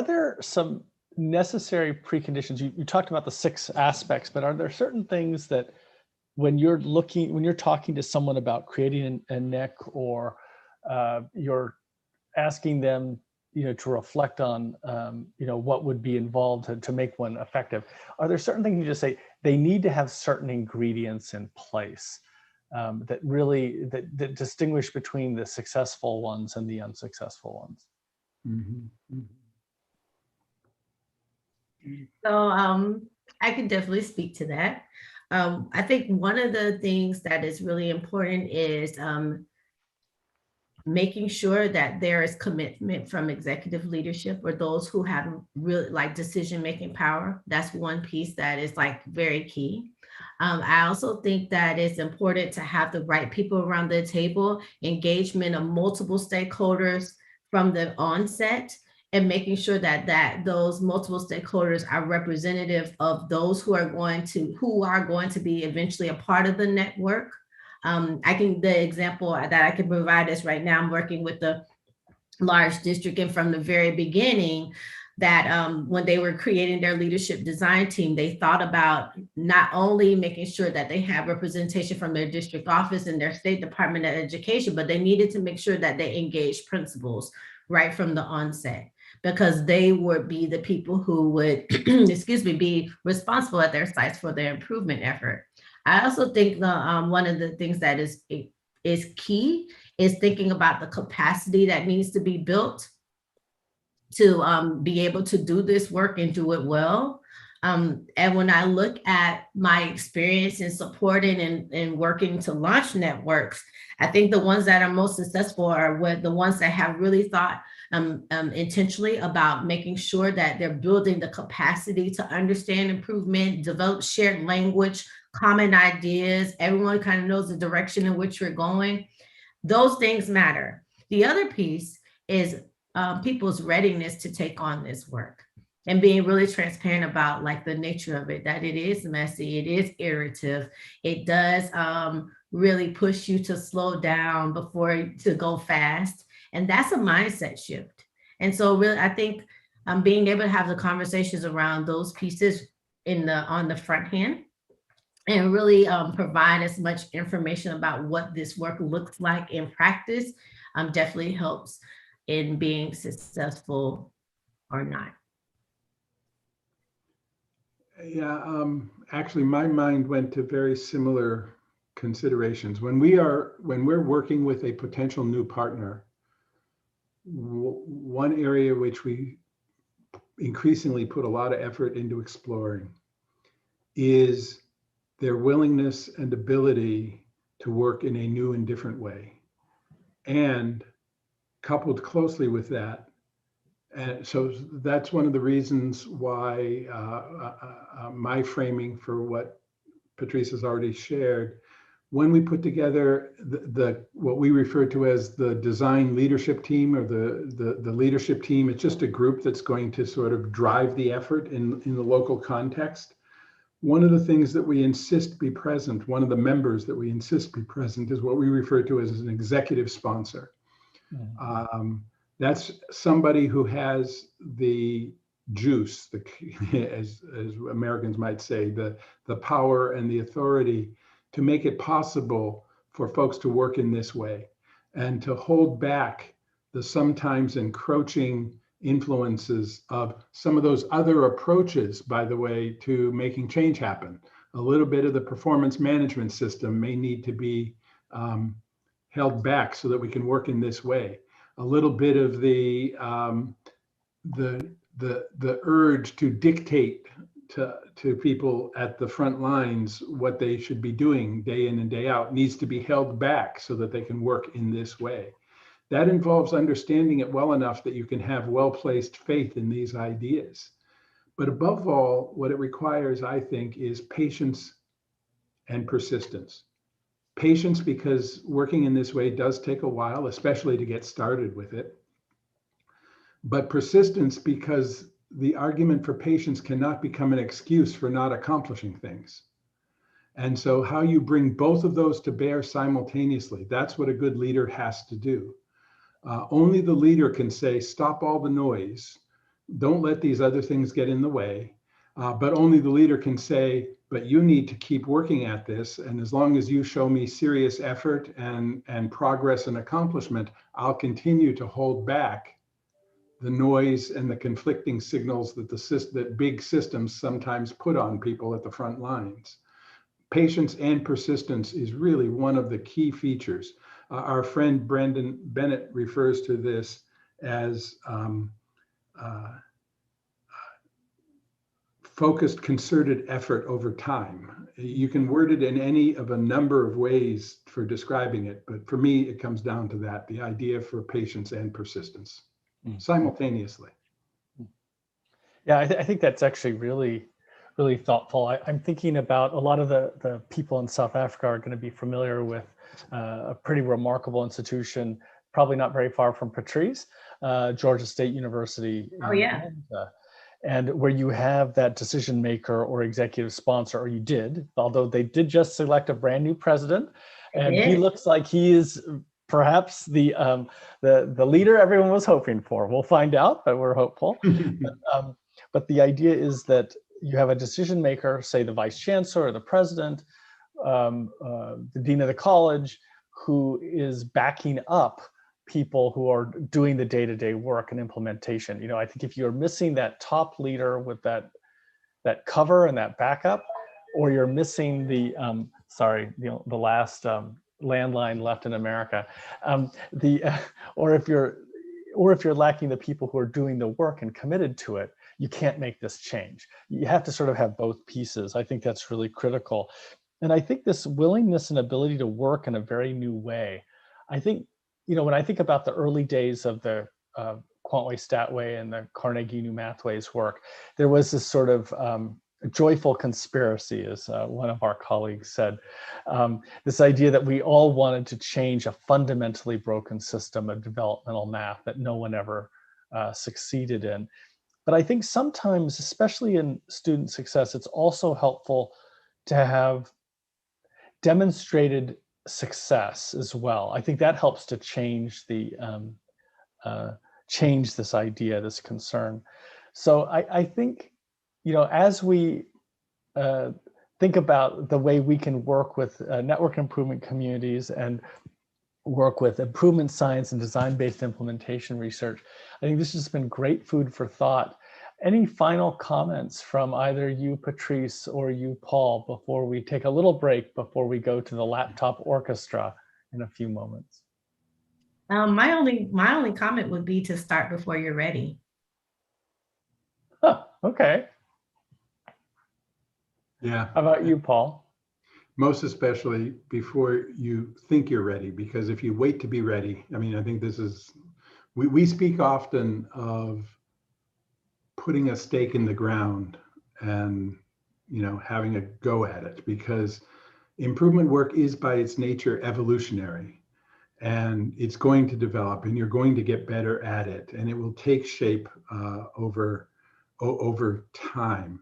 there some necessary preconditions? You talked about the 6 aspects, but are there certain things that when you're talking to someone about creating a NEC, or you're asking them, to reflect on, what would be involved to make one effective? Are there certain things you just say they need to have certain ingredients in place that really that distinguish between the successful ones and the unsuccessful ones? Mm-hmm. So I can definitely speak to that. I think one of the things that is really important is making sure that there is commitment from executive leadership, or those who have really decision-making power. That's one piece that is very key. I also think that it's important to have the right people around the table, engagement of multiple stakeholders from the onset, and making sure that those multiple stakeholders are representative of those who are going to be eventually a part of the network. The example that I can provide is right now I'm working with the large district, and from the very beginning, that when they were creating their leadership design team, they thought about not only making sure that they have representation from their district office and their state department of education, but they needed to make sure that they engaged principals right from the onset, because they would be the people who would, be responsible at their sites for their improvement effort. I also think one of the things that is key is thinking about the capacity that needs to be built to be able to do this work and do it well. And when I look at my experience in supporting and working to launch networks, I think the ones that are most successful are the ones that have really thought intentionally about making sure that they're building the capacity to understand improvement, develop shared language, common ideas. Everyone kind of knows the direction in which we're going. Those things matter. The other piece is people's readiness to take on this work and being really transparent about like the nature of it, that it is messy, it is iterative, it does really push you to slow down to go fast. And that's a mindset shift. And so really, I think being able to have the conversations around those pieces on the front hand and really provide as much information about what this work looks like in practice definitely helps in being successful or not. Yeah, actually my mind went to very similar considerations. When we're working with a potential new partner, one area which we increasingly put a lot of effort into exploring is their willingness and ability to work in a new and different way. And coupled closely with that, and so that's one of the reasons why my framing for what Patrice has already shared, when we put together what we refer to as the design leadership team or the leadership team, it's just a group that's going to sort of drive the effort in the local context. One of the things that we insist be present, one of the members that we insist be present is what we refer to as an executive sponsor. That's somebody who has the juice, as Americans might say, the power and the authority to make it possible for folks to work in this way and to hold back the sometimes encroaching influences of some of those other approaches, by the way, to making change happen. A little bit of the performance management system may need to be held back so that we can work in this way. A little bit of the urge to dictate to people at the front lines what they should be doing day in and day out needs to be held back so that they can work in this way. That involves understanding it well enough that you can have well-placed faith in these ideas. But above all, what it requires, I think, is patience and persistence. Patience, because working in this way does take a while, especially to get started with it. But persistence, because the argument for patience cannot become an excuse for not accomplishing things. And so how you bring both of those to bear simultaneously, that's what a good leader has to do. Only the leader can say, stop all the noise. Don't let these other things get in the way. But only the leader can say, but you need to keep working at this. And as long as you show me serious effort and progress and accomplishment, I'll continue to hold back the noise and the conflicting signals that big systems sometimes put on people at the front lines. Patience and persistence is really one of the key features. Our friend Brandon Bennett refers to this as focused, concerted effort over time. You can word it in any of a number of ways for describing it, but for me, it comes down to that, the idea for patience and persistence simultaneously. Yeah, I think that's actually really, really thoughtful. I'm thinking about a lot of the people in South Africa are going to be familiar with a pretty remarkable institution probably not very far from Patrice, Georgia State University in Oh, yeah. Atlanta, and where you have that decision maker or executive sponsor, or you did, although they did just select a brand new president, and he looks like he is perhaps the leader everyone was hoping for. We'll find out, but we're hopeful. But the idea is that you have a decision maker, say the vice chancellor or the president, the dean of the college, who is backing up people who are doing the day-to-day work and implementation. I think if you're missing that top leader with that cover and that backup, or you're missing the the last landline left in America, or if you're lacking the people who are doing the work and committed to it, you can't make this change. You have to sort of have both pieces. I think that's really critical. And I think this willingness and ability to work in a very new way, I think, when I think about the early days of the Quantway Statway and the Carnegie New Mathways work, there was this sort of joyful conspiracy, as one of our colleagues said, this idea that we all wanted to change a fundamentally broken system of developmental math that no one ever succeeded in. But I think sometimes, especially in student success, it's also helpful to have demonstrated success as well. I think that helps to change change this idea, this concern. So I think, as we think about the way we can work with network improvement communities and work with improvement science and design-based implementation research, I think this has been great food for thought. Any final comments from either you, Patrice, or you, Paul, before we take a little break, before we go to the laptop orchestra in a few moments? My only comment would be to start before you're ready. Huh, okay. Yeah. How about you, Paul? Most especially before you think you're ready, because if you wait to be ready, I think this is, we speak often of putting a stake in the ground and, having a go at it, because improvement work is by its nature evolutionary, and it's going to develop, and you're going to get better at it, and it will take shape over time.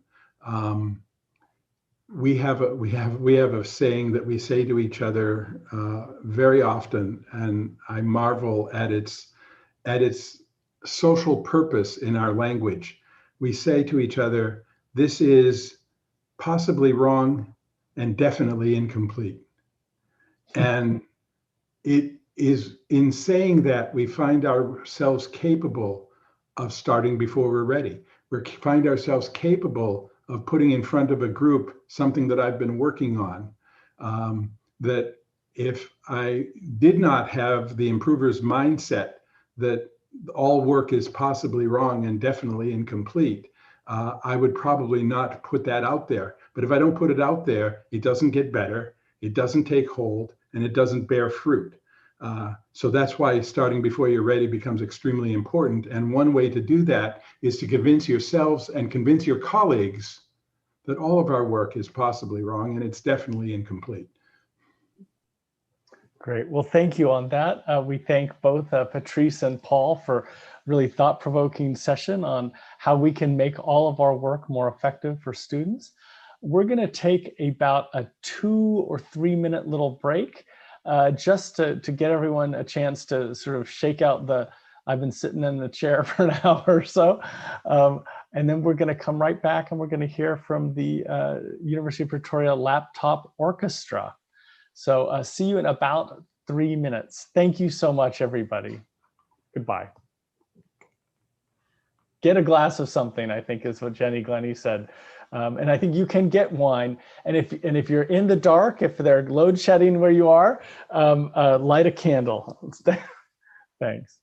We have a saying that we say to each other very often, and I marvel at its social purpose in our language. We say to each other, "This is possibly wrong and definitely incomplete." And it is in saying that we find ourselves capable of starting before we're ready. We find ourselves capable of putting in front of a group something that I've been working on, that if I did not have the improver's mindset that all work is possibly wrong and definitely incomplete, I would probably not put that out there. But if I don't put it out there, it doesn't get better, it doesn't take hold, and it doesn't bear fruit. So that's why starting before you're ready becomes extremely important. And one way to do that is to convince yourselves and convince your colleagues that all of our work is possibly wrong and it's definitely incomplete. Great. Well, thank you on that. We thank both Patrice and Paul for really thought-provoking session on how we can make all of our work more effective for students. We're going to take about a 2 or 3 minute little break just to get everyone a chance to sort of shake out I've been sitting in the chair for an hour or so. And then we're going to come right back and we're going to hear from the University of Pretoria Laptop Orchestra. So see you in about 3 minutes. Thank you so much, everybody. Goodbye. Get a glass of something, I think is what Jenny Glennie said. And I think you can get wine. And if you're in the dark, if they're load shedding where you are, light a candle. Thanks.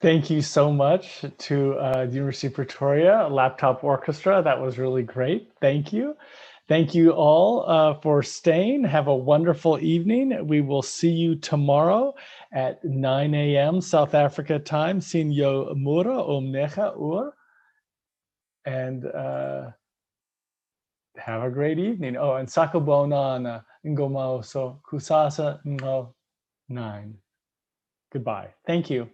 Thank you so much to the University of Pretoria Laptop Orchestra. That was really great. Thank you. Thank you all for staying. Have a wonderful evening. We will see you tomorrow at 9 a.m. South Africa time. Sinyo Mura Omnecha Ur. And have a great evening. Oh, and Sakubona Ngomao so Kusasa Ngo 9. Goodbye. Thank you.